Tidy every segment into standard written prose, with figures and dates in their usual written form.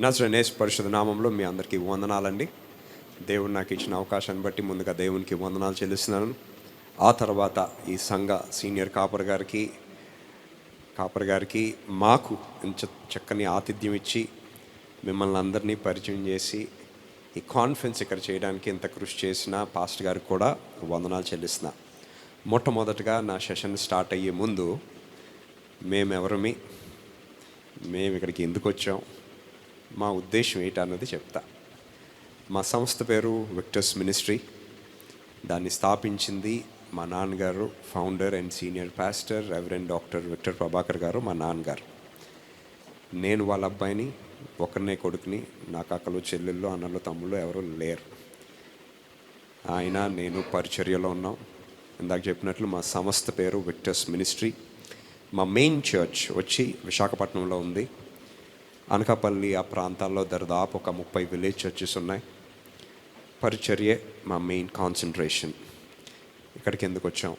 నజరేయుని యేసు పరిశుద్ధ నామంలో మీ అందరికీ వందనాలండి. దేవుడు నాకు ఇచ్చిన అవకాశాన్ని బట్టి ముందుగా దేవునికి వందనాలు చెల్లిస్తున్నాను. ఆ తర్వాత ఈ సంఘ సీనియర్ కాపర్ గారికి మాకు చక్కని ఆతిథ్యం ఇచ్చి మిమ్మల్ని అందరినీ పరిచయం చేసి ఈ కాన్ఫరెన్స్ ఇక్కడ చేయడానికి ఇంత కృషి చేసిన పాస్టర్ గారికి కూడా వందనాలు చెల్లిస్తున్నా. మొట్టమొదటగా నా సెషన్ స్టార్ట్ అయ్యే ముందు మేము ఇక్కడికి ఎందుకు వచ్చాం, మా ఉద్దేశం ఏంటన్నది చెప్తా. మా సంస్థ పేరు విక్టర్స్ మినిస్ట్రీ. దాన్ని స్థాపించింది మా నాన్నగారు, founder and senior pastor reverend doctor Victor Prabhakar గారు మా నాన్నగారు. నేను వాళ్ళ అబ్బాయిని, ఒకరినే కొడుకుని. నాకు అక్కలు చెల్లెళ్ళు అన్నలు తమ్ముళ్ళు ఎవరు లేరు. ఆయన నేను పరిచర్యలో ఉన్నాం. ఇందాక చెప్పినట్లు మా సంస్థ పేరు విక్టర్స్ మినిస్ట్రీ. మా మెయిన్ చర్చ్ వచ్చి విశాఖపట్నంలో ఉంది. అనకాపల్లి ఆ ప్రాంతాల్లో దాదాపు ఒక 30 విలేజ్ చర్చెస్ ఉన్నాయి. పరిచర్యే మా మెయిన్ కాన్సన్ట్రేషన్. ఇక్కడికి ఎందుకు వచ్చాం,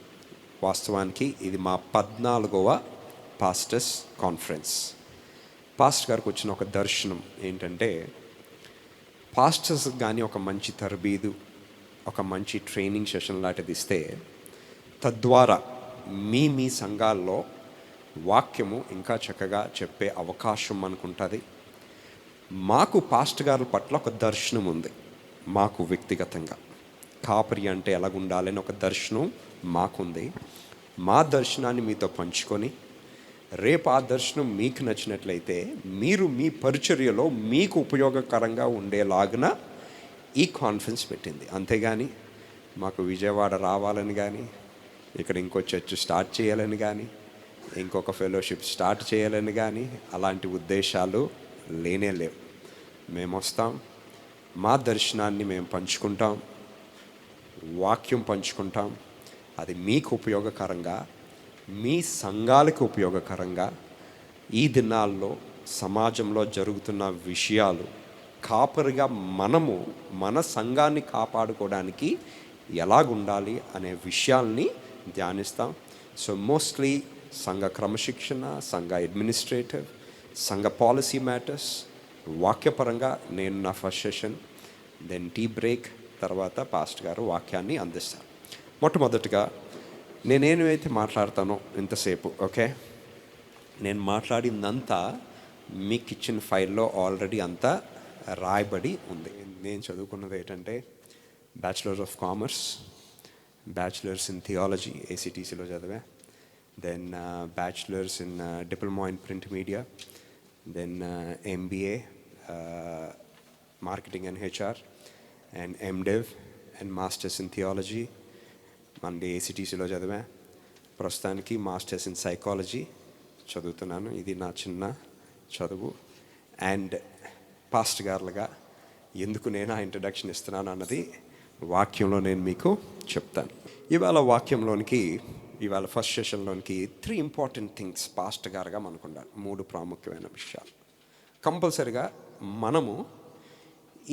వాస్తవానికి ఇది మా 14వ పాస్టర్స్ కాన్ఫరెన్స్. పాస్టర్ గారికి వచ్చిన ఒక దర్శనం ఏంటంటే, పాస్టర్స్ కానీ ఒక మంచి తరబీదు, ఒక మంచి ట్రైనింగ్ సెషన్ లాంటిది ఇస్తే తద్వారా మీ సంఘాల్లో వాక్యము ఇంకా చక్కగా చెప్పే అవకాశం మనకుంటుంది. మాకు పాస్టర్ గారి పట్ల ఒక దర్శనం ఉంది. మాకు వ్యక్తిగతంగా కాపరి అంటే ఎలాగుండాలని ఒక దర్శనం మాకుంది. మా దర్శనాన్ని మీతో పంచుకొని రేపు ఆ దర్శనం మీకు నచ్చినట్లయితే మీరు మీ పరిచర్యలో మీకు ఉపయోగకరంగా ఉండేలాగున ఈ కాన్ఫరెన్స్ పెట్టింది. అంతేగాని మాకు విజయవాడ రావాలని కానీ, ఇక్కడ ఇంకో చర్చ్ స్టార్ట్ చేయాలని కానీ, ఇంకొక ఫెలోషిప్ స్టార్ట్ చేయాలని కానీ అలాంటి ఉద్దేశాలు లేవు. మేము వస్తాం, మా దర్శనాన్ని మేము పంచుకుంటాం, వాక్యం పంచుకుంటాం. అది మీకు ఉపయోగకరంగా, మీ సంఘాలకు ఉపయోగకరంగా, ఈ దినాల్లో సమాజంలో జరుగుతున్న విషయాలు కాపరిగా మనము మన సంఘాన్ని కాపాడుకోవడానికి ఎలాగుండాలి అనే విషయాల్ని ధ్యానిస్తాం. సో మోస్ట్లీ సంఘ క్రమశిక్షణ, సంఘ అడ్మినిస్ట్రేటివ్, సంఘ పాలసీ మ్యాటర్స్, వాక్యపరంగా నేను నా first session, then tea break, తర్వాత పాస్టర్ గారు వాక్యాన్ని అందిస్తారు. మొట్టమొదటిగా నేనేమైతే మాట్లాడతానో ఇంతసేపు, ఓకే, నేను మాట్లాడిందంతా మీకు ఇచ్చిన ఫైల్లో ఆల్రెడీ అంతా రాయబడి ఉంది. నేను చదువుకున్నది ఏంటంటే bachelor of commerce, bachelors in theology ఏసీటీసీలో చదివా, then bachelor's in diploma in print media, then MBA marketing and HR, and MDiv and masters in theology మన ఏసీటీసీలో చదివా. ప్రస్తుతానికి మాస్టర్స్ ఇన్ సైకాలజీ చదువుతున్నాను. ఇది నా చిన్న చదువు. అండ్ పాస్టర్ గారులుగా ఎందుకు నేను ఆ ఇంట్రడక్షన్ ఇస్తున్నాను అన్నది వాక్యంలో నేను మీకు చెప్తాను. ఇవాళ ఫస్ట్ సెషన్లోనికి 3 ఇంపార్టెంట్ థింగ్స్ పాస్టర్ గారుగా మనకు ఉండాలి. 3 ప్రాముఖ్యమైన విషయాలు కంపల్సరిగా మనము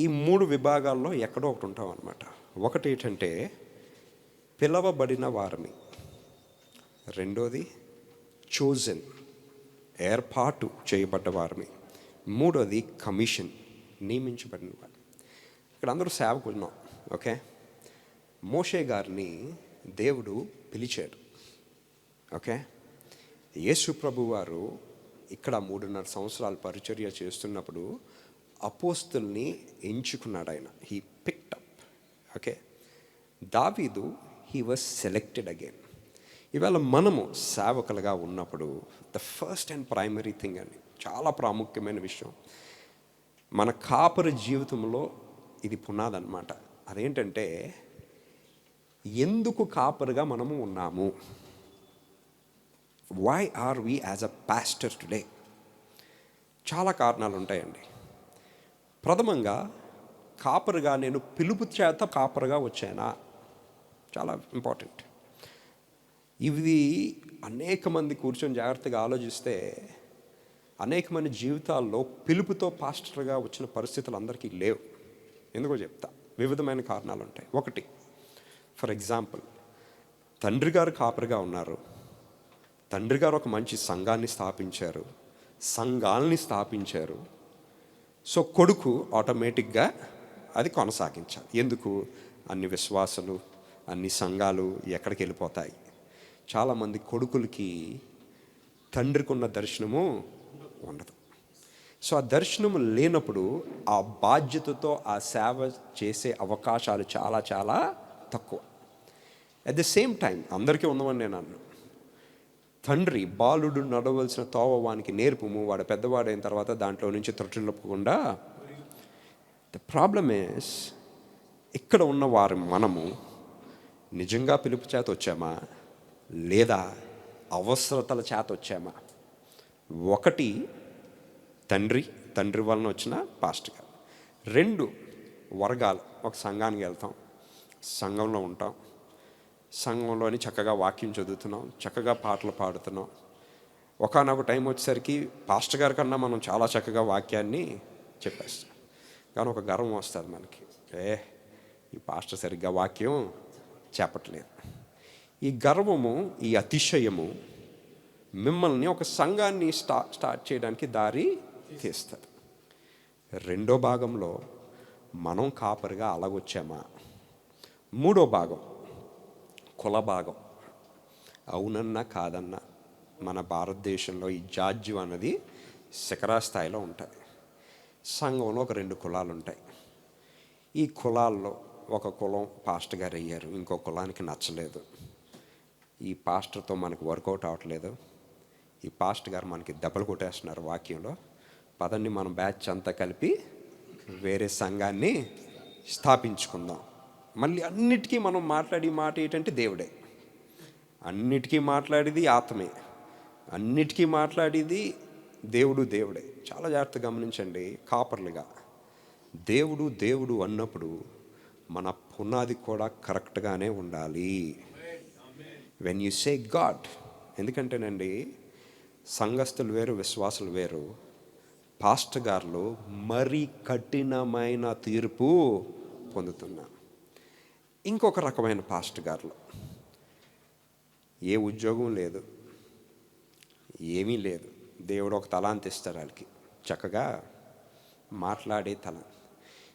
ఈ 3 విభాగాల్లో ఎక్కడో ఒకటి ఉంటాం అన్నమాట. ఒకటి ఏంటంటే పిలవబడిన వారిని, రెండోది చోజన్ ఏర్పాటు చేయబడ్డ వారిని, మూడోది కమిషన్ నియమించబడిన వారు. ఇక్కడ అందరూ సేవకులున్నాం, ఓకే. మోషే గారిని దేవుడు పిలిచాడు, ఓకే. యేసు ప్రభు వారు ఇక్కడ 3.5 సంవత్సరాలు పరిచర్య చేస్తున్నప్పుడు అపోస్తుల్ని ఎంచుకున్నాడు ఆయన. He picked up, okay. దావీదు హీ వాజ్ సెలెక్టెడ్ అగైన్. ఇవాళ మనము సేవకులుగా ఉన్నప్పుడు the first and primary thing అని చాలా ప్రాముఖ్యమైన విషయం, మన కాపరి జీవితంలో ఇది పునాది అన్నమాట. అదేంటంటే ఎందుకు కాపరిగా మనము ఉన్నాము. Why are we as a pastor today? చాలా కారణాలు ఉంటాయండి. ప్రథమంగా కాపరిగా నేను పిలుపు చేత కాపరిగా వచ్చానా, చాలా ఇంపార్టెంట్. ఇది అనేక మంది కూర్చొని జాగ్రత్తగా ఆలోచిస్తే అనేక మంది జీవితాల్లో పిలుపుతో పాస్టర్గా వచ్చిన పరిస్థితులు అందరికీ లేవు. ఎందుకో చెప్తా. వివిధమైన కారణాలు ఉంటాయి. ఒకటి, ఫర్ ఎగ్జాంపుల్, తండ్రి గారు కాపరిగా ఉన్నారు, తండ్రి గారు ఒక మంచి సంఘాన్ని స్థాపించారు, సంఘాలని స్థాపించారు. సో కొడుకు ఆటోమేటిక్గా అది కొనసాగించాలి. ఎందుకు? అన్ని విశ్వాసాలు, అన్ని సంఘాలు ఎక్కడికి వెళ్ళిపోతాయి. చాలామంది కొడుకులకి తండ్రికి ఉన్న దర్శనము ఉండదు. సో ఆ దర్శనం లేనప్పుడు ఆ బాధ్యతతో ఆ సేవ చేసే అవకాశాలు చాలా చాలా తక్కువ. అట్ ద సేమ్ టైం అందరికీ ఉందమని నేను అన్నాను. తండ్రి బాలుడు నడవలసిన తోవ వానికి నేర్పుము, వాడు పెద్దవాడైన తర్వాత దాంట్లో నుంచి త్రొట్టిల్లకుండా. ద ప్రాబ్లమ్ ఈస్, ఇక్కడ ఉన్నవారు మనము నిజంగా పిలుపు చేత వచ్చామా లేదా అవసరతల చేత వచ్చామా? ఒకటి తండ్రి వలన వచ్చిన పాస్టర్ గారు. 2 వర్గాలు. ఒక సంఘానికి వెళ్తాం, సంఘంలో ఉంటాం, సంఘంలోని చక్కగా వాక్యం చదువుతున్నాం, చక్కగా పాటలు పాడుతున్నాం. ఒకానొక టైం వచ్చేసరికి పాస్టర్ గారి కన్నా మనం చాలా చక్కగా వాక్యాన్ని చెప్పేస్తాం. కానీ ఒక గర్వం వస్తుంది మనకి, ఈ పాస్టర్ సరిగ్గా వాక్యం చెప్పట్లేదు. ఈ గర్వము, ఈ అతిశయము మిమ్మల్ని ఒక సంఘాన్ని స్టార్ట్ చేయడానికి దారి తీస్తుంది. 2వ భాగంలో మనం కాపరిగా అలాగొచ్చామా? 3వ భాగం కుల భాగం. అవునన్నా కాదన్నా మన భారతదేశంలో ఈ జాడ్యం అన్నది శిఖరాస్థాయిలో ఉంటుంది. సంఘంలో ఒక 2 కులాలు ఉంటాయి. ఈ కులాల్లో ఒక కులం పాస్టర్ గారు అయ్యారు, ఇంకో కులానికి నచ్చలేదు. ఈ పాస్టర్తో మనకు వర్కౌట్ అవ్వట్లేదు, ఈ పాస్టర్ గారు మనకి దెబ్బలు కొట్టేస్తున్నారు వాక్యంలో, పదండి మనం బ్యాచ్ అంతా కలిపి వేరే సంఘాన్ని స్థాపించుకుందాం. మళ్ళీ అన్నిటికీ మనం మాట్లాడి మాట ఏంటంటే దేవుడే. అన్నిటికీ మాట్లాడేది ఆత్మే, అన్నిటికీ మాట్లాడేది దేవుడే. చాలా జాగ్రత్తగా గమనించండి. కాపర్లుగా దేవుడు అన్నప్పుడు మన పునాది కూడా కరెక్ట్గానే ఉండాలి. వెన్ యూ సే గాడ్, ఎందుకంటేనండి సంఘస్థులు వేరు, విశ్వాసులు వేరు. పాస్టర్ గారు మరీ కఠినమైన తీర్పు పొందుతున్నారు. ఇంకొక రకమైన పాస్టర్ గారు, ఏ ఉద్యోగం లేదు, ఏమీ లేదు, దేవుడు ఒక తలాంతి ఇస్తాడు వాళ్ళకి, చక్కగా మాట్లాడే తలాంతి.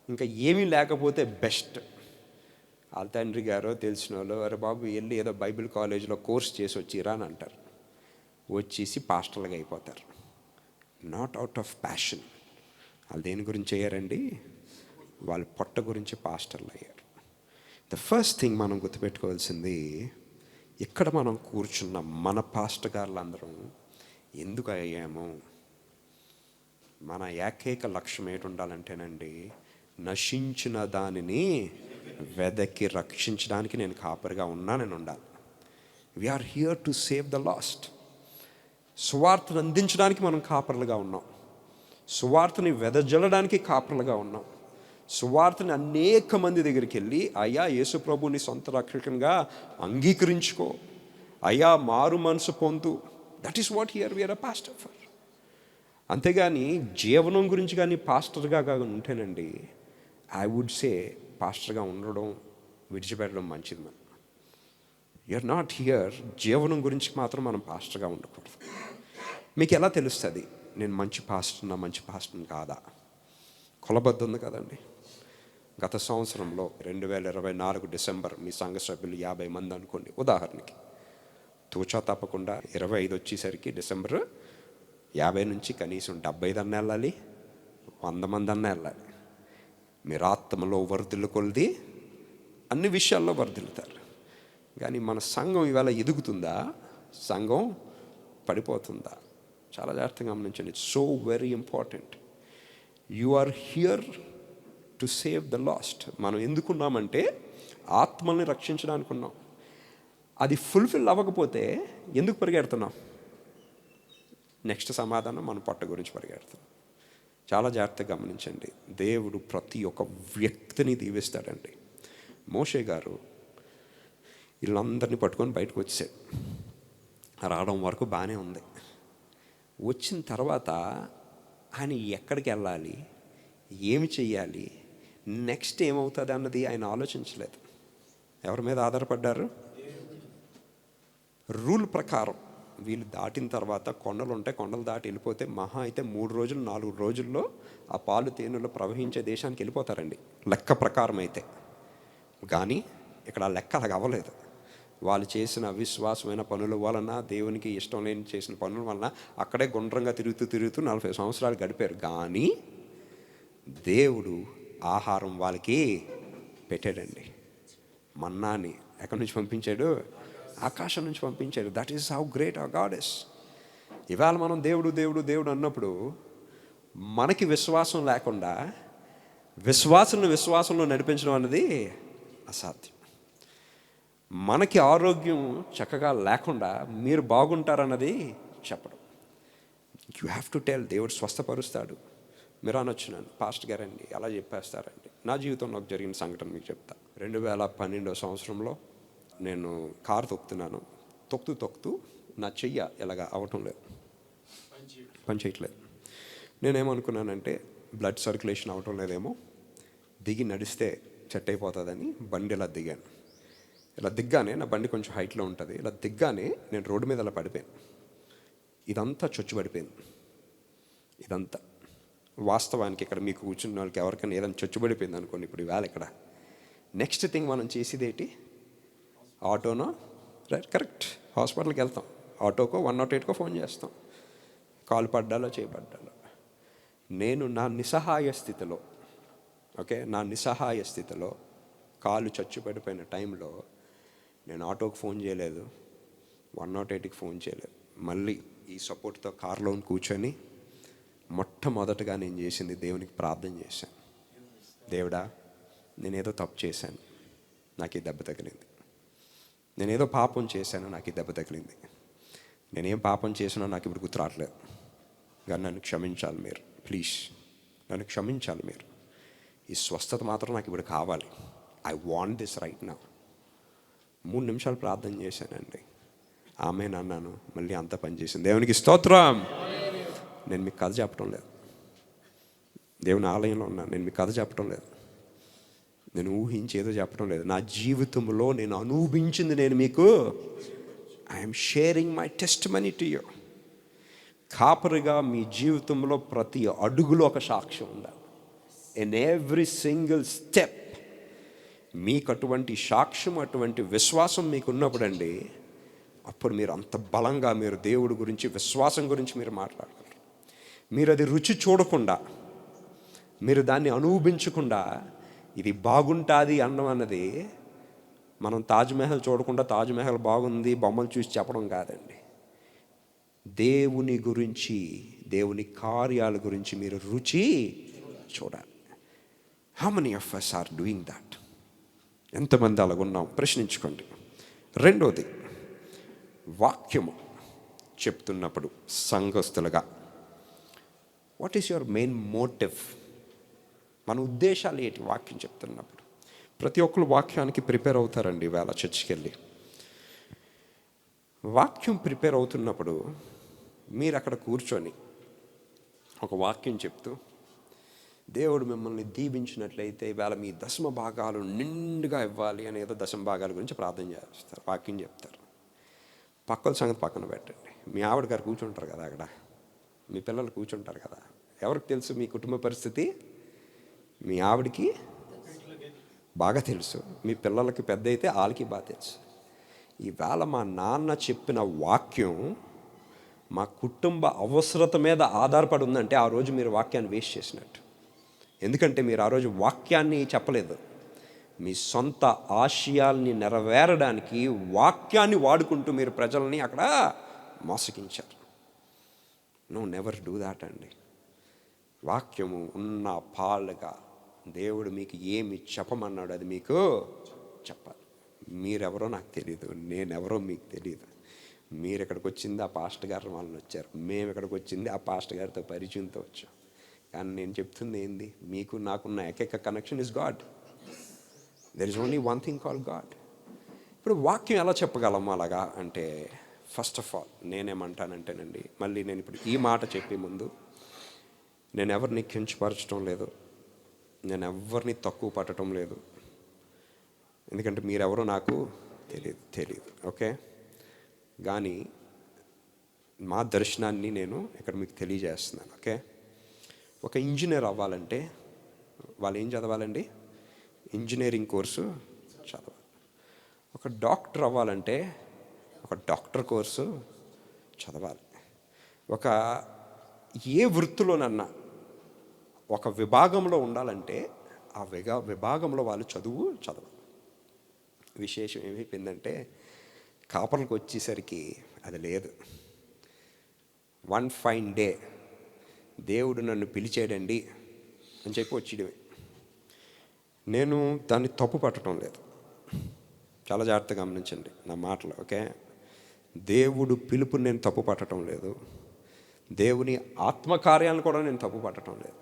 ఇంకా ఏమీ లేకపోతే బెస్ట్, వాళ్ళ తండ్రి గారో తెలిసిన వాళ్ళు, అరే బాబు వెళ్ళి ఏదో బైబిల్ కాలేజీలో కోర్స్ చేసి వచ్చిరా అని అంటారు. వచ్చేసి పాస్టర్లుగా అయిపోతారు. Not out of passion. వాళ్ళు దేని గురించి అయ్యారండి? వాళ్ళ పొట్ట గురించి పాస్టర్లు అయ్యారు. ద ఫస్ట్ థింగ్ మనం గుర్తుపెట్టుకోవాల్సింది, ఇక్కడ మనం కూర్చున్న మన పాస్టర్ గారులందరం ఎందుకు అయ్యాము? మన ఏకైక లక్ష్యం ఏంటి ఉండాలంటేనండి, నశించిన దానిని వెదకి రక్షించడానికి నేను కాపరిగా ఉన్నానని ఉండాలి. We are here to save the lost. సువార్తను అందించడానికి మనం కాపర్లుగా ఉన్నాం, సువార్తని వెదజల్లడానికి కాపర్లుగా ఉన్నాం. సువార్తని అనేక మంది దగ్గరికి వెళ్ళి, అయ్యా యేసు ప్రభుని సొంత రక్షకంగా అంగీకరించుకో, అయ్యా మారు మనసు పొందు. That is what here we are a pastor for. అంతేగాని జీవనం గురించి కానీ పాస్టర్గా కానీ ఉంటేనండి, ఐ వుడ్ సే పాస్టర్గా ఉండడం విడిచిపెట్టడం మంచిది. మనం యూఆర్ నాట్ హియర్ జీవనం గురించి మాత్రం మనం పాస్టర్గా ఉండకూడదు. మీకు ఎలా తెలుస్తుంది నేను మంచి పాస్టర్ని కాదా? కొలబద్ద ఉంది కదండి. గత సంవత్సరంలో 2024 డిసెంబర్ మీ సంఘ సభ్యులు 50 మంది అనుకోండి ఉదాహరణకి. తూచా తప్పకుండా 25 వచ్చేసరికి డిసెంబర్ 50 నుంచి కనీసం 75 అన్న వెళ్ళాలి, 100 మంది అన్న వెళ్ళాలి. మీరు ఆత్మలో వర్ధిల్లు కొలిది అన్ని విషయాల్లో వర్ధిల్లుతారు. కానీ మన సంఘం ఇవాళ ఎదుగుతుందా, సంఘం పడిపోతుందా? చాలా జాగ్రత్తగా గమనించండి. It's so very important. You are here to save the lost. మనం ఎందుకున్నామంటే ఆత్మల్ని రక్షించడానికి ఉన్నాం. అది ఫుల్ఫిల్ అవ్వకపోతే ఎందుకు పరిగెడుతున్నాం? నెక్స్ట్ సమాధానం మన పొట్ట గురించి పరిగెడుతున్నాం. చాలా జాగ్రత్తగా గమనించండి. దేవుడు ప్రతి ఒక్క వ్యక్తిని దీవిస్తాడండి. మోషే గారు వీళ్ళందరినీ పట్టుకొని బయటకు వచ్చాడు. రావడం వరకు బాగానే ఉంది. వచ్చిన తర్వాత ఆయన ఎక్కడికి వెళ్ళాలి, ఏమి చెయ్యాలి, నెక్స్ట్ ఏమవుతుంది అన్నది ఆయన ఆలోచించలేదు. ఎవరి మీద ఆధారపడ్డారు? రూల్ ప్రకారం వీళ్ళు దాటిన తర్వాత కొండలు ఉంటాయి, కొండలు దాటి వెళ్ళిపోతే మహా అయితే 3 రోజులు 4 రోజుల్లో ఆ పాలు తేనెలు ప్రవహించే దేశానికి వెళ్ళిపోతారండి లెక్క ప్రకారం అయితే. కానీ ఇక్కడ ఆ లెక్క అలాగ అవ్వలేదు. వాళ్ళు చేసిన అవిశ్వాసమైన పనుల వలన, దేవునికి ఇష్టం లేని చేసిన పనుల వలన అక్కడే గుండ్రంగా తిరుగుతూ 40 సంవత్సరాలు గడిపారు. కానీ దేవుడు ఆహారం వాళ్ళకి పెట్టాడండి. మన్నాని ఎక్కడి నుంచి పంపించాడు? ఆకాశం నుంచి పంపించాడు. That is how great hour God is. ఇవాళ మనం దేవుడు దేవుడు దేవుడు అన్నప్పుడు మనకి విశ్వాసం లేకుండా విశ్వాసంలో నడిపించడం అన్నది అసాధ్యం. మనకి ఆరోగ్యం చక్కగా లేకుండా మీరు బాగుంటారన్నది చెప్పడం. You have to tell. దేవుడు స్వస్థపరుస్తాడు. మీరు అనొచ్చు, నన్ను పాస్టర్ గారండి అలా చెప్పేస్తారండి. నా జీవితంలో ఒక జరిగిన సంఘటన మీకు చెప్తా. 2012 సంవత్సరంలో నేను కారు తొక్కుతున్నాను. తొక్కుతూ నా చెయ్య ఇలాగ అవటం లేదు, పని చేయట్లేదు. నేనేమనుకున్నానంటే బ్లడ్ సర్క్యులేషన్ అవటం లేదేమో, దిగి నడిస్తే సెట్ అయిపోతుందని బండి ఇలా దిగాను. ఇలా దిగ్గానే నా బండి కొంచెం హైట్లో ఉంటుంది. ఇలా దిగ్గానే నేను రోడ్డు మీద ఇలా పడిపోయాను. ఇదంతా చొచ్చు పడిపోయింది. ఇదంతా వాస్తవానికి ఇక్కడ మీకు కూర్చున్న వాళ్ళకి ఎవరికైనా ఏదైనా చొచ్చుబడిపోయింది అనుకోండి. ఇప్పుడు ఇవాళ ఇక్కడ నెక్స్ట్ థింగ్ మనం చేసేది ఏంటి? ఆటోనో, రైట్, కరెక్ట్, హాస్పిటల్కి వెళ్తాం. ఆటోకో 108కో ఫోన్ చేస్తాం. కాలు పడ్డాలో చేయబడ్డాలో. నేను నా నిస్సహాయ స్థితిలో కాలు చచ్చుపడిపోయిన టైంలో నేను ఆటోకి ఫోన్ చేయలేదు, 108కి ఫోన్ చేయలేదు. మళ్ళీ ఈ సపోర్ట్తో కార్లో కూర్చొని మొట్టమొదటగా నేను చేసింది దేవునికి ప్రార్థన చేశాను. దేవుడా, నేనేదో తప్పు చేశాను, నాకు ఈ దెబ్బ తగిలింది. నేనేదో పాపం చేశాను, నాకు ఈ దెబ్బ తగిలింది. నేనేం పాపం చేసినా నాకు ఇప్పుడు గుర్తు రావట్లేదు. కానీ నన్ను క్షమించాలి మీరు, ప్లీజ్ నన్ను క్షమించాలి మీరు. ఈ స్వస్థత మాత్రం నాకు ఇప్పుడు కావాలి. I want this right now. 3 నిమిషాలు ప్రార్థన చేశానండి. ఆమెన్ అన్నాను. మళ్ళీ అంతా పనిచేసింది. దేవునికి స్తోత్రం. నేను మీకు కథ చెప్పడం లేదు. దేవుని ఆలయంలో ఉన్నాను. నేను మీకు కథ చెప్పడం లేదు. నేను ఊహించి ఏదో చెప్పడం లేదు. నా జీవితంలో నేను అనుభవించింది నేను మీకు I'm sharing my testimony to you. కాపరిగా మీ జీవితంలో ప్రతి అడుగులో ఒక సాక్ష్యం ఉండాలి. ఇన్ ఎవ్రీ సింగిల్ స్టెప్ మీకు అటువంటి సాక్ష్యం, అటువంటి విశ్వాసం మీకు ఉన్నప్పుడు అండి, అప్పుడు మీరు అంత బలంగా మీరు దేవుడి గురించి, విశ్వాసం గురించి మీరు మాట్లాడగలరు. మీరు అది రుచి చూడకుండా, మీరు దాన్ని అనుభవించకుండా ఇది బాగుంటుంది అనడం అన్నది, మనం తాజ్మహల్ చూడకుండా తాజ్మహల్ బాగుంది బొమ్మలు చూసి చెప్పడం కాదండి. దేవుని గురించి, దేవుని కార్యాల గురించి మీరు రుచి చూడాలి. How many of us are doing that? ఎంతమంది అలాగున్నాం? ప్రశ్నించుకోండి. రెండోది, వాక్యము చెప్తున్నప్పుడు సంఘస్థులుగా what is your main motive? మన ఉద్దేశాలు ఏంటి వాక్యం చెప్తున్నప్పుడు? ప్రతి ఒక్కరు వాక్యానికి ప్రిపేర్ అవుతారండి. వేళ చర్చికి వెళ్ళి వాక్యం ప్రిపేర్ అవుతున్నప్పుడు మీరు అక్కడ కూర్చొని ఒక వాక్యం చెప్తూ, దేవుడు మిమ్మల్ని దీవించినట్లయితే ఇవాళ మీ దశమ భాగాలు నిండుగా ఇవ్వాలి అని ఏదో దశమ భాగాల గురించి ప్రార్థన చేస్తారు, వాక్యం చెప్తారు. పక్కల సంగతి పక్కన పెట్టండి. మీ ఆవిడ గారు కూర్చుంటారు కదా అక్కడ, మీ పిల్లలు కూర్చుంటారు కదా. ఎవరికి తెలుసు మీ కుటుంబ పరిస్థితి? మీ ఆవిడికి బాగా తెలుసు, మీ పిల్లలకి పెద్ద అయితే వాళ్ళకి బాగా తెలుసు. ఈవేళ మా నాన్న చెప్పిన వాక్యం మా కుటుంబ అవసరత మీద ఆధారపడి ఉందంటే ఆ రోజు మీరు వాక్యాన్ని వేస్ట్ చేసినట్టు. ఎందుకంటే మీరు ఆ రోజు వాక్యాన్ని చెప్పలేదు, మీ సొంత ఆశయాల్ని నెరవేరడానికి వాక్యాన్ని వాడుకుంటూ మీరు ప్రజల్ని అక్కడ మోసగించారు. నో, నెవర్ డూ దాట్ అండి. వాక్యము ఉన్న పాలుగా దేవుడు మీకు ఏమి చెప్పమన్నాడు అది మీకు చెప్పాలి. మీరెవరో నాకు తెలియదు, నేనెవరో మీకు తెలియదు. మీరు ఇక్కడికి వచ్చింది ఆ పాస్టర్ గారు వాళ్ళని వచ్చారు, మేము ఇక్కడికి వచ్చింది ఆ పాస్టర్ గారితో పరిచయంతో వచ్చాం. కానీ నేను చెప్తుంది ఏంది? మీకు నాకున్న ఏకైక connection is God. There is only one thing called God. ఇప్పుడు వాక్యం ఎలా చెప్పగలము అలాగా అంటే, ఫస్ట్ ఆఫ్ ఆల్ నేనేమంటానంటేనండి, మళ్ళీ నేను ఇప్పుడు ఈ మాట చెప్పే ముందు, నేను ఎవరిని కించపరచడం లేదు, నేను ఎవరిని తక్కువ పట్టడం లేదు. ఎందుకంటే మీరెవరో నాకు తెలియదు, ఓకే? కానీ మా దర్శనాన్ని నేను ఇక్కడ మీకు తెలియజేస్తున్నాను. ఓకే, ఒక ఇంజనీర్ అవ్వాలంటే వాళ్ళు ఏం చదవాలండి? ఇంజనీరింగ్ కోర్సు చదవాలి. ఒక డాక్టర్ అవ్వాలంటే ఒక డాక్టర్ కోర్సు చదవాలి. ఒక ఏ వృత్తిలోనన్నా ఒక విభాగంలో ఉండాలంటే ఆ విభాగంలో వాళ్ళు చదవాలి. విశేషం ఏమైపోయిందంటే కాపర్లకు వచ్చేసరికి అది లేదు. వన్ ఫైన్ డే దేవుడు నన్ను పిలిచాడండి అని చెప్పి వచ్చేయడమే. నేను దాన్ని తప్పు పట్టడం లేదు, చాలా జాగ్రత్తగా గమనించండి నా మాటలు. ఓకే, దేవుడు పిలుపు నేను తప్పు పట్టడం లేదు, దేవుని ఆత్మకార్యాలను కూడా నేను తప్పు పట్టడం లేదు.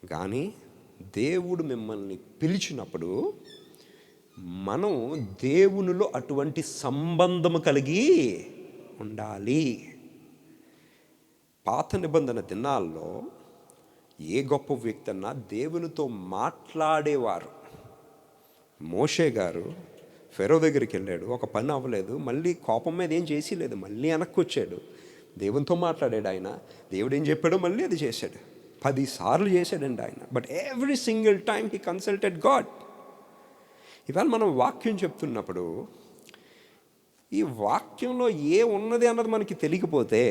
కానీ దేవుడు మిమ్మల్ని పిలిచినప్పుడు మనం దేవునిలో అటువంటి సంబంధము కలిగి ఉండాలి. పాత నిబంధన దినాల్లో ఏ గొప్ప వ్యక్తి అన్నా దేవునితో మాట్లాడేవారు. మోషే గారు ఫెరో దగ్గరికి వెళ్ళాడు, ఒక పని అవ్వలేదు, మళ్ళీ కోపం మీద ఏం చేసి లేదు, మళ్ళీ వెనక్కి వచ్చాడు, దేవునితో మాట్లాడాడు. ఆయన దేవుడు ఏం చెప్పాడో మళ్ళీ అది చేశాడు. 10 సార్లు చేశాడండి ఆయన. But every single time he consulted God. ఇవాళ మనం వాక్యం చెప్తున్నప్పుడు ఈ వాక్యంలో ఏ ఉన్నది అన్నది మనకి తెలియకపోతే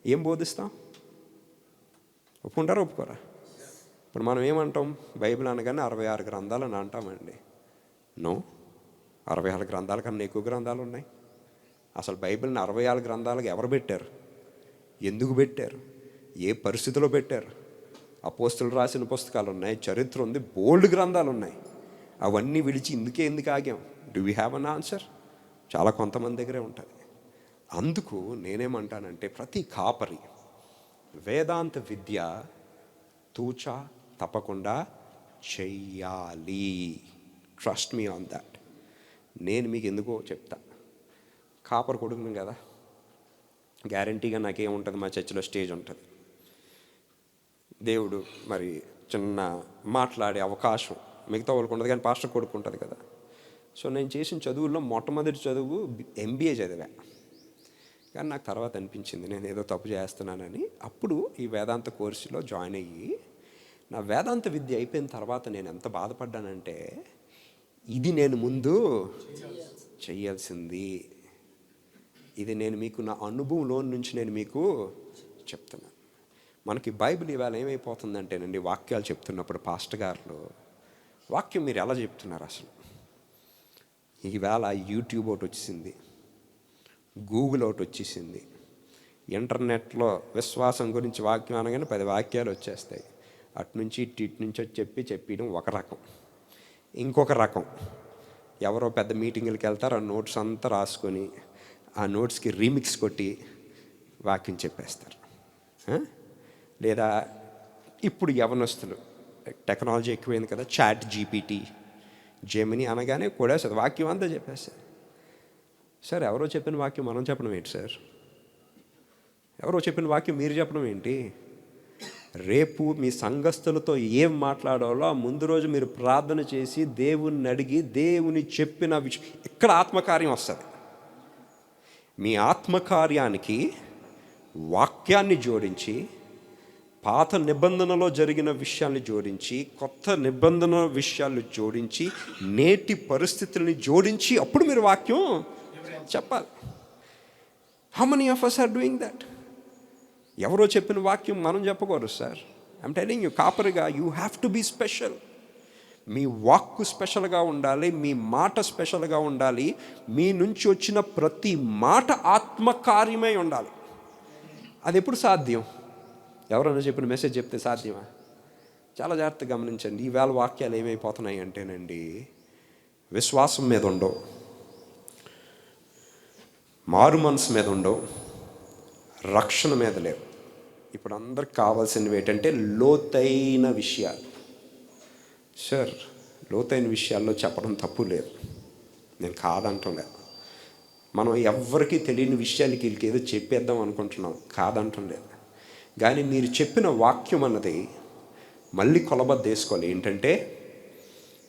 ఏం బోధిస్తాం? ఒప్పుకుంటారా ఒప్పుకోరా? ఇప్పుడు మనం ఏమంటాం? బైబిల్ అనగానే 66 గ్రంథాలు అని అంటామండి. నో, 66 గ్రంథాల కన్నా ఎక్కువ గ్రంథాలు ఉన్నాయి. అసలు బైబిల్ని 66 గ్రంథాలకు ఎవరు పెట్టారు? ఎందుకు పెట్టారు? ఏ పరిస్థితిలో పెట్టారు? అపోస్తులు రాసిన పుస్తకాలు ఉన్నాయి, చరిత్ర ఉంది, బోల్డ్ గ్రంథాలు ఉన్నాయి. అవన్నీ విడిచి ఎందుకు ఆగాం? Do we have an answer? చాలా కొంతమంది దగ్గరే ఉంటుంది. అందుకు నేనేమంటానంటే ప్రతి కాపరి వేదాంత విద్య తూచా తప్పకుండా చెయ్యాలి. Trust me on that. నేను మీకు ఎందుకో చెప్తా. కాపర్ కొడుకును కదా, గ్యారంటీగా నాకేముంటుంది, మా చర్చిలో స్టేజ్ ఉంటుంది. దేవుడు మరి చిన్న మాట్లాడే అవకాశం మిగతా వాళ్ళకు ఉండదు, కానీ పాస్టర్ కొడుకు ఉంటుంది కదా. సో నేను చేసిన చదువుల్లో మొట్టమొదటి చదువు MBA చదివా. కానీ నాకు తర్వాత అనిపించింది నేను ఏదో తప్పు చేస్తున్నానని. అప్పుడు ఈ వేదాంత కోర్సులో జాయిన్ అయ్యి నా వేదాంత విద్య అయిపోయిన తర్వాత నేను ఎంత బాధపడ్డానంటే, ఇది నేను ముందు చెయ్యాల్సింది, ఇది నేను మీకు నా అనుభవంలో నుంచి నేను మీకు చెప్తున్నాను. మనకి బైబిల్ ఇవాళ ఏమైపోతుందంటేనండి, వాక్యాలు చెప్తున్నప్పుడు పాస్టర్ గారు వాక్యం మీరు ఎలా చెప్తున్నారు? అసలు ఈవేళ యూట్యూబ్ ఒకటి వచ్చేసింది, గూగుల్ ఒకటి వచ్చేసింది, ఇంటర్నెట్లో విశ్వాసం గురించి వాక్యం అనగానే 10 వాక్యాలు వచ్చేస్తాయి. అటు నుంచి ఇటు నుంచి చెప్పడం ఒక రకం. ఇంకొక రకం, ఎవరో పెద్ద మీటింగులకి వెళ్తారు, ఆ నోట్స్ అంతా రాసుకొని ఆ నోట్స్కి రీమిక్స్ కొట్టి వాక్యం చెప్పేస్తారు. లేదా ఇప్పుడు యవనస్తులు, టెక్నాలజీ ఎక్కువైంది కదా, చాట్ GPT, జెమిని అనగానే కూడా వాక్యం అంతా చెప్పేస్తారు. సార్ ఎవరో చెప్పిన వాక్యం మనం చెప్పడం ఏంటి సార్? ఎవరో చెప్పిన వాక్యం మీరు చెప్పడం ఏంటి? రేపు మీ సంఘస్థులతో ఏం మాట్లాడాలో ఆ ముందు రోజు మీరు ప్రార్థన చేసి దేవుణ్ణి అడిగి దేవుని చెప్పిన విషయం, ఇక్కడ ఆత్మకార్యం వస్తుంది. మీ ఆత్మకార్యానికి వాక్యాన్ని జోడించి, పాత నిబంధనలో జరిగిన విషయాల్ని జోడించి, కొత్త నిబంధన విషయాలు జోడించి, నేటి పరిస్థితుల్ని జోడించి అప్పుడు మీరు వాక్యం చెప్పాలి. How many of us are doing that? ఎవరో చెప్పిన వాక్యం మనం చెప్పకూడదు సార్. ఐమ్ టెల్లింగ్ యూ, కాపరిగా you have to be special. మీ వాక్కు స్పెషల్గా ఉండాలి, మీ మాట స్పెషల్గా ఉండాలి, మీ నుంచి వచ్చిన ప్రతి మాట ఆత్మకార్యమై ఉండాలి. అది ఎప్పుడు సాధ్యం? ఎవరైనా చెప్పిన మెసేజ్ చెప్తే సాధ్యమా? చాలా జాగ్రత్తగా గమనించండి. ఈవేళ వాక్యాలు ఏమైపోతున్నాయి అంటేనండి, విశ్వాసం మీద ఉండవు, మారు మనసు మీద ఉండవు, రక్షణ మీద లేవు. ఇప్పుడు అందరికి కావాల్సినవి ఏంటంటే లోతైన విషయాలు. సార్, లోతైన విషయాల్లో చెప్పడం తప్పు లేదు, నేను కాదంటాం లేదు. మనం ఎవరికి తెలియని విషయాలకి వీళ్ళకి ఏదో చెప్పేద్దాం అనుకుంటున్నాం, కాదంటాం లేదు. కానీ మీరు చెప్పిన వాక్యం అన్నది మళ్ళీ కొలబద్ద వేసుకోవాలి. ఏంటంటే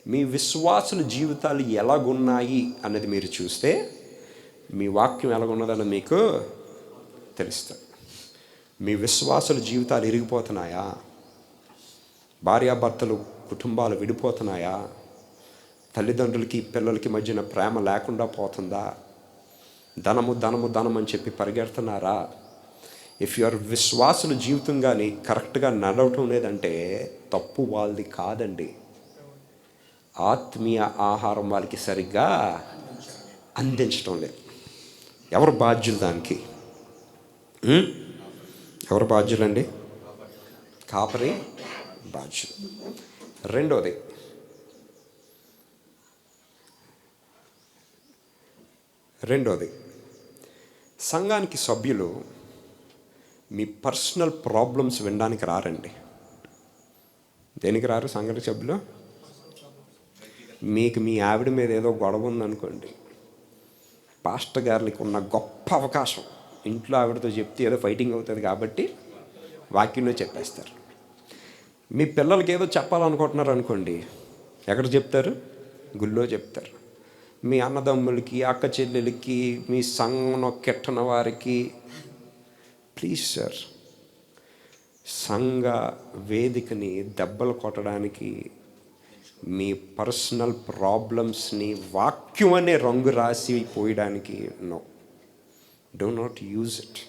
మీ విశ్వాసుల జీవితాలు ఎలాగున్నాయి అన్నది మీరు చూస్తే మీ వాక్యం ఎలాగున్నదన్నది మీకు తెలుస్తుంది. మీ విశ్వాసుల జీవితాలు ఇరిగిపోతున్నాయా? భార్యాభర్తలు కుటుంబాలు విడిపోతున్నాయా? తల్లిదండ్రులకి పిల్లలకి మధ్యన ప్రేమ లేకుండా పోతుందా? ధనము ధనము ధనం అని చెప్పి పరిగెడుతున్నారా? ఇఫ్ యువర్ విశ్వాసుల జీవితం కానీ కరెక్ట్గా నడవటం లేదంటే తప్పు వాళ్ళది కాదండి. ఆత్మీయ ఆహారం వాళ్ళకి సరిగ్గా అందించడం లేదు. ఎవరు బాధ్యులు దానికి? ఎవరు బాధ్యులండి? కాపరి బాధ్యులు. రెండోది సంఘానికి సభ్యులు మీ పర్సనల్ ప్రాబ్లమ్స్ వినడానికి రారండి. దేనికి రారు సంఘానికి సభ్యులు? మీకు మీ ఆవిడ మీద ఏదో గొడవ ఉందనుకోండి, పాస్టర్ గారికి ఉన్న గొప్ప అవకాశం, ఇంట్లో ఆవిడతో చెప్తే ఏదో ఫైటింగ్ అవుతుంది కాబట్టి వాక్యంలో చెప్పేస్తారు. మీ పిల్లలకి ఏదో చెప్పాలనుకుంటున్నారు అనుకోండి, ఎక్కడ చెప్తారు? గుళ్ళో చెప్తారు. మీ అన్నదమ్ములకి, అక్క చెల్లెలకి, మీ సంఘంలో కెట్టన వారికి. ప్లీజ్ సార్, సంఘ వేదికని దెబ్బలు కొట్టడానికి, మీ పర్సనల్ ప్రాబ్లమ్స్ని వాక్యం అనే రంగు రాసి పోయడానికి no, do not use it.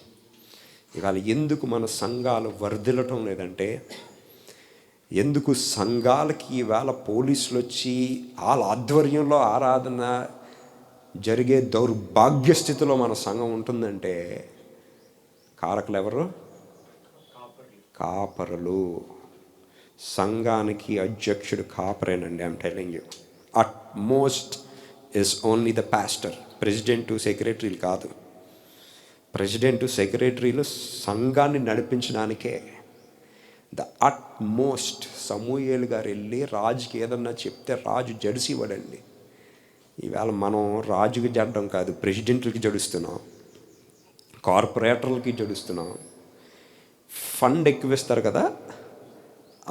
ఇవాళ ఎందుకు మన సంఘాలు వర్ధిల్లటం లేదంటే, ఎందుకు సంఘాలకి ఈవేళ పోలీసులు వచ్చి వాళ్ళ ఆధ్వర్యంలో ఆరాధన జరిగే దౌర్భాగ్య స్థితిలో మన సంఘం ఉంటుందంటే కారకులు ఎవరు? కాపరులు. సంఘానికి అధ్యక్షుడు కాపరేనండి. I'm telling you. At most is only the pastor. President, సెక్రటరీలు కాదు. ప్రెసిడెంట్, సెక్రటరీలు సంఘాన్ని నడిపించడానికే. ద అట్ మోస్ట్ సమూయేలు గారు వెళ్ళి రాజుకి ఏదన్నా చెప్తే రాజు జడిసివ్వడండి. ఈవేళ మనం రాజుకి జడడం కాదు, ప్రెసిడెంట్లకి జడుస్తున్నాం, కార్పొరేటర్లకి జడుస్తున్నాం, ఫండ్ ఎక్కువిస్తారు కదా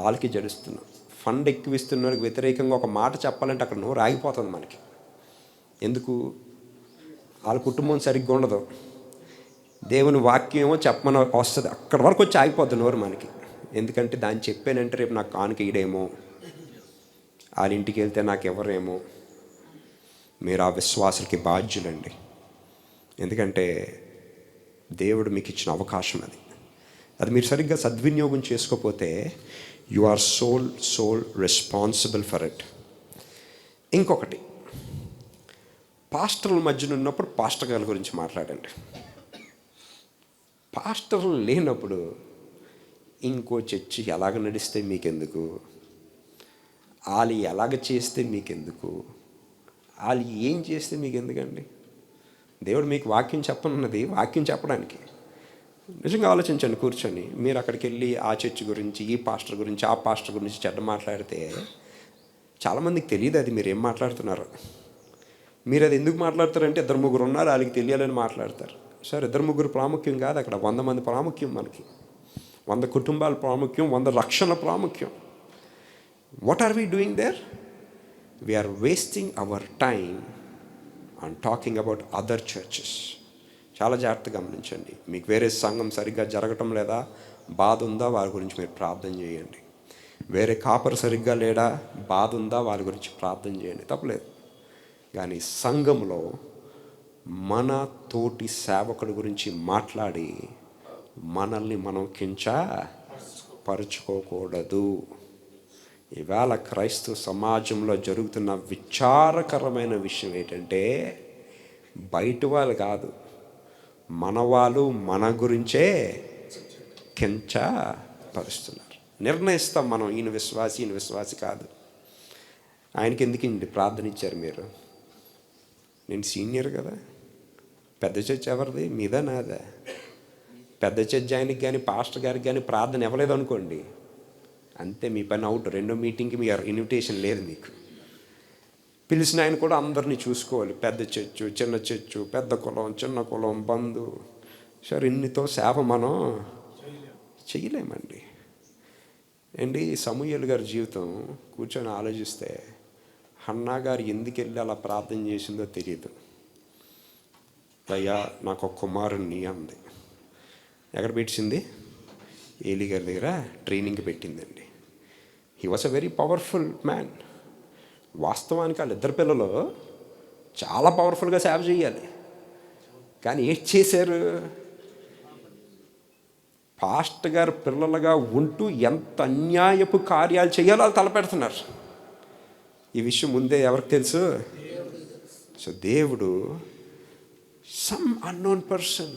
వాళ్ళకి జడుస్తున్నాం. ఫండ్ ఎక్కువిస్తున్న వాళ్ళకి వ్యతిరేకంగా ఒక మాట చెప్పాలంటే అక్కడ నోరు ఆగిపోతుంది మనకి. ఎందుకు? వాళ్ళ కుటుంబం సరిగ్గా ఉండదు, దేవుని వాక్యం ఏమో చెప్పమని వస్తుంది, అక్కడ వరకు వచ్చి ఆగిపోతుంది నోరు మనకి. ఎందుకంటే దాన్ని చెప్పానంటే రేపు నాకు కానుక ఇడేమో, వాళ్ళ ఇంటికి వెళ్తే నాకు ఎవరేమో. మీరు ఆ విశ్వాసులకి బాధ్యులండి. ఎందుకంటే దేవుడు మీకు ఇచ్చిన అవకాశం అది మీరు సరిగ్గా సద్వినియోగం చేసుకోకపోతే you are sole responsible for it. ఇంకొకటి, పాస్టర్ల మధ్యన ఉన్నప్పుడు పాస్టర్ గారి గురించి మాట్లాడండి. పాస్టర్లు లేనప్పుడు ఇంకో చర్చి ఎలాగ నడిస్తే మీకెందుకు, వాళ్ళు ఎలాగ చేస్తే మీకెందుకు, వాళ్ళు ఏం చేస్తే మీకు ఎందుకండి? దేవుడు మీకు వాక్యం చెప్పనున్నది వాక్యం చెప్పడానికి. నిజంగా ఆలోచించండి కూర్చొని. మీరు అక్కడికి వెళ్ళి ఆ చర్చి గురించి, ఈ పాస్టర్ గురించి, ఆ పాస్టర్ గురించి చెడ్డ మాట్లాడితే చాలామందికి తెలియదు అది మీరు ఏం మాట్లాడుతున్నారు. మీరు అది ఎందుకు మాట్లాడతారంటే 2-3 ఉన్నారు వాళ్ళకి తెలియాలని మాట్లాడతారు. సార్, 2-3 ప్రాముఖ్యం కాదు, అక్కడ 100 మంది ప్రాముఖ్యం. మనకి 100 కుటుంబాల ప్రాముఖ్యం, 100 రక్షణ ప్రాముఖ్యం. What are we doing there? We are wasting our time on talking about other churches. చాలా జాగ్రత్తగా గమనించండి. మీకు వేరే సంఘం సరిగ్గా జరగటం లేదా, బాధ ఉందా, వారి గురించి మీరు ప్రార్థన చేయండి. వేరే కాపరు సరిగ్గా లేడా, బాధ ఉందా, వారి గురించి ప్రార్థన చేయండి, తప్పలేదు. కానీ సంఘంలో మన తోటి సేవకుడి గురించి మాట్లాడి మనల్ని మనం కించపరుచుకోకూడదు. ఇవాళ క్రైస్తవ సమాజంలో జరుగుతున్న విచారకరమైన విషయం ఏంటంటే, బయట వాళ్ళు కాదు, మన వాళ్ళు మన గురించే కించపరుస్తున్నారు. నిర్ణయిస్తాం మనం, ఈయన విశ్వాసి కాదు. ఆయనకి ఎందుకండి ప్రార్థన ఇచ్చారు మీరు? నేను సీనియర్ కదా. పెద్ద చర్చ్ ఎవరిది, మీదా నాదా? పెద్ద చర్చ్ ఆయనకి కానీ పాస్టర్ గారికి కానీ ప్రార్థన ఇవ్వలేదు అనుకోండి, అంతే, మీ పని అవుట్. 2వ మీటింగ్కి మీ ఇన్విటేషన్ లేదు మీకు. పిలిచిన ఆయన కూడా అందరినీ చూసుకోవాలి. పెద్ద చర్చు, చిన్న చర్చు, పెద్ద కులం, చిన్న కులం, బంధు. సరే, ఇన్నితో సేవ మనం చేయలేమండి. సమూయేలు గారి జీవితం కూర్చొని ఆలోచిస్తే, హన్నా గారు ఎందుకు వెళ్ళి అలా ప్రార్థన చేసిందో తెలియదు. అయ్యా, నాకు ఒక కుమారుణ్ణి అంది. ఎక్కడ పెట్టింది? ఏలీ గారి దగ్గర ట్రైనింగ్ పెట్టిందండి. He was a very powerful man. వాస్తవానికి వాళ్ళ ఇద్దరు పిల్లలు చాలా పవర్ఫుల్గా సేవ చేయాలి, కానీ ఏం చేశారు? పాస్టర్ గారు పిల్లలుగా ఉంటూ ఎంత అన్యాయపు కార్యాలు చేయాలో వాళ్ళు తలపెడుతున్నారు. ఈ విషయం ముందే ఎవరికి తెలుసు? సో దేవుడు సమ్ అన్నోన్ పర్సన్,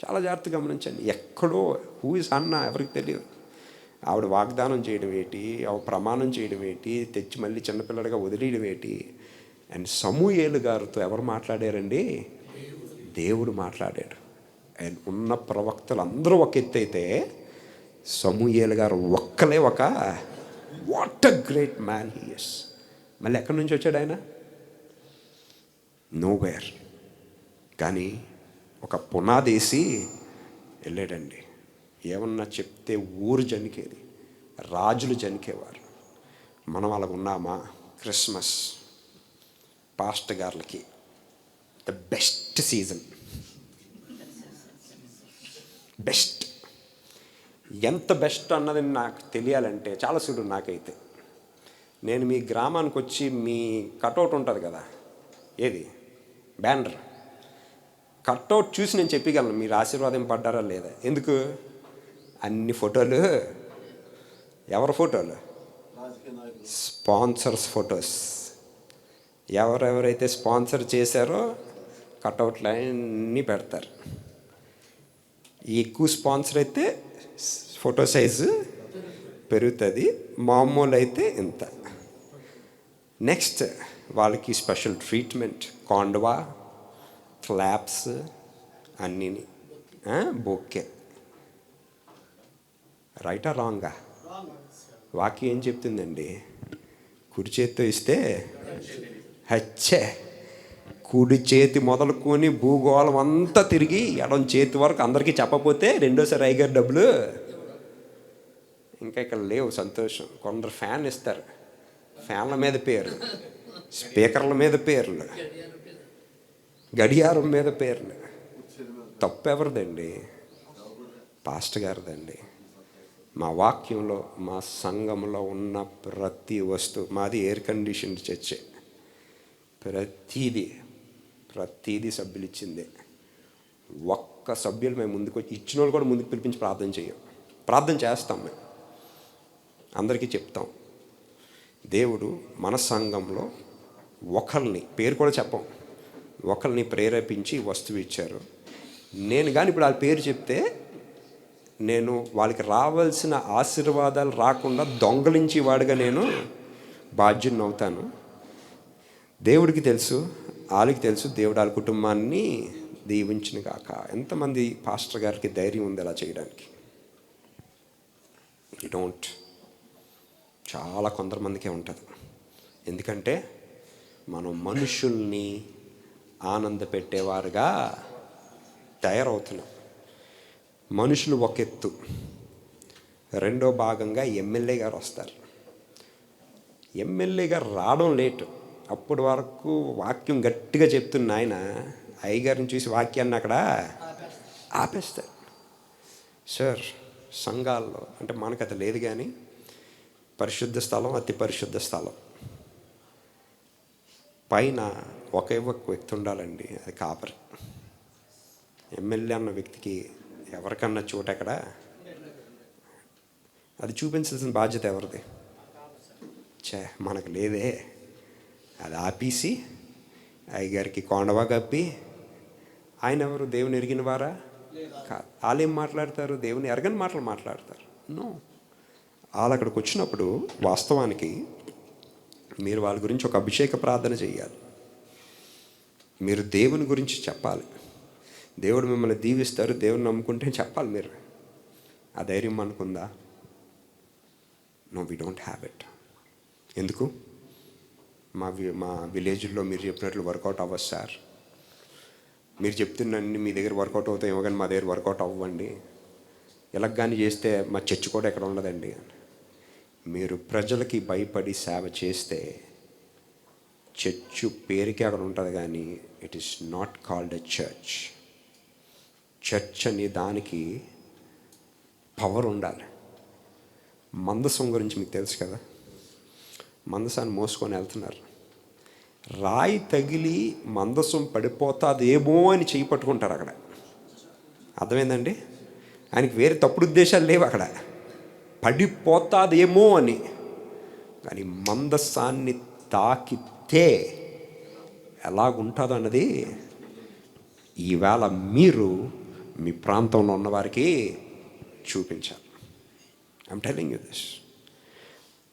చాలా జాగ్రత్తగా గమనించండి. ఎక్కడో హూ ఇస్ అన్న ఎవరికి తెలియదు. ఆవిడ వాగ్దానం చేయడం ఏంటి, ఆవిడ ప్రమాణం చేయడం ఏంటి, తెచ్చి మళ్ళీ చిన్నపిల్లడిగా వదిలేయడం ఏంటి. అండ్ సమూయేలు గారితో ఎవరు మాట్లాడారండి? దేవుడు మాట్లాడాడు. అండ్ ఉన్న ప్రవక్తలు అందరూ ఒక ఎత్తు అయితే సమూయేలు గారు ఒక్కలే ఒక what a great man he is. మళ్ళీ ఎక్కడి నుంచి వచ్చాడు ఆయన? నోవేర్. కానీ ఒక పునాదేసి వెళ్ళాడండి. ఏమన్నా చెప్తే ఊరు జనికేది, రాజులు జనికేవారు. మనం అలాగ ఉన్నామా? క్రిస్మస్ పాస్టర్ గారులకి ద బెస్ట్ సీజన్. బెస్ట్ ఎంత బెస్ట్ అన్నది నాకు తెలియాలంటే చాలా సుడు. నాకైతే నేను మీ గ్రామానికి వచ్చి మీ కటౌట్ ఉంటుంది కదా, ఏది బ్యానర్ కట్అవుట్ చూసి నేను చెప్పగలను మీరు ఆశీర్వాదం పడ్డారా లేదా. ఎందుకు? అన్ని ఫోటోలు ఎవరి ఫోటోలు? Sponsors photos. ఎవరెవరైతే స్పాన్సర్ చేశారో కట్అవుట్లు అన్నీ పెడతారు. ఎక్కువ స్పాన్సర్ అయితే ఫోటో సైజు పెరుగుతుంది, మామూలు అయితే ఇంత. నెక్స్ట్ వాళ్ళకి స్పెషల్ ట్రీట్మెంట్, కాండవా, క్లాప్స్ అన్నీ, బొక్కే. రైటా రాంగా? వాక్యం ఏం చెప్తుందండి? కుడి చేతితో ఇస్తే హచ్చే, కుడి చేతి మొదలుకొని భూగోళం అంతా తిరిగి ఎడం చేతి వరకు అందరికీ చెప్పపోతే రెండోసారి అయ్యగారు డబ్బులు ఇంకా ఇక్కడ లేవు. సంతోషం. కొందరు ఫ్యాన్ ఇస్తారు, ఫ్యాన్ల మీద పేర్లు, స్పీకర్ల మీద పేర్లు, గడియారం మీద పేర్లు. తప్పు ఎవరిదండి? పాస్టర్ గారిదండి. మా వాక్యంలో, మా సంఘంలో ఉన్న ప్రతి వస్తువు, మాది ఎయిర్ కండిషన్ చర్చే, ప్రతీది సభ్యులు ఇచ్చిందే. ఒక్క సభ్యులు మేము ముందుకు వచ్చి ఇచ్చిన వాళ్ళు కూడా ముందుకు పిలిపించి ప్రార్థన చేయం. ప్రార్థన చేస్తాం, మేము అందరికీ చెప్తాం. దేవుడు మన సంఘంలో ఒకరిని, పేరు కూడా చెప్పం, ఒకరిని ప్రేరేపించి వస్తువు ఇచ్చారు. నేను కానీ ఇప్పుడు వాళ్ళ పేరు చెప్తే నేను వాళ్ళకి రావాల్సిన ఆశీర్వాదాలు రాకుండా దొంగలించి వాడిగా నేను బాధ్యుని అవుతాను. దేవుడికి తెలుసు, వాళ్ళకి తెలుసు. దేవుడు వాళ్ళ కుటుంబాన్ని దీవించిన కాక. ఎంతమంది పాస్టర్ గారికి ధైర్యం ఉంది అలా చేయడానికి? You don't. చాలా కొంతమందికే ఉంటుంది. ఎందుకంటే మనం మనుషుల్ని ఆనంద పెట్టేవారుగా తయారవుతున్నాం. మనుషులు ఒక ఎత్తు, రెండో భాగంగా ఎమ్మెల్యే గారు వస్తారు. ఎమ్మెల్యే గారు రావడం లేటు. అప్పటి వరకు వాక్యం గట్టిగా చెప్తున్న ఆయన అయ్యగారిని చూసి వాక్యాన్ని అక్కడ ఆపేస్తారు. సార్, సంఘాల్లో అంటే మనకు అది లేదు, కానీ పరిశుద్ధ స్థలం, అతి పరిశుద్ధ స్థలం పైన ఒకే ఒక వ్యక్తి ఉండాలండి, అది కాపరి. ఎమ్మెల్యే అన్న వ్యక్తికి ఎవరికన్నా చోటు ఎక్కడ? అది చూపించాల్సిన బాధ్యత ఎవరిది? మనకు లేదే. అది ఆపేసి అయ్యగారికి కొండవా కప్పి, ఆయన ఎవరు? దేవుని ఎరిగిన వారా? కాదు. వాళ్ళు ఏం మాట్లాడతారు? దేవుని ఎరగని మాటలు మాట్లాడతారు. నో, వాళ్ళు అక్కడికి వచ్చినప్పుడు వాస్తవానికి మీరు వాళ్ళ గురించి ఒక అభిషేక ప్రార్థన చేయాలి. మీరు దేవుని గురించి చెప్పాలి. దేవుడు మిమ్మల్ని దీవిస్తారు, దేవుని నమ్ముకుంటే చెప్పాలి. మీరు ఆ ధైర్యం అనుకుందా? No, we don't have it. ఎందుకు? మా విలేజ్లో మీరు చెప్పినట్లు వర్కౌట్ అవ్వదు సార్. మీరు చెప్తున్నన్ని మీ దగ్గర వర్కౌట్ అవుతాయేమో కానీ మా దగ్గర వర్కౌట్ అవ్వండి. ఇలా కానీ చేస్తే మా చర్చ్ కూడా ఎక్కడ ఉండదండి. మీరు ప్రజలకి భయపడి సేవ చేస్తే చర్చ్ పేరుకి అక్కడ ఉంటుంది, కానీ it is not called a church. Church అనే దానికి పవర్ ఉండాలి. మందసం గురించి మీకు తెలుసు కదా, మందసాన్ని మోసుకొని వెళ్తున్నారు, రాయి తగిలి మందసం పడిపోతాదేమో అని చేయి పట్టుకుంటారు అక్కడ. అర్థమైందండి? ఆయనకి వేరే తప్పుడు ఉద్దేశాలు లేవు అక్కడ, పడిపోతాదేమో అని. కానీ మందసాన్ని తాకితే ఎలాగుంటుందో అన్నది ఈవేళ మీరు మీ ప్రాంతంలో ఉన్నవారికి చూపించాలి. I'm telling you this.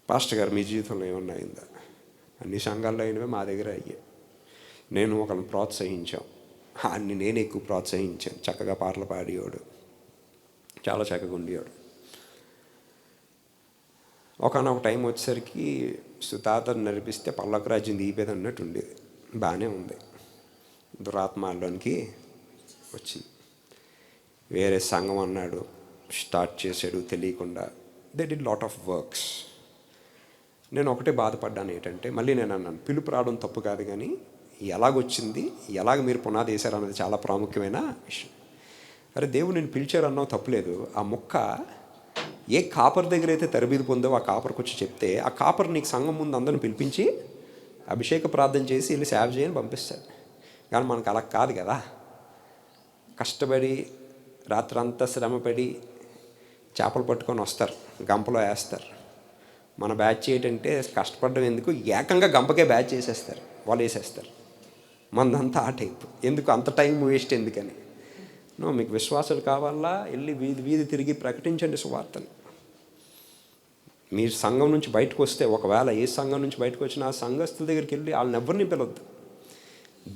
Pastor గారు, మీ జీవితంలో ఏమన్నా అయిందా? అన్ని సంఘాల్లో అయినవే, మా దగ్గర అయ్యాయి. నేను ఒకరిని ప్రోత్సహించాం, అన్ని నేను ఎక్కువ ప్రోత్సహించాను. చక్కగా పాటలు పాడేవాడు, చాలా చక్కగా ఉండేవాడు. ఒకనొక టైం వచ్చేసరికి సుతాతను నడిపిస్తే పల్లక రాజ్యం దీపేది అన్నట్టు ఉండేది. బాగానే ఉంది. దురాత్మాల్లోనికి వచ్చింది. వేరే సంఘం అన్నాడు, స్టార్ట్ చేశాడు తెలియకుండా. They did lot of works. నేను ఒకటే బాధపడ్డాను ఏంటంటే, మళ్ళీ నేను అన్నాను, పిలుపు రావడం తప్పు కాదు, కానీ ఎలాగొచ్చింది, ఎలాగ మీరు పునాది వేశారు అన్నది చాలా ప్రాముఖ్యమైన విషయం. అరే దేవుడు నేను పిలిచారు అన్నావు, తప్పులేదు. ఆ మొక్క ఏ కాపర్ దగ్గర అయితే తరబీదు పొందో ఆ కాపర్కి వచ్చి చెప్తే, ఆ కాపర్ నీకు సంఘం ముందు అందరిని పిలిపించి అభిషేక ప్రార్థన చేసి వెళ్ళి సేవ చేయని పంపిస్తాడు. కానీ మనకు అలా కాదు కదా. కష్టపడి రాత్రంతా శ్రమపడి చేపలు పట్టుకొని వస్తారు, గంపలో వేస్తారు. మన బ్యాచ్ ఏంటంటే కష్టపడడం ఎందుకు, ఏకంగా గంపకే బ్యాచ్ చేసేస్తారు, వాళ్ళు వేసేస్తారు. మనదంతా ఆ టైప్. ఎందుకు అంత టైం వేస్ట్ ఎందుకని? మీకు విశ్వాసాలు కావాలా, వెళ్ళి వీధి వీధి తిరిగి ప్రకటించండి సువార్తను. మీరు సంఘం నుంచి బయటకు వస్తే, ఒకవేళ ఏ సంఘం నుంచి బయటకు వచ్చినా ఆ సంఘస్థుల దగ్గరికి వెళ్ళి వాళ్ళని ఎవరిని పిలవద్దు.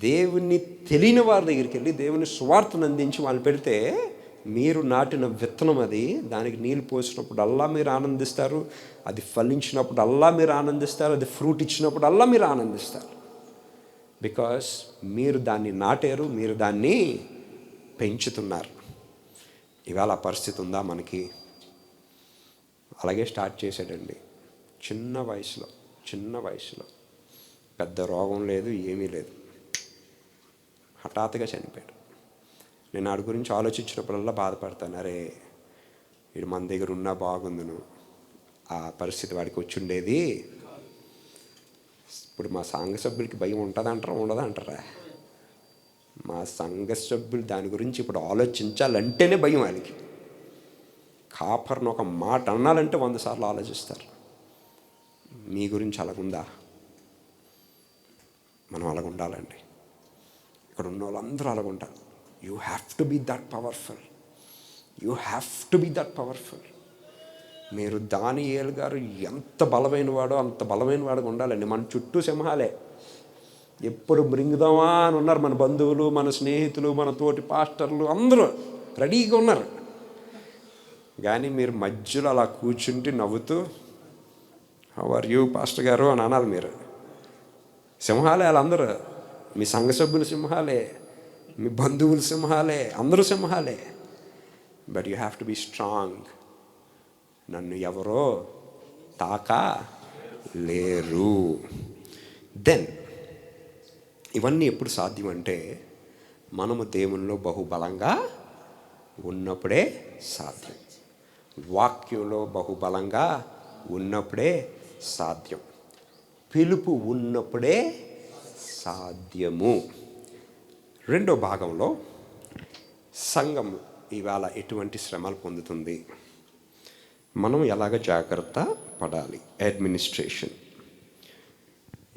దేవుని తెలియని వారి దగ్గరికి వెళ్ళి దేవుని సువార్తను అందించి వాళ్ళు పెడితే, మీరు నాటిన విత్తనం అది. దానికి నీళ్ళు పోసినప్పుడు అల్లా మీరు ఆనందిస్తారు, అది ఫలించినప్పుడు అల్లా మీరు ఆనందిస్తారు, అది ఫ్రూట్ ఇచ్చినప్పుడు అల్లా మీరు ఆనందిస్తారు. బికాస్ మీరు దాన్ని నాటారు, మీరు దాన్ని పెంచుతున్నారు. ఇవాళ ఆ పరిస్థితి ఉందా మనకి? అలాగే స్టార్ట్ చేశాడండి, చిన్న వయసులో పెద్ద రోగం లేదు, ఏమీ లేదు, హఠాత్తుగా చనిపోయాడు. నేను వాడి గురించి ఆలోచించినప్పుడల్లా బాధపడతాను. అరే వీడు మన దగ్గర ఉన్నా బాగుందును, ఆ పరిస్థితి వాడికి వచ్చి ఉండేది. ఇప్పుడు మా సంఘ సభ్యులకి భయం ఉంటుందంటారా, ఉండదంటారా? మా సంఘ సభ్యులు దాని గురించి ఇప్పుడు ఆలోచించాలంటేనే భయం వాళ్ళకి. కాపర్ను ఒక మాట అన్నాలంటే 100 సార్లు ఆలోచిస్తారు. మీ గురించి అలాగుందా? మనం అలాగ ఉండాలండి. ఇక్కడ ఉన్న వాళ్ళందరూ అలాగ ఉంటారు. You have to be that powerful. మీరు దానియేలు గారు ఎంత బలమైన వాడో అంత బలమైన వాడుగా ఉండాలండి. మన చుట్టూ సింహాలే, ఎప్పుడు మృంగుదామా అని ఉన్నారు. మన బంధువులు, మన స్నేహితులు, మన తోటి పాస్టర్లు అందరూ రెడీగా ఉన్నారు. కానీ మీరు మధ్యలో అలా కూర్చుంటే నవ్వుతూ, హౌ ఆర్ యూ పాస్టర్ గారు అని అనాలి. మీరు సింహాలే వాళ్ళందరూ. మీ సంఘ సభ్యులు సింహాలే, మీ బంధువులు సింహాలే, అందరూ సింహాలే. But you have to be strong. నన్ను ఎవరో తాకలేరు. దెన్ ఇవన్నీ ఎప్పుడు సాధ్యం అంటే, మనము దేవునిలో బహుబలంగా ఉన్నప్పుడే సాధ్యం. వాక్యంలో బహుబలంగా ఉన్నప్పుడే సాధ్యం. పిలుపు ఉన్నప్పుడే సాధ్యము. రెండో భాగంలో సంఘం ఇవాళ ఎటువంటి శ్రమలు పొందుతుంది, మనం ఎలాగ జాగ్రత్త పడాలి. అడ్మినిస్ట్రేషన్.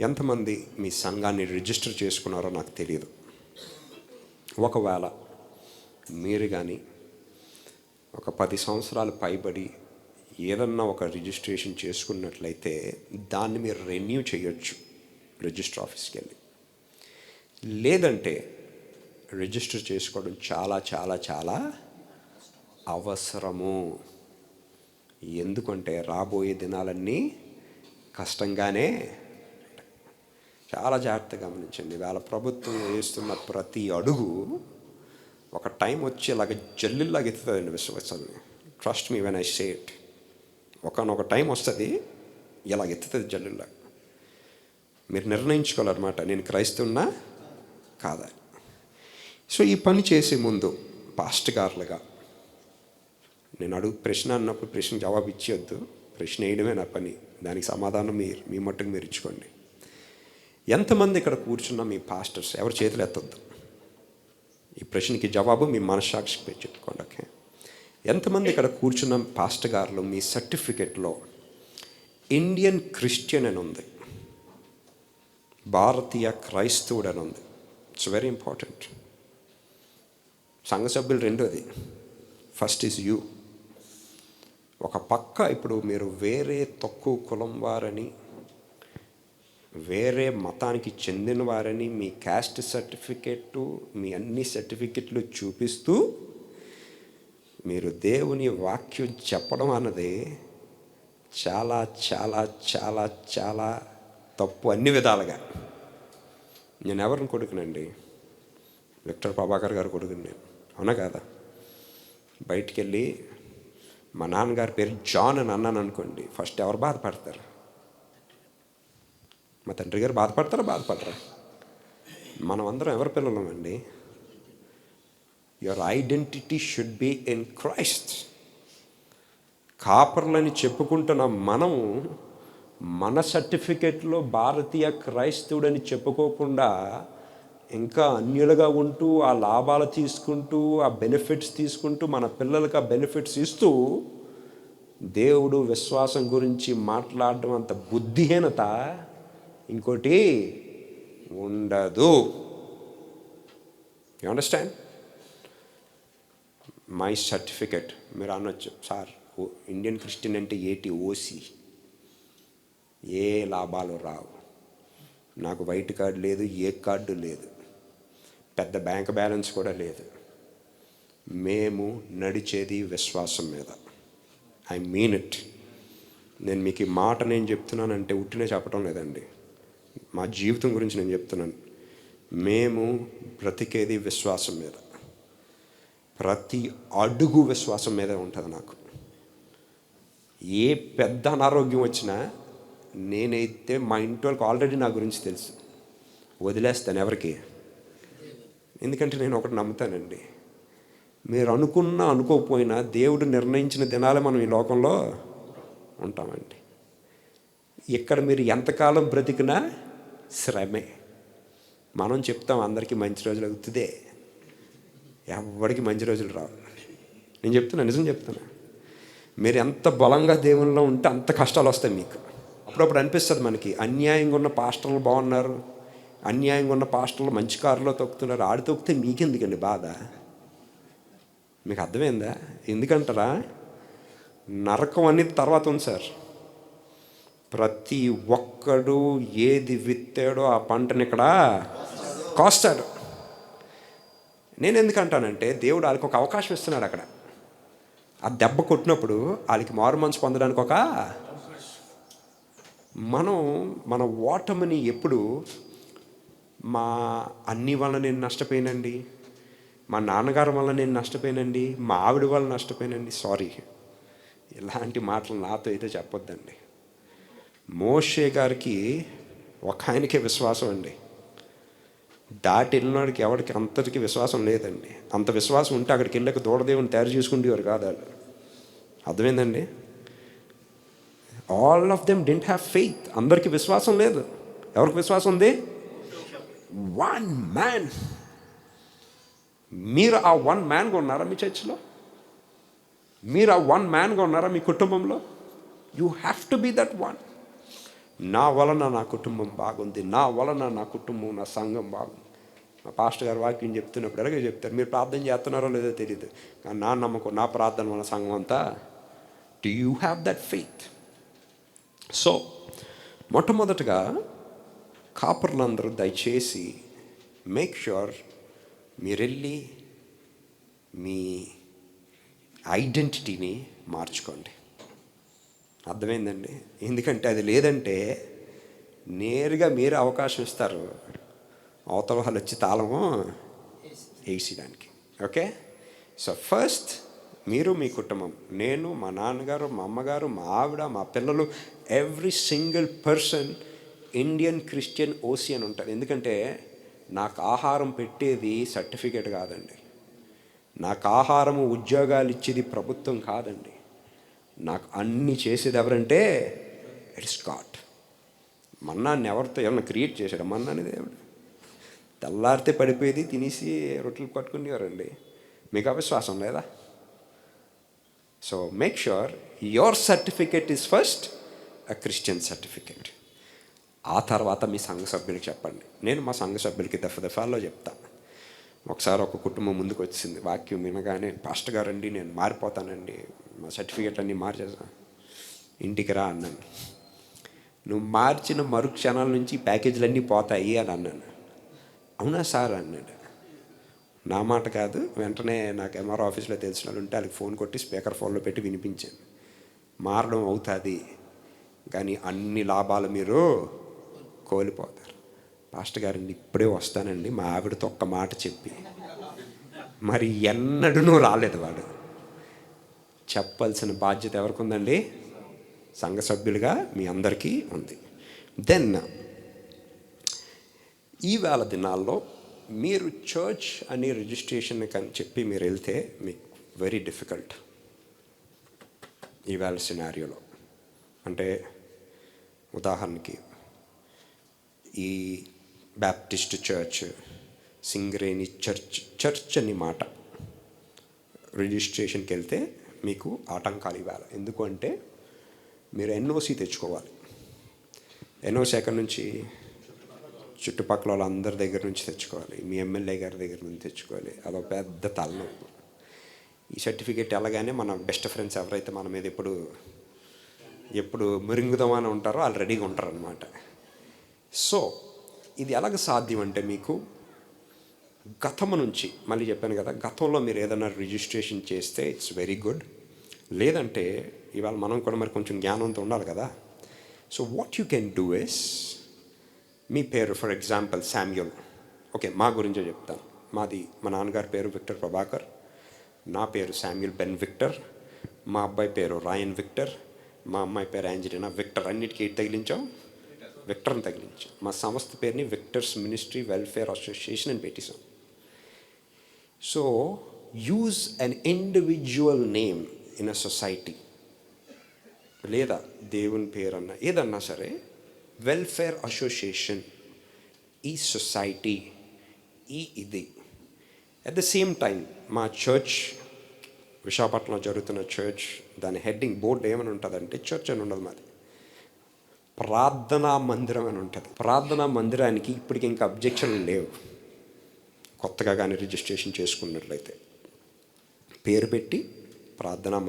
ఎంతమంది మీ సంఘాన్ని రిజిస్టర్ చేసుకున్నారో నాకు తెలియదు. ఒకవేళ మీరు కానీ ఒక 10 సంవత్సరాలు పైబడి ఏదన్నా ఒక రిజిస్ట్రేషన్ చేసుకున్నట్లయితే దాన్ని మీరు రెన్యూ చేయొచ్చు రిజిస్టర్ ఆఫీస్కి వెళ్ళి. లేదంటే రిజిస్టర్ చేసుకోవడం చాలా చాలా చాలా అవసరము. ఎందుకంటే రాబోయే దినాలన్నీ కష్టంగానే. చాలా జాగ్రత్తగా గమనించండి. వాళ్ళ ప్రభుత్వం వేస్తున్న ప్రతి అడుగు ఒక టైం వచ్చి ఇలాగ జల్లిలాగా ఎత్తుతుందండి విశ్వాసాన్ని. Trust me when I say it. ఒకనొక టైం వస్తుంది, ఇలాగ ఎత్తుతుంది జల్లిలాగా. మీరు నిర్ణయించుకోవాలన్నమాట, నేను క్రైస్తవున్నా కాదా. సో ఈ పని చేసే ముందు పాస్టర్ గారులుగా నేను ప్రశ్న అన్నప్పుడు ప్రశ్న జవాబు ఇచ్చేయొద్దు. ప్రశ్న వేయడమే నా పని, దానికి సమాధానం మీ మట్టుకు మీరు ఇచ్చుకోండి. ఎంతమంది ఇక్కడ కూర్చున్న మీ పాస్టర్స్? ఎవరు చేతులు ఎత్తొద్దు. ఈ ప్రశ్నకి జవాబు మీ మనస్సాక్షికి చెప్పుకోండి. ఓకే, ఎంతమంది ఇక్కడ కూర్చున్న పాస్టర్ గారులు మీ సర్టిఫికెట్లో ఇండియన్ క్రిస్టియన్ అని ఉంది, భారతీయ క్రైస్తవుడు అని ఉంది? It's very important. సంఘ సభ్యులు రెండోది, ఫస్ట్ ఈజ్ యూ. ఒక పక్క ఇప్పుడు మీరు వేరే తక్కువ కులం వారని, వేరే మతానికి చెందిన వారని మీ క్యాస్ట్ సర్టిఫికెట్, మీ అన్ని సర్టిఫికెట్లు చూపిస్తూ మీరు దేవుని వాక్యం చెప్పడం అన్నది చాలా చాలా చాలా చాలా తప్పు అన్ని విధాలుగా. నేను ఎవరిని కొడుకునండి? విక్టర్ ప్రభాకర్ గారు కొడుకుని నేను, అవునా కాదా? బయటికి వెళ్ళి మా నాన్నగారి పేరు జాన్ అని అన్నాను అనుకోండి, ఫస్ట్ ఎవరు బాధపడతారు? మా తండ్రి గారు బాధపడరా? మనం అందరం ఎవరి పిల్లలమండి? Your identity should be in Christ. కాపర్లని చెప్పుకుంటున్న మనము మన సర్టిఫికెట్లో భారతీయ క్రైస్తవుడని చెప్పుకోకుండా ఇంకా అన్యులుగా ఉంటూ ఆ లాభాలు తీసుకుంటూ ఆ బెనిఫిట్స్ తీసుకుంటూ మన పిల్లలకు ఆ బెనిఫిట్స్ ఇస్తూ దేవుడు విశ్వాసం గురించి మాట్లాడడం అంత బుద్ధిహీనత ఇంకోటి ఉండదు. You understand? మై సర్టిఫికెట్ మీరు అనొచ్చు, సార్ ఇండియన్ క్రిస్టియన్ అంటే ఏటి? ఓసీ, ఏ లాభాలు రావు, నాకు వైట్ కార్డు లేదు, ఏ కార్డు లేదు, పెద్ద బ్యాంక్ బ్యాలెన్స్ కూడా లేదు. మేము నడిచేది విశ్వాసం మీద. I mean it. నేను మీకు ఈ మాట నేను చెప్తున్నానంటే ఉట్టినే చెప్పడం లేదండి, మా జీవితం గురించి నేను చెప్తున్నాను. మేము బ్రతికేది విశ్వాసం మీద. ప్రతి అడుగు విశ్వాసం మీదే ఉంటుంది. నాకు ఏ పెద్ద అనారోగ్యం వచ్చినా నేనైతే మా ఇంటి వాళ్ళకి ఆల్రెడీ నా గురించి తెలుసు, వదిలేస్తాను ఎవరికి. ఎందుకంటే నేను ఒకటి నమ్ముతానండి, మీరు అనుకోకపోయినా దేవుడు నిర్ణయించిన దినాలే మనం ఈ లోకంలో ఉంటామండి. ఇక్కడ మీరు ఎంతకాలం బ్రతికినా శ్రమే. మనం చెప్తాం అందరికీ మంచి రోజులు అవుతుందే, ఎవరికి మంచి రోజులు రావు. నేను చెప్తున్నా, నిజం చెప్తున్నా. మీరు ఎంత బలంగా దేవునిలో ఉంటే అంత కష్టాలు వస్తాయి మీకు. అప్పుడప్పుడు అనిపిస్తుంది మనకి, అన్యాయంగా ఉన్న పాస్టర్లు బాగున్నారు, అన్యాయంగా ఉన్న పాస్టర్లు మంచి కారులో తొక్కుతున్నారు, ఆడి తొక్కితే మీకెందుకండి బాధ? మీకు అర్థమైందా? ఎందుకంటారా? నరకం అనేది తర్వాత ఉంది సార్. ప్రతి ఒక్కడు ఏది విత్తాడో ఆ పంటని ఇక్కడ కోస్తాడు. నేను ఎందుకంటానంటే దేవుడు వాళ్ళకి ఒక అవకాశం ఇస్తున్నాడు. అక్కడ ఆ దెబ్బ కొట్టినప్పుడు వాళ్ళకి మారు మనసు పొందడానికి ఒక మన ఓటమిని ఎప్పుడు మా అన్ని వల్ల నేను నష్టపోయానండి, మా నాన్నగారి వల్ల నేను నష్టపోయానండి, మా ఆవిడ వల్ల నష్టపోయానండి, సారీ, ఇలాంటి మాటలు నాతో అయితే చెప్పొద్దండి. మోషే గారికి ఒక ఆయనకే విశ్వాసం అండి, దాటి వెళ్ళినాడికి ఎవరికి అంతటికి విశ్వాసం లేదండి. అంత విశ్వాసం ఉంటే అక్కడికి వెళ్ళక దూడదేవుని తయారు చేసుకుంటేవారు కాదు వాళ్ళు. అర్థమైందండి? All of them didn't have faith. అందరికీ విశ్వాసం లేదు. ఎవరికి విశ్వాసం ఉంది? One man. మీరు ఆ వన్ మ్యాన్గా ఉన్నారా మీ చర్చిలో? మీరు ఆ వన్ మ్యాన్గా ఉన్నారా మీ కుటుంబంలో? You have to be that one. నా వలన నా కుటుంబం బాగుంది, నా వలన నా కుటుంబం, నా సంఘం బాగుంది. మా పాస్టర్ గారు వాక్యం చెప్తున్నప్పుడు ఎలాగే చెప్తారు, మీరు ప్రార్థన చేస్తున్నారో లేదో తెలియదు, కానీ నా నమ్మకం, నా ప్రార్థన మన సంఘం అంతా. Do you have that faith? So మొట్టమొదటిగా కాపర్లందరూ దయచేసి మేక్ ష్యూర్ మీరు వెళ్ళి మీ ఐడెంటిటీని మార్చుకోండి. అర్థమైందండి? ఎందుకంటే అది లేదంటే నేరుగా మీరు అవకాశం ఇస్తారు, అవతల వాళ్ళు వచ్చి తాళము వేసేయడానికి. ఓకే, సో ఫస్ట్ మీరు, మీ కుటుంబం, నేను, మా నాన్నగారు, మా అమ్మగారు, మా ఆవిడ, మా పిల్లలు, every single person Indian Christian OC అని ఉంటారు. ఎందుకంటే నాకు ఆహారం పెట్టేది సర్టిఫికేట్ కాదండి, నాకు ఆహారము ఉద్యోగాలు ఇచ్చేది ప్రభుత్వం కాదండి. నాకు అన్నీ చేసేది ఎవరంటే ఇట్స్ గాడ్. మన్నాన్ని ఎవరితో ఏమన్నా క్రియేట్ చేశాడు? మన్నాని దేవుడు. తెల్లారితే పడిపోయేది తినేసి రొట్టెలు పట్టుకునేవారండి. మీకు అవిశ్వాసం లేదా? So make sure your certificate is first a Christian certificate. ఆ తర్వాత మీ సంఘ సభ్యులకి చెప్పండి. నేను మా సంఘ సభ్యులకి దఫాలో చెప్తాను. ఒకసారి ఒక కుటుంబం ముందుకు వచ్చింది, వాక్యం వినగానే, పాస్టర్ గారండి నేను మారిపోతానండి, మా సర్టిఫికెట్ అన్నీ మార్చేసా, ఇంటికి రా అన్నాను. నువ్వు మార్చిన మరుక్షణాల నుంచి ప్యాకేజీలన్నీ పోతాయి అని అన్నాను. అవునా సార్ అన్నాడు. నా మాట కాదు, వెంటనే నాకు ఎంఆర్ ఆఫీస్లో తెలిసిన వాళ్ళు ఉంటే వాళ్ళకి ఫోన్ కొట్టి స్పీకర్ ఫోన్లో పెట్టి వినిపించాను. మారడం అవుతుంది కానీ అన్ని లాభాలు మీరు కోల్పోతారు. పాస్టర్ గారండి ఇప్పుడే వస్తానండి, మా ఆవిడతో ఒక్క మాట చెప్పి, మరి ఎన్నడూ రాలేదు. వాడు చెప్పాల్సిన బాధ్యత ఎవరికి ఉందండి? సంఘ సభ్యులుగా మీ అందరికీ ఉంది. దెన్ ఈవేళ దినాల్లో మీరు చర్చ్ అని రిజిస్ట్రేషన్ అని చెప్పి మీరు వెళ్తే మీకు వెరీ డిఫికల్ట్ ఈవేళ సినారియోలో. అంటే ఉదాహరణకి ఈ బ్యాప్టిస్ట్ చర్చ్, సింగరేణి చర్చ్ అని మాట రిజిస్ట్రేషన్కి వెళ్తే మీకు ఆటంకాలు ఇవ్వాలి. ఎందుకంటే మీరు ఎన్ఓసి తెచ్చుకోవాలి. ఎన్ఓసి ఎక్కడి నుంచి? చుట్టుపక్కల వాళ్ళందరి దగ్గర నుంచి తెచ్చుకోవాలి. మీ ఎమ్మెల్యే గారి దగ్గర నుంచి తెచ్చుకోవాలి. అదొక పెద్ద తలనొప్పి. ఈ సర్టిఫికేట్ వెళ్ళగానే మన బెస్ట్ ఫ్రెండ్స్ ఎవరైతే మన మీద ఎప్పుడు మెరుగుదామని ఉంటారో వాళ్ళు రెడీగా ఉంటారు అనమాట. సో ఇది ఎలాగ సాధ్యం అంటే, మీకు గతము నుంచి, మళ్ళీ చెప్పాను కదా, గతంలో మీరు ఏదైనా రిజిస్ట్రేషన్ చేస్తే ఇట్స్ వెరీ గుడ్. లేదంటే ఇవాళ మనం కూడా మరి కొంచెం జ్ఞానంతో ఉండాలి కదా. So what you can do is, మీ పేరు ఫర్ ఎగ్జాంపుల్ శామ్యూల్. ఓకే, మా గురించే చెప్తాను. మా నాన్నగారి పేరు విక్టర్ ప్రభాకర్, నా పేరు శామ్యూల్ బెన్ విక్టర్, మా అబ్బాయి పేరు రాయన్ విక్టర్, మా అమ్మాయి పేరు యాంజలినా విక్టర్. అన్నిటికీ తగిలించాం, విక్టర్ని తగిలించాం. మా సంస్థ పేరుని విక్టర్స్ మినిస్ట్రీ వెల్ఫేర్ అసోసియేషన్ అని పెట్టేశాం. So use an individual name in a society, లేదా దేవుని పేరు అన్నా ఏదన్నా సరే, వెల్ఫేర్ అసోసియేషన్, ఈ సొసైటీ, ఇది. అట్ ద సేమ్ టైం మా చర్చ్, విశాఖపట్నంలో జరుగుతున్న చర్చ్, దాని హెడ్డింగ్ బోర్డు ఏమని ఉంటుందంటే, చర్చ్ అని ఉండదు, మాది ప్రార్థనా మందిరం అని ఉంటుంది. ప్రార్థనా మందిరానికి ఇప్పటికి ఇంకా అబ్జెక్షన్లు లేవు. కొత్తగా కానీ రిజిస్ట్రేషన్ చేసుకున్నట్లయితే పేరు పెట్టి ప్రార్థనా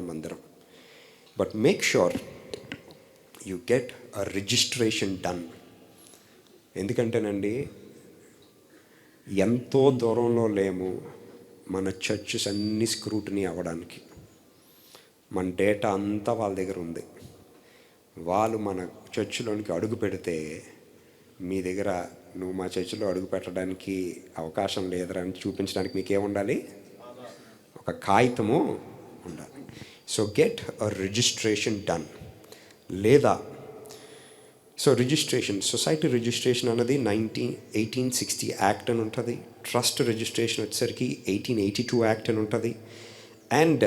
మందిరం, but make sure you get a registration done. ఎందుకంటేనండి, ఎంతో దూరంలో లేము మన చర్చెస్ అన్ని స్క్రూటినీ అవ్వడానికి. మన డేటా అంతా వాళ్ళ దగ్గర ఉంది. వాళ్ళు మన చర్చిలోనికి అడుగు పెడితే మీ దగ్గర, నువ్వు మా చర్చిలో అడుగు పెట్టడానికి అవకాశం లేదురా అని చూపించడానికి మీకేముండాలి? ఒక కాగితము ఉండాలి. So get a registration done. లేదా రిజిస్ట్రేషన్, సొసైటీ రిజిస్ట్రేషన్ అన్నది 1860 యాక్ట్ అని ఉంటుంది. ట్రస్ట్ రిజిస్ట్రేషన్ వచ్చేసరికి 1882 యాక్ట్ అని ఉంటుంది. అండ్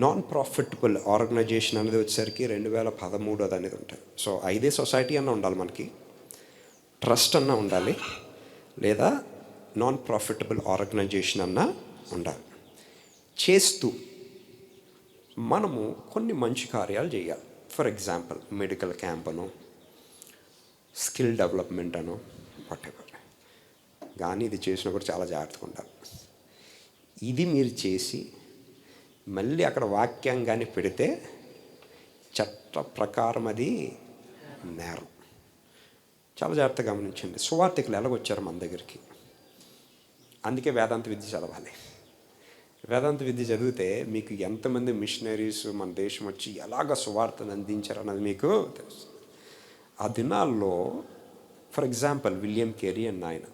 నాన్ ప్రాఫిటబుల్ ఆర్గనైజేషన్ అనేది వచ్చేసరికి 2013 అనేది ఉంటుంది. సో 5 సొసైటీ అన్న ఉండాలి మనకి, ట్రస్ట్ అన్న ఉండాలి, లేదా నాన్ ప్రాఫిటబుల్ ఆర్గనైజేషన్ అన్న ఉండాలి. చేస్తూ మనము కొన్ని మంచి కార్యాలు చేయాలి. ఫర్ ఎగ్జాంపుల్ మెడికల్ క్యాంప్ అనో, స్కిల్ డెవలప్మెంట్ అనో, వాటెవర్. కానీ ఇది చేసినప్పుడు చాలా జాగ్రత్తగా ఉండాలి. ఇది మీరు చేసి మళ్ళీ అక్కడ వాక్యంగానే పెడితే చట్ట ప్రకారం అది నేరం. చాలా జాగ్రత్తగా గమనించండి. సువార్థికులు ఎలాగొచ్చారు మన దగ్గరికి? అందుకే వేదాంత విద్య చదవాలి. వేదాంత విద్య చదివితే మీకు ఎంతమంది మిషనరీస్ మన దేశం వచ్చి ఎలాగ సువార్తను అందించారు అన్నది మీకు తెలుసు. ఆ దినాల్లో ఫర్ ఎగ్జాంపుల్ విలియం కేరీ అన్న ఆయన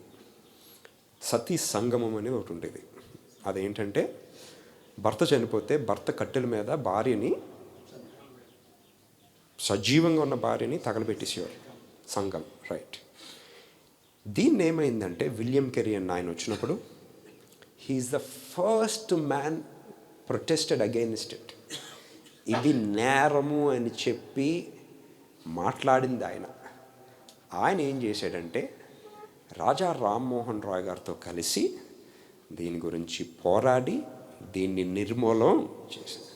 సతీ సంగమం అనేది ఒకటి ఉండేది. అదేంటంటే, భర్త చనిపోతే భర్త కట్టెల మీద భార్యని, సజీవంగా ఉన్న భార్యని తగలబెట్టేసేవారు. సంఘం, రైట్. దీన్ని ఏమైందంటే, విలియం కెరీ అన్న ఆయన వచ్చినప్పుడు he is the first man protested against it. ఇది నేరము అని చెప్పి మాట్లాడింది ఆయన. ఆయన ఏం చేశాడంటే రాజా రామ్మోహన్ రాయ్ గారితో కలిసి దీని గురించి పోరాడి దీన్ని నిర్మూలం చేశాడు.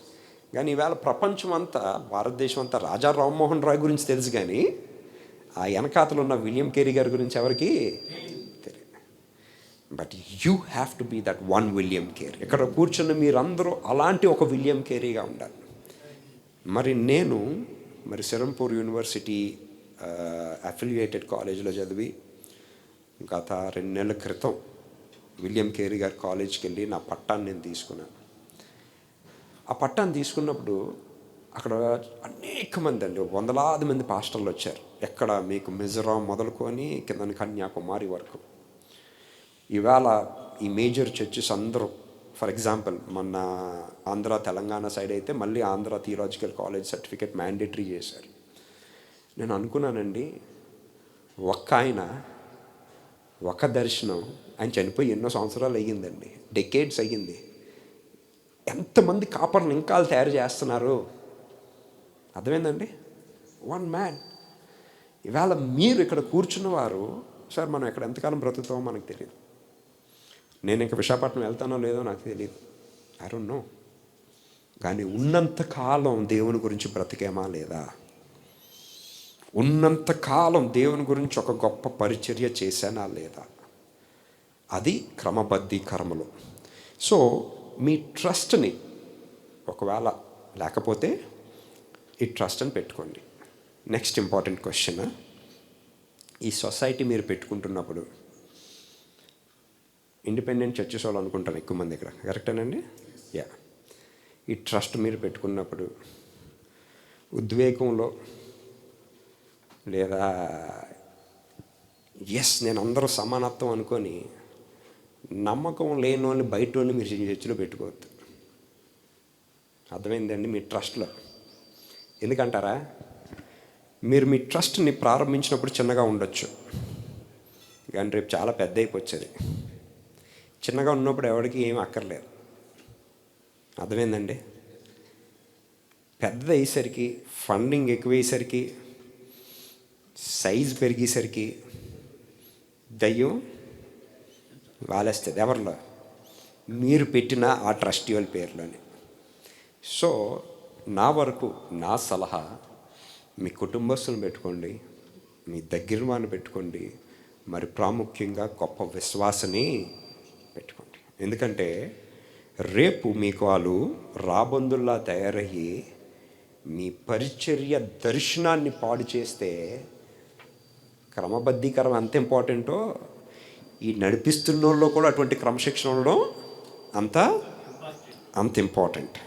కానీ ఈవేళ ప్రపంచం అంతా, భారతదేశం అంతా రాజా రామ్మోహన్ రాయ్ గురించి తెలుసు, కానీ ఆ వెనకాతలు ఉన్న విలియం కేరీ గారి గురించి ఎవరికి తెలియదు. But you have to be that one William Carey. ఇక్కడ కూర్చున్న మీరందరూ అలాంటి ఒక విలియం కేరీగా ఉండాలి. నేను సెరంపూర్ యూనివర్సిటీ అఫిలియేటెడ్ కాలేజీలో చదివి గత 2 నెలల క్రితం విలియం కేరీ గారి కాలేజ్కి వెళ్ళి నా పట్టాన్ని నేను తీసుకున్నాను. ఆ పట్టాన్ని తీసుకున్నప్పుడు అక్కడ అనేక మంది అండి, వందలాది మంది పాస్టర్లు వచ్చారు. ఎక్కడ మీకు మిజోరాం మొదలుకొని కింద కన్యాకుమారి వరకు. ఇవాళ ఈ మేజర్ చర్చెస్ అందరూ, ఫర్ ఎగ్జాంపుల్ మొన్న ఆంధ్ర తెలంగాణ సైడ్ అయితే మళ్ళీ Andhra theological college certificate mandatory చేశారు. నేను అనుకున్నానండి, ఆయన ఒక దర్శనం, ఆయన చనిపోయి ఎన్నో సంవత్సరాలు అయ్యిందండి, డెకేడ్స్ అయ్యింది. ఎంతమంది కాపర్లు ఇంకా తయారు చేస్తున్నారు, అర్థమైందండి? One man. ఇవాళ మీరు ఇక్కడ కూర్చున్నవారు, సార్ మనం ఇక్కడ ఎంతకాలం బ్రతుకుతామో మనకు తెలియదు. నేను ఇంకా విశాఖపట్నం వెళ్తానో లేదో నాకు తెలియదు, ఐ డోంట్ నో. కానీ ఉన్నంతకాలం దేవుని గురించి బ్రతికేమా లేదా? ఉన్నంతకాలం దేవుని గురించి ఒక గొప్ప పరిచర్య చేశానా లేదా? అది క్రమబద్ధీకరణలో. సో మీ ట్రస్ట్ని ఒకవేళ లేకపోతే ఈ ట్రస్ట్ని పెట్టుకోండి. నెక్స్ట్ ఇంపార్టెంట్ క్వశ్చన్, ఈ సొసైటీ మీరు పెట్టుకుంటున్నప్పుడు, ఇండిపెండెంట్ చర్చెస్ వాళ్ళు అనుకుంటాను ఎక్కువ మంది ఇక్కడ, కరెక్టేనండి? యా. ఈ ట్రస్ట్ మీరు పెట్టుకున్నప్పుడు ఉద్వేగంలో లేదా నేను అందరూ సమానత్వం అనుకొని నమ్మకం లేని వాళ్ళని బయట వాళ్ళని మీరు చర్చిలో పెట్టుకోవద్దు. అర్థమైందండి? మీ ట్రస్ట్లో ఎందుకంటారా, మీరు మీ ట్రస్ట్ని ప్రారంభించినప్పుడు చిన్నగా ఉండొచ్చు, కానీ రేపు చాలా పెద్ద అయిపోతుంది. చిన్నగా ఉన్నప్పుడు ఎవరికి ఏం అక్కర్లేదు, అర్థమైందండి? పెద్ద అయ్యేసరికి, ఫండింగ్ ఎక్కువయ్యేసరికి, సైజ్ పెరిగేసరికి దయ్యం వాలేస్తుంది. ఎవరిలో? మీరు పెట్టిన ఆ ట్రస్టీ వాళ్ళ పేర్లోనే. సో నా వరకు నా సలహా, మీ కుటుంబస్తులను పెట్టుకోండి, మీ దగ్గర వాడిని పెట్టుకోండి, మరి ప్రాముఖ్యంగా గొప్ప విశ్వాసని పెట్టుకోండి. ఎందుకంటే రేపు మీకు వాళ్ళు రాబందుల్లా తయారయ్యి మీ పరిచర్య దర్శనాన్ని పాడు చేస్తే, క్రమబద్ధీకరణ అంత ఇంపార్టెంటో ఈ నడిపిస్తున్న వాళ్ళు కూడా అటువంటి క్రమశిక్షణ ఉండడం అంత ఇంపార్టెంట్.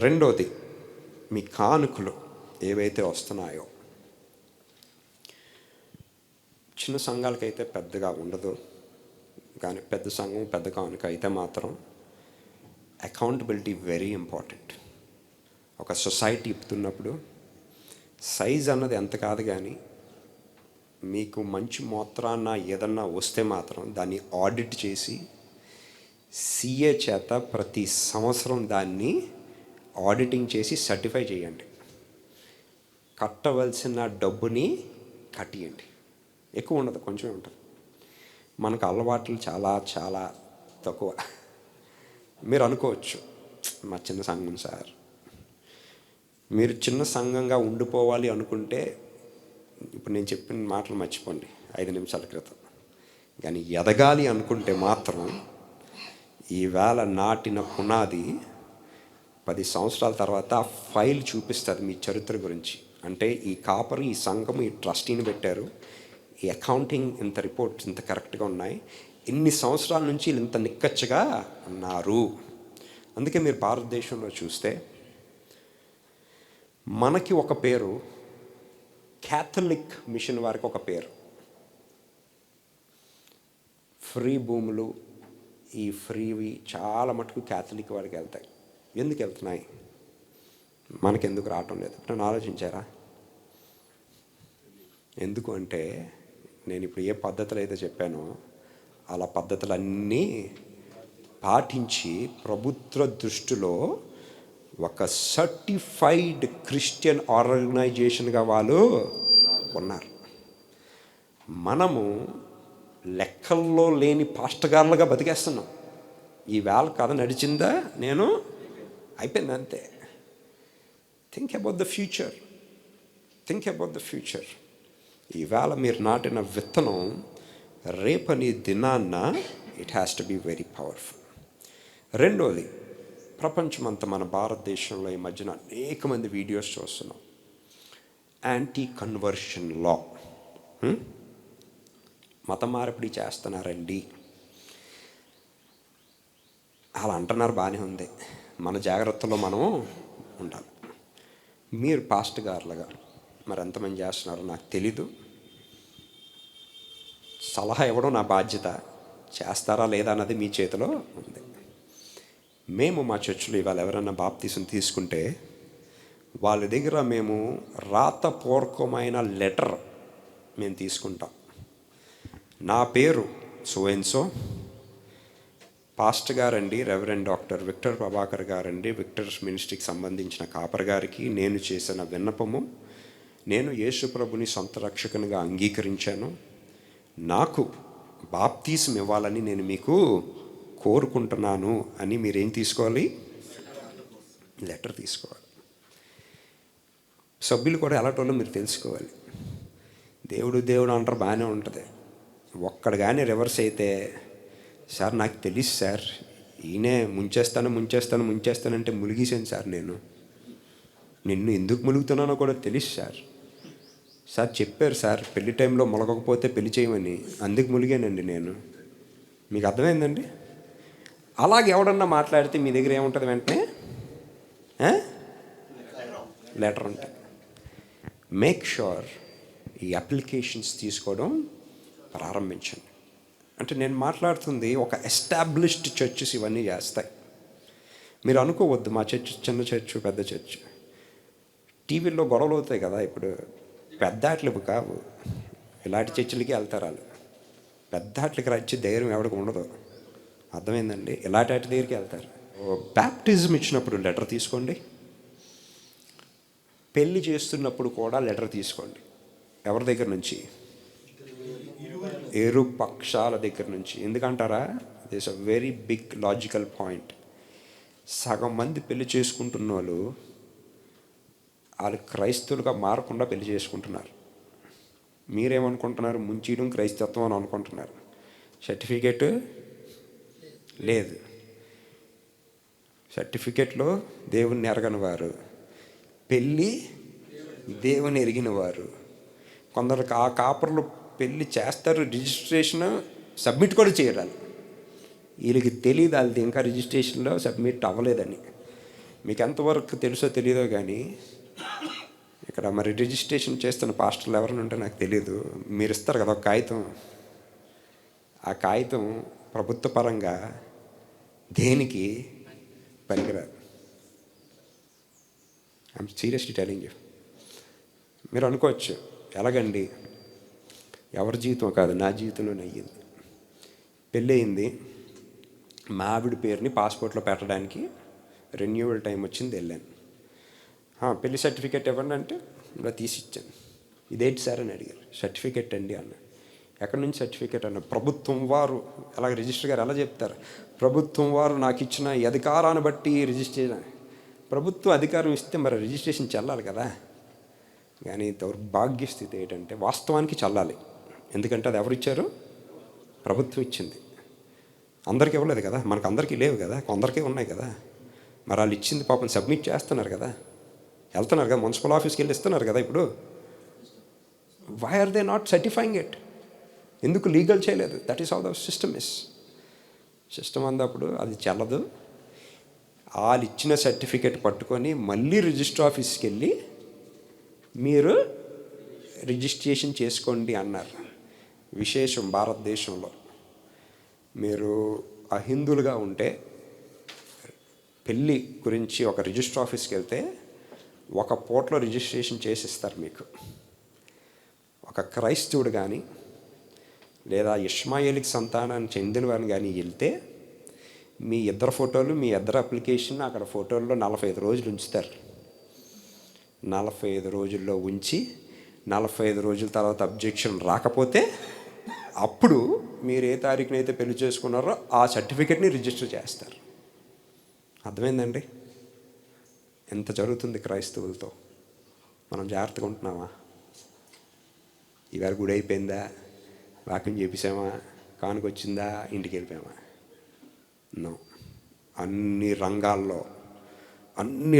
రెండోది, మీ కానుకలు ఏవైతే వస్తున్నాయో, చిన్న సంఘాలకైతే పెద్దగా ఉండదు, కానీ పెద్ద సంఘం పెద్ద కానుక అయితే మాత్రం అకౌంటబిలిటీ వెరీ ఇంపార్టెంట్. ఒక సొసైటీ ఇప్పుతున్నప్పుడు సైజ్ అన్నది ఎంత కాదు, కానీ మీకు మంచి మోత్రాన్న ఏదన్నా వస్తే మాత్రం దాన్ని ఆడిట్ చేసి సిఏ చేత ప్రతి సంవత్సరం దాన్ని ఆడిటింగ్ చేసి సర్టిఫై చేయండి. కట్టవలసిన డబ్బుని కట్టియండి. ఎక్కువ ఉండదు, కొంచెమే ఉంటుంది. మనకు అలవాట్లు చాలా చాలా తక్కువ. మీరు అనుకోవచ్చు, మా చిన్న సంఘం సార్. మీరు చిన్న సంఘంగా ఉండిపోవాలి అనుకుంటే ఇప్పుడు నేను చెప్పిన మాటలు మర్చిపోండి 5 నిమిషాల క్రితం. కానీ ఎదగాలి అనుకుంటే మాత్రం ఈవేళ నాటిన పునాది 10 సంవత్సరాల తర్వాత ఫైల్ చూపిస్తుంది మీ చరిత్ర గురించి. అంటే ఈ కాపర్, ఈ సంఘం, ఈ ట్రస్టీని పెట్టారు, ఈ అకౌంటింగ్ ఇంత రిపోర్ట్స్ ఇంత కరెక్ట్గా ఉన్నాయి, ఇన్ని సంవత్సరాల నుంచి ఇంత నిక్కచ్చగా ఉన్నారు. అందుకే మీరు భారతదేశంలో చూస్తే మనకి ఒక పేరు, క్యాథలిక్ మిషన్ వారికి ఒక పేరు. ఫ్రీ భూములు, ఈ ఫ్రీవి చాలా మటుకు క్యాథలిక్ వారికి వెళ్తాయి. ఎందుకు వెళ్తున్నాయి? మనకెందుకు రావటం లేదు? నన్ను ఆలోచించారా? ఎందుకు అంటే, నేను ఇప్పుడు ఏ పద్ధతులు అయితే చెప్పానో అలా పద్ధతులన్నీ పాటించి ప్రభుత్వ దృష్టిలో ఒక సర్టిఫైడ్ క్రిస్టియన్ ఆర్గనైజేషన్గా వాళ్ళు ఉన్నారు. మనము లెక్కల్లో లేని పాస్టగాళ్ళుగా బతికేస్తున్నాం. ఈ వేళ కథ నడిచిందా, నేను అయిపోయింది అంతే. Think about the future, think about the future. ఈవేళ మీరు నాటిన విత్తనం రేపని దినాన్న it has to be very powerful. రెండోది, ప్రపంచమంతా మన భారతదేశంలో ఈ మధ్యన అనేక మంది వీడియోస్ చూస్తున్నాం. యాంటీ కన్వర్షన్ లా, మత మార్పిడి చేస్తున్నారండి అలా అంటున్నారు. బాగానే ఉంది, మన జాగ్రత్తలో మనము ఉండాలి. మీరు పాస్టర్ గారులుగా మరి ఎంతమంది చేస్తున్నారో నాకు తెలీదు. సలహా ఇవ్వడం నా బాధ్యత, చేస్తారా లేదా అన్నది మీ చేతిలో ఉంది. మేము మా చర్చిలో ఇవాళ ఎవరైనా బాప్తీసం తీసుకుంటే వాళ్ళ దగ్గర మేము రాతపూర్వకమైన లెటర్ మేము తీసుకుంటాం. నా పేరు సో పాస్టర్ గారండి, రెవరెండ్ డాక్టర్ విక్టర్ ప్రభాకర్ గారండి, విక్టర్స్ మినిస్ట్రీకి సంబంధించిన కాపర్ గారికి నేను చేసిన విన్నపము, నేను యేసు ప్రభుని సొంత రక్షకునిగా అంగీకరించాను, నాకు బాప్తీసం ఇవ్వాలని నేను మీకు కోరుకుంటున్నాను అని మీరేం తీసుకోవాలి? లెటర్ తీసుకోవాలి. సభ్యులు కూడా ఎలాంటోళ్ళు మీరు తెలుసుకోవాలి. దేవుడు అంటారు, బాగానే ఉంటుంది. ఒక్కడు కానీ రివర్స్ అయితే, సార్ నాకు తెలుసు సార్, ఈయనే ముంచేస్తానంటే ములిగేసాను సార్, నిన్ను ఎందుకు ములుగుతున్నానో కూడా తెలుసు సార్ చెప్పారు సార్ పెళ్లి టైంలో మొలగకపోతే పెళ్లి చేయమని, అందుకు ములిగానండి నేను. మీకు అర్థమైందండి? అలాగే ఎవడన్నా మాట్లాడితే మీ దగ్గర ఏముంటుంది? వెంటనే లెటర్ ఉంటుంది. మేక్ షూర్ ఈ అప్లికేషన్స్ తీసుకోవడం ప్రారంభించండి. అంటే నేను మాట్లాడుతుంది ఒక ఎస్టాబ్లిష్డ్ చర్చెస్ ఇవన్నీ చేస్తాయి. మీరు అనుకోవద్దు మా చర్చ్ చిన్న చర్చ్ పెద్ద చర్చ్. టీవీల్లో గొడవలు అవుతాయి కదా, ఇప్పుడు పెద్ద ఆటలు కావు, ఇలాంటి చర్చిలకి వెళ్తారు వాళ్ళు. పెద్ద ఆటలకి వచ్చి ధైర్యం ఎవరికి ఉండదు, అర్థమైందండి? ఇలాంటి వాటి దగ్గరికి వెళ్తారు. బ్యాప్టిజం ఇచ్చినప్పుడు లెటర్ తీసుకోండి, పెళ్ళి చేస్తున్నప్పుడు కూడా లెటర్ తీసుకోండి. ఎవరి దగ్గర నుంచి? ఇరు పక్షాల దగ్గర నుంచి. ఎందుకంటారా? This a very big logical point. సగం మంది పెళ్లి చేసుకుంటున్న వాళ్ళు క్రైస్తవులుగా మారకుండా పెళ్లి చేసుకుంటున్నారు. మీరేమనుకుంటున్నారు? ముంచీయడం క్రైస్తత్వం అని అనుకుంటున్నారు. సర్టిఫికేట్ లేదు, సర్టిఫికేట్లో దేవుణ్ణి ఎరగని వారు, పెళ్ళి దేవుని ఎరిగిన వారు. కొందరికి ఆ కాపర్లు పెళ్ళి చేస్తారు, రిజిస్ట్రేషన్ సబ్మిట్ కూడా చేయరాలి. వీళ్ళకి తెలియదు వాళ్ళది ఇంకా రిజిస్ట్రేషన్లో సబ్మిట్ అవ్వలేదని. మీకు ఎంతవరకు తెలుసో తెలియదో కానీ ఇక్కడ మరి రిజిస్ట్రేషన్ చేస్తున్న పాస్టర్లు ఎవరైనా ఉంటే నాకు తెలియదు. మీరు ఇస్తారు కదా ఒక కాగితం, ఆ కాగితం ప్రభుత్వ పరంగా దేనికి పనికిరాదు. I'm seriously telling you. మీరు అనుకోవచ్చు, ఎలాగండి? ఎవరి జీవితం కాదు, నా జీవితంలోనే అయ్యింది. పెళ్ళి అయింది, మా ఆవిడ పేరుని పాస్పోర్ట్లో పెట్టడానికి రెన్యూవల్ టైం వచ్చింది, వెళ్ళాను. పెళ్లి సర్టిఫికేట్ ఇవ్వండి అంటే ఇలా తీసి ఇచ్చాను. ఇదేంటి సార్ అని అడిగారు. సర్టిఫికేట్ అండి అన్న. ఎక్కడి నుంచి సర్టిఫికేట్ అన్న? ప్రభుత్వం వారు. అలాగే రిజిస్టర్ గారు ఎలా చెప్తారు? ప్రభుత్వం వారు నాకు ఇచ్చిన ఈ అధికారాన్ని బట్టి రిజిస్ట్రేషన్. ప్రభుత్వం అధికారం ఇస్తే మరి రిజిస్ట్రేషన్ చెల్లాలి కదా. కానీ దౌర్భాగ్య స్థితి ఏంటంటే వాస్తవానికి చల్లాలి. ఎందుకంటే అది ఎవరు ఇచ్చారు? ప్రభుత్వం ఇచ్చింది. అందరికీ ఇవ్వలేదు కదా, మనకు అందరికీ లేవు కదా, కొందరికీ ఉన్నాయి కదా. మరి వాళ్ళు ఇచ్చింది పాపం సబ్మిట్ చేస్తున్నారు కదా, వెళ్తున్నారు కదా, మున్సిపల్ ఆఫీస్కి వెళ్ళి ఇస్తున్నారు కదా. ఇప్పుడు why are they not certifying it? ఎందుకు లీగల్ చేయలేదు? That is how the system is. System అన్నప్పుడు అది చెల్లదు. వాళ్ళు ఇచ్చిన సర్టిఫికేట్ పట్టుకొని మళ్ళీ రిజిస్టర్ ఆఫీస్కి వెళ్ళి మీరు రిజిస్ట్రేషన్ చేసుకోండి అన్నారు. విశేషం భారతదేశంలో మీరు అహిందులుగా ఉంటే పెళ్ళి గురించి ఒక రిజిస్టర్ ఆఫీస్కి వెళ్తే ఒక పూటలో రిజిస్ట్రేషన్ చేసి ఇస్తారు మీకు. ఒక క్రైస్తవుడు కానీ లేదా ఇష్మాయేలికి సంతానాన్ని చెందిన వారిని కానీ వెళ్తే మీ ఇద్దరు ఫోటోలు, మీ ఇద్దరు అప్లికేషన్ అక్కడ ఫోటోల్లో 45 రోజులు ఉంచుతారు. 45 రోజుల్లో ఉంచి 45 రోజుల తర్వాత అబ్జెక్షన్ రాకపోతే అప్పుడు మీరు ఏ తారీఖునైతే పెళ్లి చేసుకున్నారో ఆ సర్టిఫికెట్ని రిజిస్టర్ చేస్తారు. అర్థమైందండి? ఎంత జరుగుతుంది క్రైస్తవులతో? మనం జాగ్రత్తగా ఉంటున్నామా? ఇవాళ గుడి అయిపోయిందా, వాక్యం చేపిసామా, కానుకొచ్చిందా, ఇంటికి వెళ్ళిపోయామా? నో. అన్ని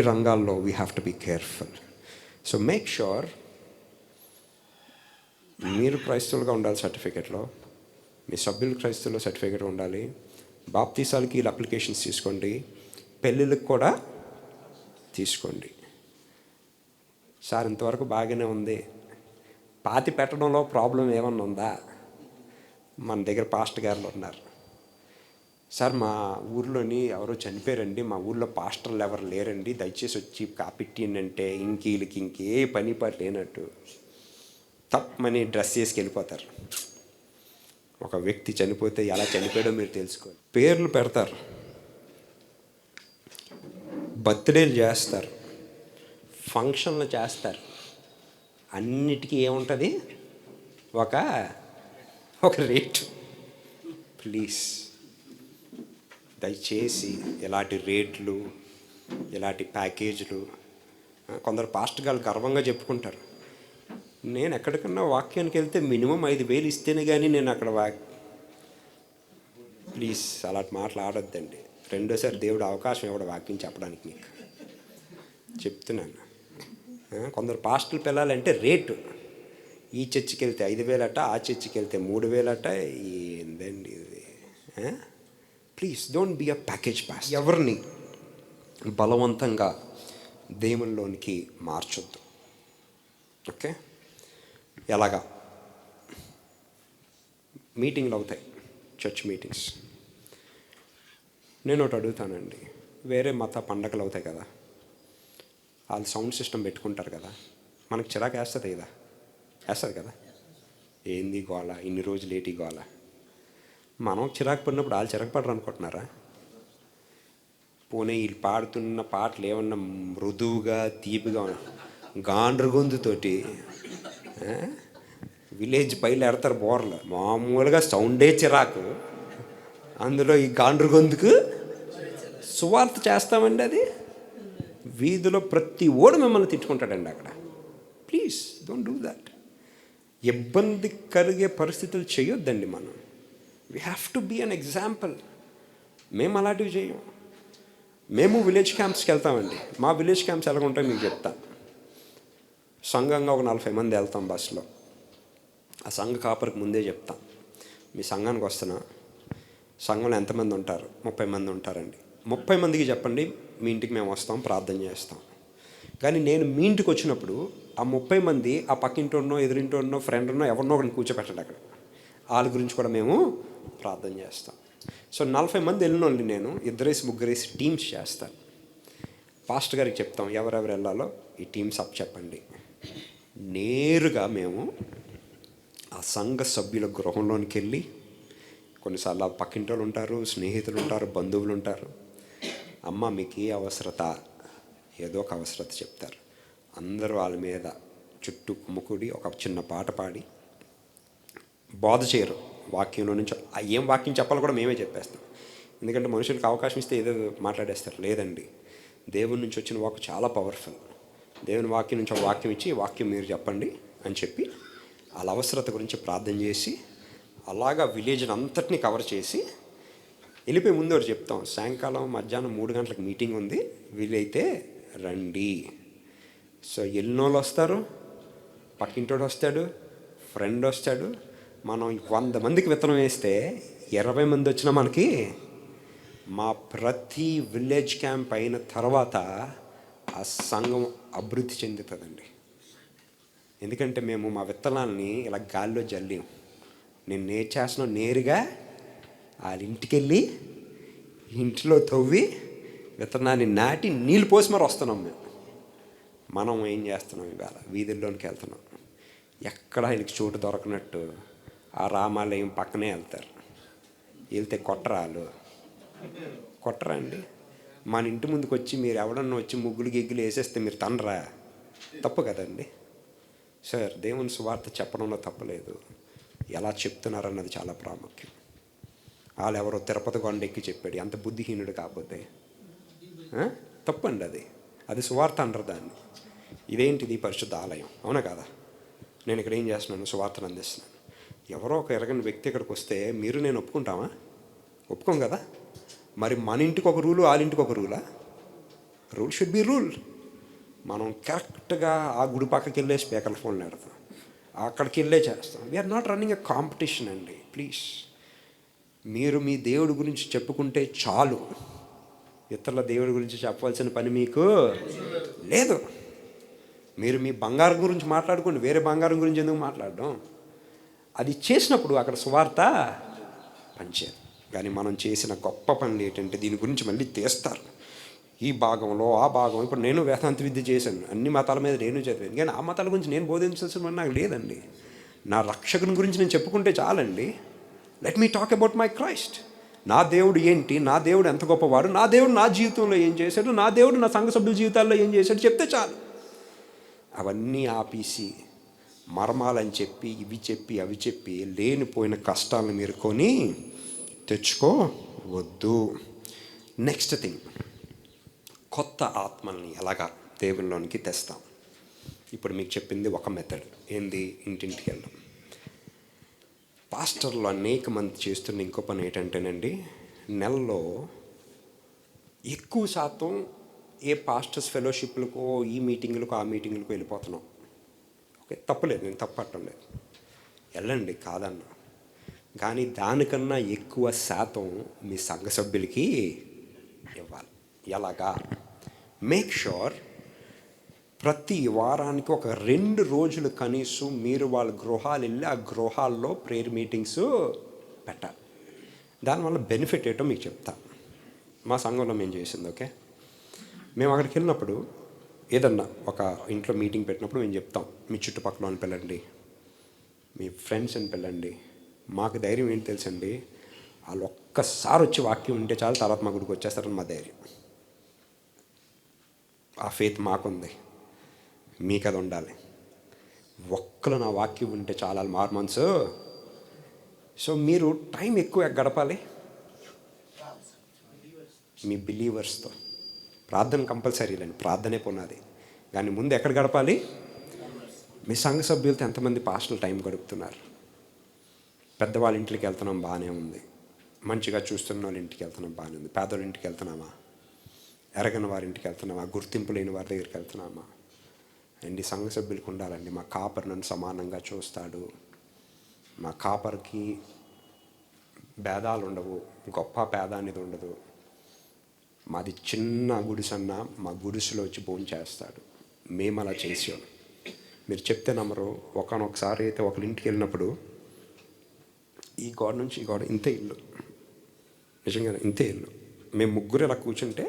రంగాల్లో we have to be careful. So make sure మీరు క్రైస్తవులుగా ఉండాలి, సర్టిఫికెట్లో మీ సభ్యులు క్రైస్తవులో సర్టిఫికెట్ ఉండాలి. బాప్తీసాలకి వీళ్ళు అప్లికేషన్స్ తీసుకోండి, పెళ్ళిళ్ళకి కూడా తీసుకోండి. సార్ ఇంతవరకు బాగానే ఉంది, పాతి పెట్టడంలో ప్రాబ్లం ఏమన్నా ఉందా? మన దగ్గర పాస్టర్ గారులు ఉన్నారు. సార్ మా ఊర్లోని ఎవరో చనిపోయారండి, మా ఊర్లో పాస్టర్లు ఎవరు లేరండి, దయచేసి వచ్చి కాపిట్టిండి అంటే వీళ్ళకి ఇంకే పని పాటు లేనట్టు తప్పమని డ్రెస్ చేసుకు వెళ్ళిపోతారు. ఒక వ్యక్తి చనిపోతే ఎలా చనిపోయాడో మీరు తెలుసుకోవాలి. పేర్లు పెడతారు, బర్త్డేలు చేస్తారు, ఫంక్షన్లు చేస్తారు. అన్నిటికీ ఏముంటుంది? ఒక రేటు. ప్లీజ్ దయచేసి ఇలాంటి రేట్లు, ఇలాంటి ప్యాకేజీలు కొందరు పాస్టర్ గారు గర్వంగా చెప్పుకుంటారు, నేను ఎక్కడికన్నా వాక్యానికి వెళ్తే మినిమం 5,000 ఇస్తేనే కానీ నేను అక్కడ ప్లీజ్ అలాంటి మాటలు ఆడొద్దండి. రెండోసారి దేవుడు అవకాశం ఇవ్వడు వాక్యం చెప్పడానికి. మీకు చెప్తున్నాను, కొందరు పాస్టర్లు పిల్లాలంటే రేటు. ఈ చర్చికి వెళ్తే 5,000 అట, ఆ చర్చికి వెళ్తే 3,000 అట. ఏందండి ఇది? Please don't be a package pass. ఎవరిని బలవంతంగా దేవునిలోనికి మార్చొద్దు. ఓకే? ఎలాగా మీటింగ్లు అవుతాయి, చర్చ్ మీటింగ్స్. నేను ఒకటి అడుగుతానండి, వేరే మత పండగలు అవుతాయి కదా, వాళ్ళు సౌండ్ సిస్టమ్ పెట్టుకుంటారు కదా, మనకు చిరాకు వేస్తుంది కదా. ఏంది గోల, ఇన్ని రోజులు ఏటి గోల? మనం చిరాకు పడినప్పుడు వాళ్ళు చిరాకు పడరు అనుకుంటున్నారా? పోనీ వీళ్ళు పాడుతున్న పాటలు ఏమన్నా మృదువుగా తీపిగా గాండ్రు గొంతుతోటి విలేజ్ పైలు ఎడతారు బోర్లు, మామూలుగా సౌండే చిరాకు, అందులో ఈ గాండ్రు గొంతుకు సువార్త చేస్తామండి. అది వీధిలో ప్రతి ఓడు మిమ్మల్ని తిట్టుకుంటాడండి అక్కడ. Please don't do that. ఇబ్బంది కలిగే పరిస్థితులు చేయొద్దండి మనం. We have to be an example. మేము అలాంటివి చేయం. మేము విలేజ్ క్యాంప్స్కి వెళ్తామండి. మా విలేజ్ క్యాంప్స్ ఎలా ఉంటాయో మీకు చెప్తాను. సంఘంగా ఒక 40 మంది వెళ్తాం బస్సులో. ఆ సంఘ కాపరికి ముందే చెప్తాం, మీ సంఘానికి వస్తున్నా, సంఘంలో ఎంతమంది ఉంటారు? 30 మంది ఉంటారండి. 30 మందికి చెప్పండి, మీ ఇంటికి మేము వస్తాం, ప్రార్థన చేస్తాం. కానీ నేను మీ ఇంటికి వచ్చినప్పుడు ఆ 30 మంది ఆ పక్కింటోనో, ఎదురింటోనో, ఫ్రెండ్నో, ఎవరినో ఒకరిని కూర్చోపెట్టండి అక్కడ. వాళ్ళ గురించి కూడా మేము ప్రార్థన చేస్తాం. సో 40 మంది వెళ్ళిన వాళ్ళు నేను 2-3 టీమ్స్ చేస్తాను. పాస్టర్ గారికి చెప్తాం ఎవరెవరు వెళ్ళాలో ఈ టీమ్స్ అప్ చెప్పండి. నేరుగా మేము ఆ సంఘ సభ్యుల గృహంలోనికి వెళ్ళి, కొన్నిసార్లు పక్కింటోళ్ళు ఉంటారు, స్నేహితులు ఉంటారు, బంధువులు ఉంటారు. అమ్మ మీకు ఏ అవసరత, ఏదో ఒక అవసరత చెప్తారు. అందరూ వాళ్ళ మీద చుట్టూ కుమ్ముకుడి ఒక చిన్న పాట పాడి బోధ చేయరు. వాక్యంలో నుంచి ఏం వాక్యం చెప్పాలో కూడా మేమే చెప్పేస్తాం. ఎందుకంటే మనుషులకు అవకాశం ఇస్తే ఏదో మాట్లాడేస్తారు. లేదండి, దేవుని నుంచి వచ్చిన వాక్ చాలా పవర్ఫుల్. దేవుని వాక్యం నుంచి ఒక వాక్యం ఇచ్చి, వాక్యం మీరు చెప్పండి అని చెప్పి వాళ్ళ అవసరత గురించి ప్రార్థన చేసి, అలాగా విలేజ్ని అంతటినీ కవర్ చేసి వెళ్ళిపోయి ముందు ఒకటి చెప్తాం, సాయంకాలం మధ్యాహ్నం 3 గంటలకు మీటింగ్ ఉంది, వీలైతే రండి. సో ఎన్నోళ్ళు వస్తారు, పక్కింటోడు వస్తాడు, ఫ్రెండ్ వస్తాడు. మనం 100 మందికి విత్తనం వేస్తే 20 మంది వచ్చినా మనకి మా ప్రతి విలేజ్ క్యాంప్ అయిన తర్వాత ఆ సంఘం అభివృద్ధి చెందుతుందండి. ఎందుకంటే మేము మా విత్తనాలని ఇలా గాల్లో జల్లాం. నేను చేసిన నేరుగా వాళ్ళ ఇంటికి వెళ్ళి ఇంట్లో తవ్వి విత్తనాన్ని నాటి నీళ్ళు పోసి మరి వస్తున్నాం. మనం ఏం చేస్తున్నాం? ఇవాళ వీధుల్లోనికి వెళ్తున్నాం. ఎక్కడ వీళ్ళకి చోటు దొరకనట్టు ఆ రామాలయం పక్కనే వెళ్తారు. వెళ్తే కొట్టరాలు కొట్టరా అండి? మన ఇంటి ముందుకు వచ్చి మీరు ఎవడన్నా వచ్చి ముగ్గులు గిగ్గులు వేసేస్తే మీరు తండ్రా? తప్పు కదండి. సార్, దేవుని సువార్త చెప్పడంలో తప్పలేదు, ఎలా చెప్తున్నారన్నది చాలా ప్రాముఖ్యం. వాళ్ళు ఎవరో తిరుపతి కొండ ఎక్కి చెప్పాడు, అంత బుద్ధిహీనుడు కాకపోతే తప్పండి. అది సువార్త అంటారు దాన్ని. ఇదేంటిది? పరిశుద్ధ ఆలయం, అవునా కదా? నేను ఇక్కడ ఏం చేస్తున్నాను? సువార్తను అందిస్తున్నాను. ఎవరో ఒక ఎరగని వ్యక్తి ఇక్కడికి వస్తే మీరు నేను ఒప్పుకుంటామా? ఒప్పుకోం కదా. మరి మన ఇంటికి ఒక రూలు, వాళ్ళ ఇంటికి ఒక రూలా? Rule should be rule. మనం కరెక్ట్గా ఆ గుడి పక్కకి వెళ్ళే స్పీకర్ ఫోన్లు పెడతాం, అక్కడికి వెళ్ళే చేస్తాం. We are not running a competition అండి. ప్లీజ్, మీరు మీ దేవుడి గురించి చెప్పుకుంటే చాలు, ఇతరుల దేవుడి గురించి చెప్పవలసిన పని మీకు లేదు. మీరు మీ బంగారం గురించి మాట్లాడుకోండి, వేరే బంగారం గురించి ఎందుకు మాట్లాడడం? అది చేసినప్పుడు అక్కడ సువార్త పనిచేయదు. కానీ మనం చేసిన గొప్ప పనులు ఏంటంటే దీని గురించి మళ్ళీ తీస్తారు. ఈ భాగంలో ఆ భాగం. ఇప్పుడు నేను వేదాంత విద్య చేశాను, అన్ని మతాల మీద నేను చదివాను, కానీ ఆ మతాల గురించి నేను బోధించాల్సిన నాకు లేదండి. నా రక్షకుని గురించి నేను చెప్పుకుంటే చాలండి. Let me talk about my Christ. నా దేవుడు ఏంటి, నా దేవుడు ఎంత గొప్పవాడు, నా దేవుడు నా జీవితంలో ఏం చేశాడు, నా దేవుడు నా సంఘ సభ్యుల జీవితాల్లో ఏం చేశాడు చెప్తే చాలు. అవన్నీ ఆపేసి మర్మాలని చెప్పి ఇవి చెప్పి అవి చెప్పి లేనిపోయిన కష్టాలను మీరు కొని తెచ్చుకోవద్దు. నెక్స్ట్ థింగ్, కొత్త ఆత్మల్ని ఎలాగా దేవుల్లోనికి తెస్తాం. ఇప్పుడు మీకు చెప్పింది ఒక మెథడ్. ఏంది? ఇంటింటికి వెళ్ళడం. పాస్టర్లు అనేక మంది చేస్తున్న ఇంకో పని ఏంటంటేనండి, నెలలో ఎక్కువ శాతం ఏ పాస్టర్స్ ఫెలోషిప్లకో, ఈ మీటింగులకు ఆ మీటింగులకు వెళ్ళిపోతున్నాం. ఓకే, తప్పులేదు, నేను తప్పట్టం లేదు, వెళ్ళండి, కాదన్నా. కానీ దానికన్నా ఎక్కువ శాతం మీ సంఘ సభ్యులకి ఇవ్వాలి. ఎలాగా? మేక్ షూర్ ప్రతి వారానికి ఒక 2 రోజులు కనీసం మీరు వాళ్ళ గృహాలు వెళ్ళి ఆ గృహాల్లో ప్రేయర్ మీటింగ్స్ పెట్టాలి. దానివల్ల బెనిఫిట్ ఏంటో మీకు చెప్తా. మా సంఘంలో మేము చేసింది. ఓకే, మేము అక్కడికి వెళ్ళినప్పుడు ఏదన్నా ఒక ఇంట్లో మీటింగ్ పెట్టినప్పుడు మేము చెప్తాం, మీ చుట్టుపక్కల అని పిల్లండి, మీ ఫ్రెండ్స్ అని పిల్లండి. మాకు ధైర్యం ఏంటి తెలుసండి, వాళ్ళు ఒక్కసారి వచ్చి వాక్యం ఉంటే చాలు, తర్వాత మా గుడికి వచ్చేస్తారని మా ధైర్యం. ఆ ఫెయిత్ మాకుంది, మీకు అది ఉండాలి. ఒక్కరు నా వాక్యం ఉంటే చాలా మార్మన్స్. సో మీరు టైం ఎక్కువ గడపాలి మీ బిలీవర్స్తో. ప్రార్థన కంపల్సరీ లేండి, ప్రార్థనే పునాది. కానీ ముందు ఎక్కడ గడపాలి? మీ సంఘ సభ్యులతో ఎంతమంది పాస్టర్లు టైం గడుపుతున్నారు? పెద్దవాళ్ళ ఇంటికి వెళ్తున్నాం, బాగానే ఉంది. మంచిగా చూస్తున్న వాళ్ళ ఇంటికి వెళ్తున్నాం, బాగానే ఉంది. పేదవాళ్ళ ఇంటికి వెళ్తున్నామా? ఎరగని వారి ఇంటికి వెళ్తున్నామా? గుర్తింపు లేని వారి దగ్గరికి వెళ్తున్నామా? అండి, సంఘ సభ్యులకు ఉండాలండి. మా కాపర్ నన్ను సమానంగా చూస్తాడు, మా కాపర్కి భేదాలు ఉండవు, గొప్ప పేద అనేది ఉండదు. మాది చిన్న గుడిసన్నా మా గుడిసెలో వచ్చి భోజనం చేస్తాడు. మేము అలా చేసాం. మీరు చెప్తే నమ్మరు. ఒకనొకసారి అయితే ఒకరి ఇంటికి వెళ్ళినప్పుడు ఈ గోడ నుంచి ఈ గోడ ఇంతే ఇల్లు, నిజంగా ఇంతే ఇల్లు. మేము ముగ్గురు ఇలా కూర్చుంటే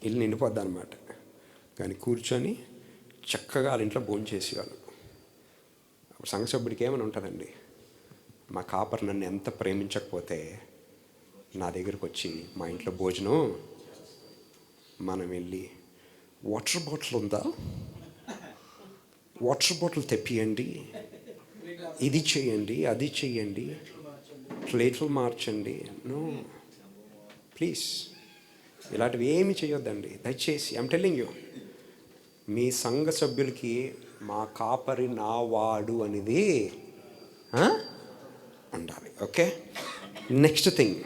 ఇల్లు నిండిపోద్ది అనమాట. కానీ కూర్చొని చక్కగా వాళ్ళ ఇంట్లో భోజనం చేసేవాళ్ళు. అప్పుడు సంఘ సభ్యుడికి ఏమైనా ఉంటుందండి, మా కాపర్ నన్ను ఎంత ప్రేమించకపోతే నా దగ్గరికి వచ్చి మా ఇంట్లో భోజనం, మనం వెళ్ళి వాటర్ బాటిల్ ఉందా, వాటర్ బాటిల్ తెప్పియండి, ఇది చేయండి, అది చేయండి, ప్లేట్లు మార్చండి. నో, ప్లీజ్, ఇలాంటివి ఏమి చేయొద్దండి దయచేసి. ఐమ్ టెల్లింగ్ యూ, మీ సంఘ సభ్యులకి మా కాపరి నా వాడు అనేది ఉండాలి. Okay, next thing,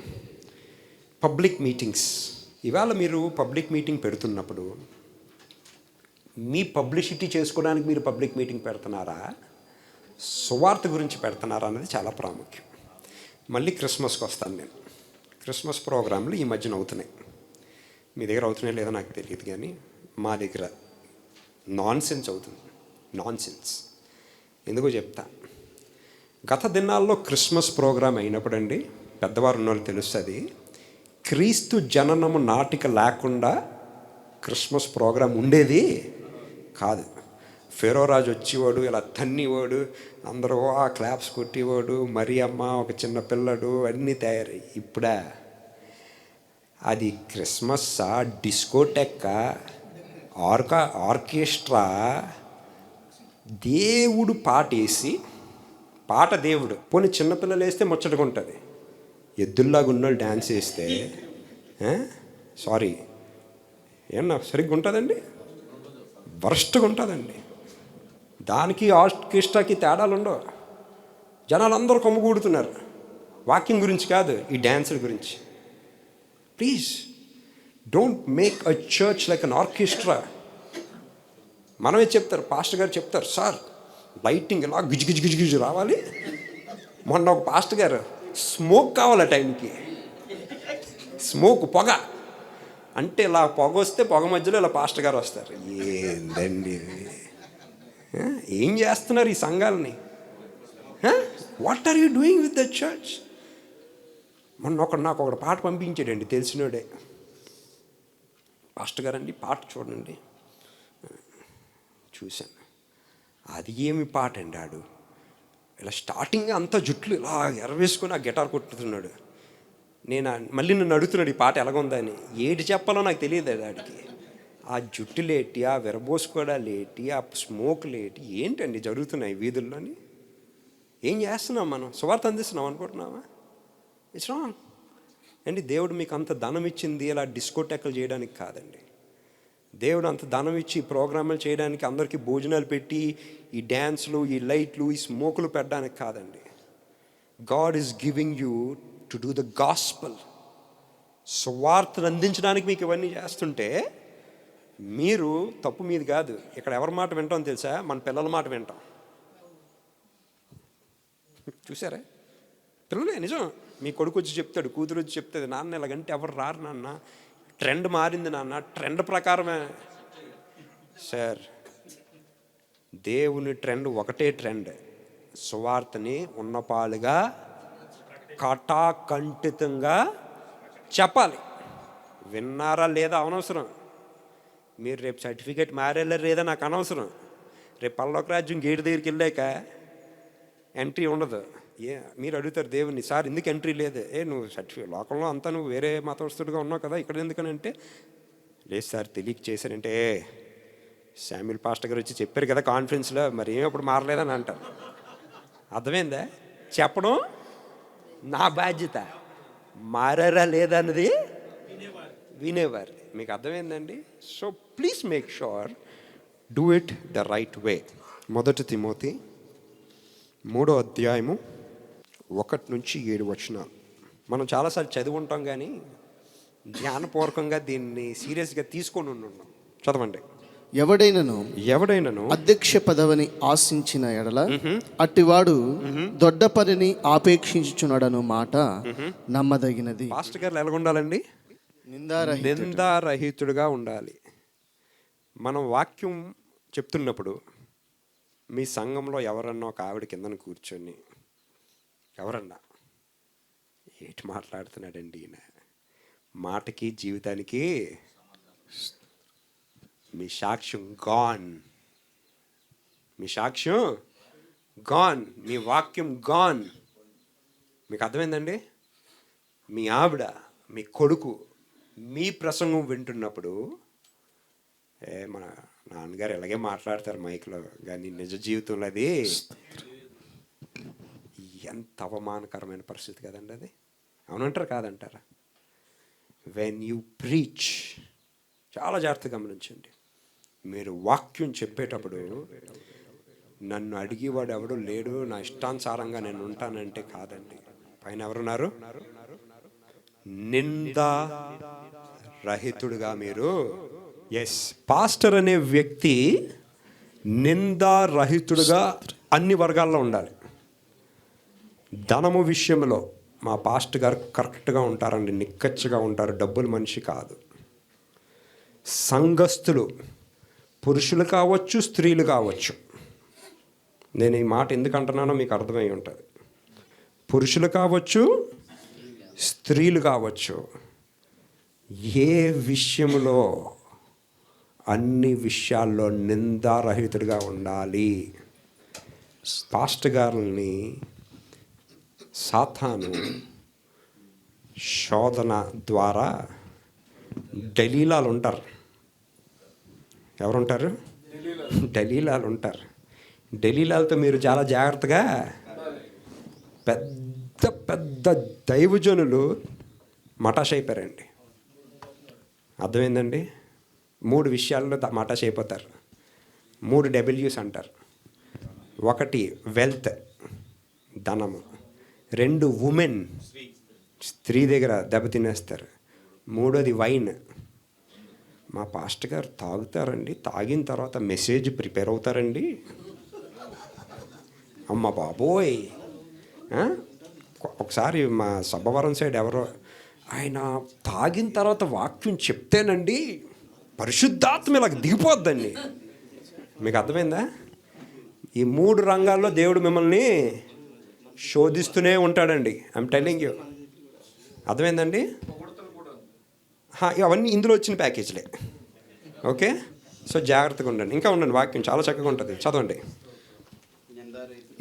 public meetings. ఇవాళ మీరు పబ్లిక్ మీటింగ్ పెడుతున్నప్పుడు మీ పబ్లిసిటీ చేసుకోవడానికి మీరు పబ్లిక్ మీటింగ్ పెడుతున్నారా, సువార్త గురించి పెడుతున్నారా అనేది చాలా ప్రాముఖ్యం. మళ్ళీ క్రిస్మస్కి వస్తాను నేను. క్రిస్మస్ ప్రోగ్రాంలు ఈ మధ్యన అవుతున్నాయి. మీ దగ్గర అవుతున్నాయో లేదో నాకు తెలియదు, కానీ మా దగ్గర నాన్సెన్స్ అవుతుంది. నాన్సెన్స్ ఎందుకో చెప్తా. గత దినాల్లో క్రిస్మస్ ప్రోగ్రాం అయినప్పుడండి, పెద్దవారు ఉన్నోళ్ళు తెలుస్తుంది, క్రీస్తు జననము నాటిక లేకుండా క్రిస్మస్ ప్రోగ్రాం ఉండేది కాదు. ఫెరో రాజు వచ్చేవాడు, ఇలా తన్నివాడు, అందరూ ఆ క్లాప్స్ కొట్టేవాడు, మరి అమ్మ ఒక చిన్న పిల్లడు, అన్నీ తయారయ్యి. ఇప్పుడా అది క్రిస్మస్సా, డిస్కోటెక్కా, ఆర్కెస్ట్రా, దేవుడు పాటేసి, పాట దేవుడు. పోనీ చిన్నపిల్లలు వేస్తే ముచ్చటగా ఉంటుంది, ఎద్దుల్లాగా ఉన్నోళ్ళు డ్యాన్స్ వేస్తే సారీ ఏమన్నా సరిగ్గా ఉంటుందండి? వరస్ట్గా ఉంటుందండి. దానికి ఆర్కెస్ట్రాకి తేడాలు ఉండవు. జనాలు అందరూ కొమ్మగూడుతున్నారు. వాక్యం గురించి కాదు, ఈ డ్యాన్సుల గురించి. Please don't make a church like an orchestra. మనమే చెప్తారు, పాస్టర్ గారు చెప్తారు, సార్ లైటింగ్ ఇలా గిజు గిజు గిజు గిజు రావాలి. మొన్న ఒక పాస్టర్ గారు స్మోక్ కావాలి టైంకి, స్మోక్ పొగ అంటే ఇలా పొగ వస్తే పొగ మధ్యలో ఇలా పాస్టర్ గారు వస్తారు. ఏందండి ఏం చేస్తున్నారు ఈ సంఘాలని? What are you doing with the church? మొన్న నాకు ఒకటి పాట పంపించాడండి, తెలిసినోడే. పాస్టర్ గారండి పాట చూడండి. చూశాను, అది ఏమి పాట అండి. ఆడు ఇలా స్టార్టింగ్ అంతా జుట్లు ఇలా ఎరవేసుకొని ఆ గిటార్ కొట్టుతున్నాడు. మళ్ళీ నన్ను అడుగుతున్నాడు ఈ పాట ఎలాగుందని. ఏటి చెప్పాలో నాకు తెలియదు ఆడికి. ఆ జుట్టు లేటి, ఆ విరబోసుకోవడా లేటి, ఆ స్మోక్ లేటి, ఏంటండి జరుగుతున్నాయి వీధుల్లోని? ఏం చేస్తున్నాం మనం? సువార్త అందిస్తున్నాం అనుకుంటున్నావా? ఇట్స్ రాంగ్ అండి. దేవుడు మీకు అంత ధనం ఇచ్చింది ఇలా డిస్కోటెక్కలు చేయడానికి కాదండి. దేవుడు అంత ధనం ఇచ్చి ప్రోగ్రాములు చేయడానికి, అందరికీ భోజనాలు పెట్టి, ఈ డ్యాన్స్లు, ఈ లైట్లు, ఈ స్మోకులు పెట్టడానికి కాదండి. God is giving you to do the gospel. సువార్తను అందించడానికి మీకు ఇవన్నీ చేస్తుంటే మీరు తప్పు మీది కాదు. ఇక్కడ ఎవరి మాట వింటాం తెలుసా? మన పిల్లల మాట వింటాం. చూసారా పిల్లలే? నిజం. మీ కొడుకు వచ్చి చెప్తాడు, కూతురు వచ్చి చెప్తుంది, నాన్న ఇలాగంటే ఎవరు రారు నాన్న, ట్రెండ్ మారింది నాన్న, ట్రెండ్ ప్రకారమే. సార్, దేవుని ట్రెండ్ ఒకటే ట్రెండ్. సువార్తని ఉన్నపాలుగా కటాకంఠితంగా చెప్పాలి. విన్నారా లేదా అనవసరం. మీరు రేపు సర్టిఫికేట్ మారేళ్ళారు లేదా నాకు అనవసరం. రేపు పరలోక రాజ్యం గేటు దగ్గరికి వెళ్ళాక ఎంట్రీ ఉండదు. మీరు అడుగుతారు దేవుని, సార్ ఎందుకు ఎంట్రీ లేదు? నువ్వు సర్టిఫికేట్ లోకంలో అంతా నువ్వు వేరే మతస్థుడిగా ఉన్నావు కదా, ఇక్కడ ఎందుకని అంటే, లేదు సార్ తెలియక చేశారంటే, శామ్యుల్ పాస్టర్ గారు వచ్చి చెప్పారు కదా కాన్ఫరెన్స్లో, మరి ఏమో ఇప్పుడు మారలేదని అంటారు. అర్థమైందా? చెప్పడం నా బాధ్యత, మారారా లేదా అన్నది వినేవారు. మీకు అర్థమైందండి? So please make sure do it the right way. 1 Timothy 3వ అధ్యాయము 1-7 మనం చాలాసార్లు చదివి ఉంటాం, కానీ జ్ఞానపూర్వకంగా దీన్ని సీరియస్గా తీసుకొని ఉన్నాం. చదవండి. ఎవడైనను అధ్యక్ష పదవిని ఆశించిన ఎడల అట్టివాడు దొడ్డ పనిని ఆపేక్షించుచున్నాడను మాట నమ్మదగినది. పాస్టర్ గారు ఎలా ఉండాలండి? నిందారహితుడుగా ఉండాలి. మనం వాక్యం చెప్తున్నప్పుడు మీ సంఘంలో ఎవరన్నా ఒక ఆవిడ కిందన కూర్చొని, ఎవరన్నా ఏటి మాట్లాడుతున్నాడండి ఈయన, మాటకి జీవితానికి మీ సాక్ష్యం గాన్, మీ సాక్ష్యం గాన్, మీ వాక్యం గాన్. మీకు అర్థమైందండి? మీ ఆవిడ, మీ కొడుకు మీ ప్రసంగం వింటున్నప్పుడు, మన నాన్నగారు ఎలాగే మాట్లాడతారు మైక్లో, కానీ నిజ జీవితంలో అది ఎంత అవమానకరమైన పరిస్థితి కదండి అది. అవునంటారా కాదంటారా? వెన్ యూ ప్రీచ్, చాలా జాగ్రత్తగా గమనించండి. మీరు వాక్యం చెప్పేటప్పుడు నన్ను అడిగేవాడు ఎవడు లేడు, నా ఇష్టానుసారంగా నేను ఉంటానంటే కాదండి. పైన ఎవరున్నారు? నిందా రహితుడుగా మీరు. ఎస్, పాస్టర్ అనే వ్యక్తి నిందా రహితుడుగా అన్ని వర్గాల్లో ఉండాలి. ధనము విషయంలో మా పాస్టర్ గారు కరెక్ట్గా ఉంటారండి, నిక్కచ్చిగా ఉంటారు, డబ్బులు మనిషి కాదు. సంఘస్థులు పురుషులు కావచ్చు, స్త్రీలు కావచ్చు. నేను ఈ మాట ఎందుకు అంటున్నానో మీకు అర్థమై ఉంటుంది. పురుషులు కావచ్చు, స్త్రీలు కావచ్చు, ఏ విషయంలో అన్ని విషయాల్లో నిందారహితుడిగా ఉండాలి. పాస్టర్ గారిని సాతాను శోధన ద్వారా డలీలాలు ఉంటారు. ఎవరుంటారు? డలీలాలు ఉంటారు. డలీలాలతో మీరు చాలా జాగ్రత్తగా. పెద్ద పెద్ద దైవజనులు మటాష్ అయిపోయారండి. అర్థమైందండి? 3 విషయాల్లో మటాష్ అయిపోతారు. 3 డబ్ల్యూస్ అంటారు. 1 వెల్త్, ధనము. 2 ఉమెన్, స్త్రీ దగ్గర దెబ్బతినేస్తారు. 3 వైన్. మా పాస్టర్ గారు తాగుతారండి, తాగిన తర్వాత మెసేజ్ ప్రిపేర్ అవుతారండి. అమ్మ బాబోయ్. ఒకసారి మా సబ్బవరం సైడ్ ఎవరో ఆయన తాగిన తర్వాత వాక్యం చెప్తేనండి పరిశుద్ధాత్మ ఇలా దిగిపోద్దండి. మీకు అర్థమైందా? ఈ 3 రంగాల్లో దేవుడు మిమ్మల్ని శోధిస్తూనే ఉంటాడండి. I'm telling you. అర్థమైందండి? అవన్నీ ఇందులో వచ్చిన ప్యాకేజ్లే. ఓకే, సో జాగ్రత్తగా ఉండండి. ఇంకా ఉండండి, వాక్యం చాలా చక్కగా ఉంటుంది, చదవండి.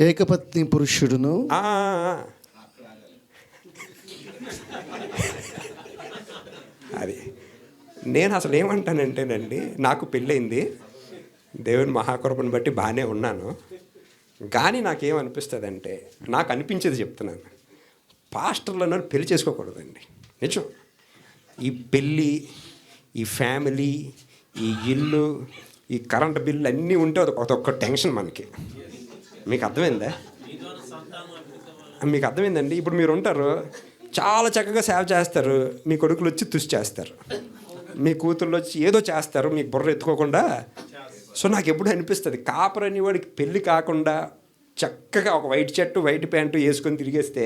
ఏకపత్ని పురుషుడును. అది నేను అసలు ఏమంటానంటేనండి, నాకు పెళ్ళయింది, దేవుని మహాకృపను బట్టి బాగానే ఉన్నాను. కానీ నాకేమనిపిస్తుంది అంటే, నాకు అనిపించేది చెప్తున్నాను, పాస్టర్లను పెళ్లి చేసుకోకూడదండి. నిజం. ఈ పెళ్ళి, ఈ ఫ్యామిలీ, ఈ ఇల్లు, ఈ కరెంట్ బిల్లు అన్నీ ఉంటే అదొక టెన్షన్ మనకి. మీకు అర్థమైందా? మీకు అర్థమైందండి? ఇప్పుడు మీరు ఉంటారు, చాలా చక్కగా సేవ చేస్తారు, మీ కొడుకులు వచ్చి తుసి చేస్తారు, మీ కూతుళ్ళు వచ్చి ఏదో చేస్తారు, మీకు బుర్ర ఎత్తుకోకుండా. సో నాకు ఎప్పుడు అనిపిస్తుంది, కాపర్ అనేవాడికి పెళ్ళి కాకుండా చక్కగా ఒక వైట్ షర్టు వైట్ ప్యాంటు వేసుకొని తిరిగేస్తే,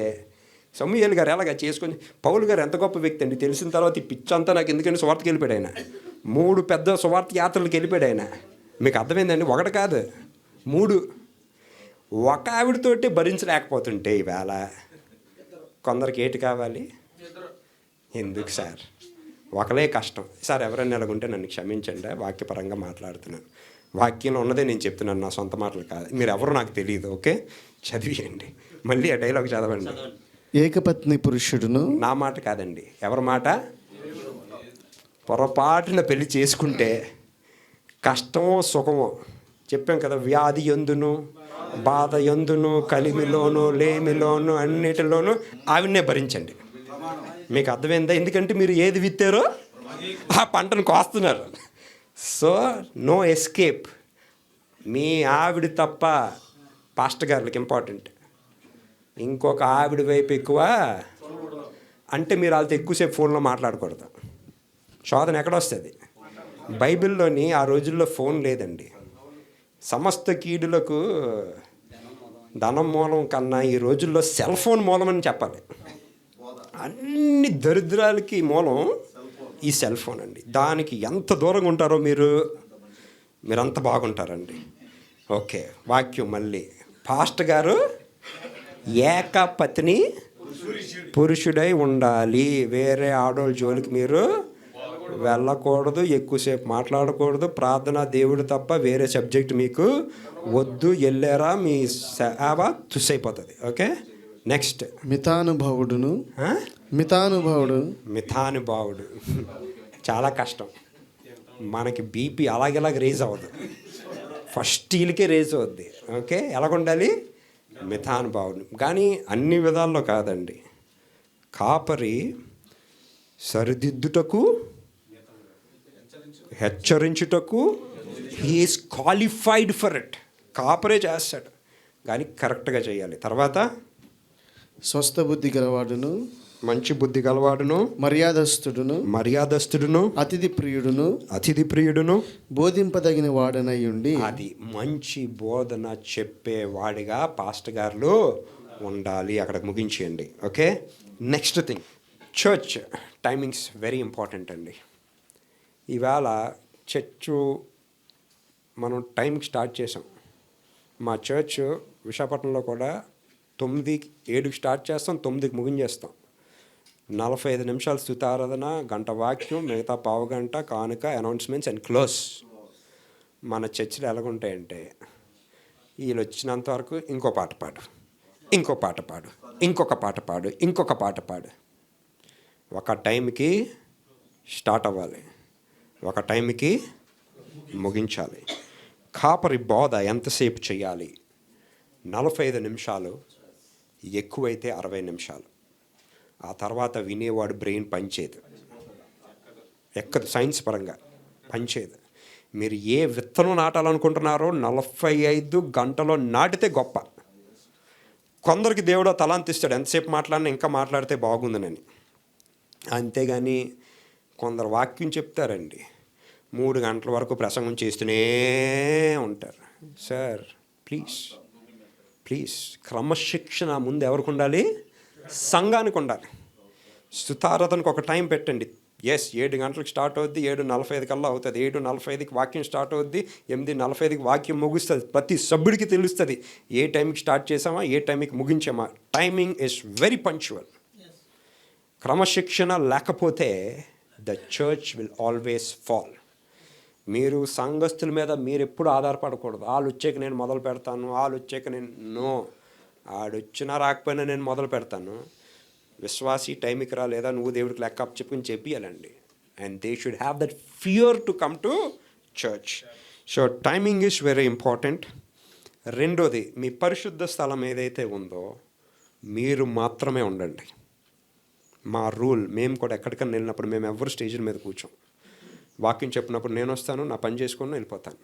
సమూయేలు గారు ఎలాగా చేసుకొని, పౌలు గారు ఎంత గొప్ప వ్యక్తి అండి. తెలిసిన తర్వాత ఈ పిచ్చంతా నాకు ఎందుకంటే సువార్తకి వెళ్ళిపోయాడు ఆయన. 3 పెద్ద సువార్త యాత్రలకు వెళ్ళిపోయాడు ఆయన. మీకు అర్థమైందండి? 1 కాదు 3. ఒక ఆవిడతోటి భరించలేకపోతుంటే ఈవేళ కొందరికి ఏటి కావాలి? ఎందుకు సార్? ఒకలే కష్టం సార్. ఎవరైనా ఎలాగుంటే నన్ను క్షమించండి, వాక్యపరంగా మాట్లాడుతున్నాను. వాక్యంలో ఉన్నదే నేను చెప్తున్నాను, నా సొంత మాటలు కాదు. మీరు ఎవరు నాకు తెలియదు. ఓకే, చదివేయండి. మళ్ళీ ఆ డైలాగ్ చదవండి. ఏకపత్ని పురుషుడును. నా మాట కాదండి, ఎవరి మాట? పొరపాటున పెళ్లి చేసుకుంటే కష్టమో సుఖమో చెప్పాం కదా, వ్యాధి ఎందును, బాధ ఎందును, కలిమిలోను, లేమిలోను, అన్నిటిలోనూ ఆవిడనే భరించండి. మీకు అర్థమైందా? ఎందుకంటే మీరు ఏది విత్తారో ఆ పంటను కోస్తున్నారు. So no escape. మీ ఆవిడ తప్ప పాస్టర్ గారులకు ఇంపార్టెంట్. ఇంకొక ఆవిడ వైపు ఎక్కువ అంటే మీరు వాళ్ళతో ఎక్కువసేపు ఫోన్లో మాట్లాడకూడదు. శోధన ఎక్కడొస్తుంది? బైబిల్లోని ఆ రోజుల్లో ఫోన్ లేదండి. సమస్త కీడులకు ధనం మూలం కన్నా ఈ రోజుల్లో సెల్ ఫోన్ మూలం అని చెప్పాలి. అన్ని దరిద్రాలకి మూలం ఈ సెల్ ఫోన్ అండి. దానికి ఎంత దూరంగా ఉంటారో మీరంత బాగుంటారండి. ఓకే, వాక్యం మళ్ళీ. పాస్టర్ గారు ఏకపత్ని పురుషుడై ఉండాలి. వేరే ఆడోళ్ళ జోలికి మీరు వెళ్ళకూడదు, ఎక్కువసేపు మాట్లాడకూడదు. ప్రార్థన, దేవుడు తప్ప వేరే సబ్జెక్ట్ మీకు వద్దు. వెళ్ళారా మీ సేవ తుస్సైపోతుంది. Okay, next. మితానుభావుడు చాలా కష్టం. మనకి బీపీ అలాగేలాగ రేజ్ అవ్వదు, ఫస్ట్ వీళ్ళకే రేజ్ అవుద్ది. ఓకే, ఎలాగుండాలి? మితానుభావుడు. కానీ అన్ని విధాల్లో కాదండి. కాపరి సరిదిద్దుటకు, హెచ్చరించుటకు హీఈస్ క్వాలిఫైడ్ ఫర్ ఇట్. కాపరే చేస్తాడు, కానీ కరెక్ట్గా చేయాలి. తర్వాత స్వస్థ బుద్ధి గలవాడును, మంచి బుద్ధి గలవాడును, మర్యాదస్తుడును, అతిథి ప్రియుడును, బోధింపదగిన వాడనై ఉండి. అది మంచి బోధన చెప్పేవాడిగా పాస్టర్ గారు ఉండాలి. అక్కడ ముగించేయండి. Okay, next thing, church timings very important అండి. ఇవాళ చర్చు మనం టైంకి స్టార్ట్ చేసాం. మా చర్చ్ విశాఖపట్నంలో కూడా 9:07 స్టార్ట్ చేస్తాం, 9కి ముగించేస్తాం. 45 నిమిషాలు స్తుతారాధన, గంట వాక్యం, మిగతా పావుగంట కానుక, అనౌన్స్మెంట్స్ అండ్ క్లోజ్. మన చర్చిలు ఎలాగుంటాయంటే, వీళ్ళు వచ్చినంత వరకు ఇంకో పాట పాడు, ఇంకో పాట పాడు, ఇంకొక పాట పాడు, ఇంకొక పాట పాడు. ఒక టైంకి స్టార్ట్ అవ్వాలి, ఒక టైంకి ముగించాలి. కాపరి బోధ ఎంతసేపు చేయాలి? 45 నిమిషాలు, ఎక్కువైతే 60 నిమిషాలు. ఆ తర్వాత వినేవాడు బ్రెయిన్ పనిచేయదు, ఎక్కదు, సైన్స్ పరంగా పనిచేయదు. మీరు ఏ విత్తనం నాటాలనుకుంటున్నారో 45 గంటలో నాటితే గొప్ప. కొందరికి దేవుడు తలాంతిస్తాడు, ఎంతసేపు మాట్లాడినా ఇంకా మాట్లాడితే బాగుందనని. అంతేగాని కొందరు వాక్యం చెప్తారండి, 3 గంటల వరకు ప్రసంగం చేస్తూనే ఉంటారు. సార్ ప్లీజ్ క్రమశిక్షణ ముందు ఎవరికి ఉండాలి? సంఘానికి ఉండాలి. సుతారతనికి ఒక టైం పెట్టండి. 7 గంటలకు స్టార్ట్ అవుద్ది, 7:45 కల్లా అవుతుంది. 7:45కి వాక్యం స్టార్ట్ అవుద్ది, 8:45కి వాక్యం ముగుస్తుంది. ప్రతి సభ్యుడికి తెలుస్తుంది ఏ టైంకి స్టార్ట్ చేసామా, ఏ టైంకి ముగించామా. Timing is very punctual. క్రమశిక్షణ లేకపోతే the church will always fall. మీరు సంఘస్థుల మీద మీరు ఎప్పుడు ఆధారపడకూడదు. వాళ్ళు వచ్చాక నేను మొదలు పెడతాను, వాళ్ళు వచ్చాక నేను ఆడొచ్చినా రాకపోయినా నేను మొదలు పెడతాను. విశ్వాసి టైంకి రా, లేదా నువ్వు దేవుడికి లెక్క అప్ చెప్పుకుని చెప్పియాలండి. And they should have that fear to come to church. So timing is very important. రెండోది, మీ పరిశుద్ధ స్థలం ఏదైతే ఉందో మీరు మాత్రమే ఉండండి. మా రూల్, మేము కూడా ఎక్కడికైనా వెళ్ళినప్పుడు మేము ఎవరు స్టేజ్ మీద కూర్చోం. వాక్యం చెప్పినప్పుడు నేను వస్తాను, నా పని చేసుకుని వెళ్ళిపోతాను.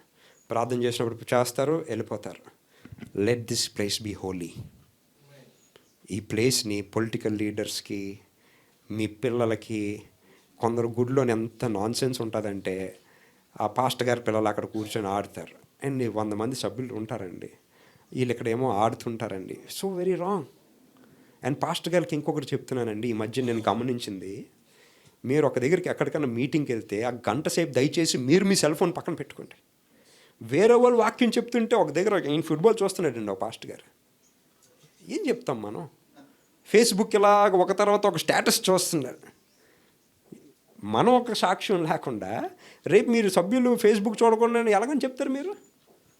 ప్రార్థన చేసినప్పుడు చేస్తారు, వెళ్ళిపోతారు. Let this place be holy. ఈ ప్లేస్ని పొలిటికల్ లీడర్స్కి, మీ పిల్లలకి, కొందరు గుడిలోని ఎంత నాన్ సెన్స్ ఉంటుందంటే ఆ పాస్టర్ గారి పిల్లలు అక్కడ కూర్చొని ఆడతారు అండ్ 100 మంది సభ్యులు ఉంటారండి, వీళ్ళు ఇక్కడేమో ఆడుతుంటారండి. So very wrong. And pastor గారికి ఇంకొకటి చెప్తున్నానండి, ఈ మధ్య నేను గమనించింది, మీరు ఒక దగ్గరికి ఎక్కడికైనా మీటింగ్కి వెళ్తే ఆ గంట సేపు దయచేసి మీరు మీ సెల్ ఫోన్ పక్కన పెట్టుకోండి. వేరే వాళ్ళు వాక్యం చెప్తుంటే ఒక దగ్గర ఈయన ఫుట్బాల్ చూస్తున్నాడండి ఒక పాస్టర్ గారు. ఏం చెప్తాం మనం? ఫేస్బుక్ ఇలాగ ఒక తర్వాత ఒక స్టేటస్ చూస్తున్నారు. మనం ఒక సాక్ష్యం లేకుండా రేపు మీరు సభ్యులు ఫేస్బుక్ చూడకుండా ఎలాగని చెప్తారు మీరు?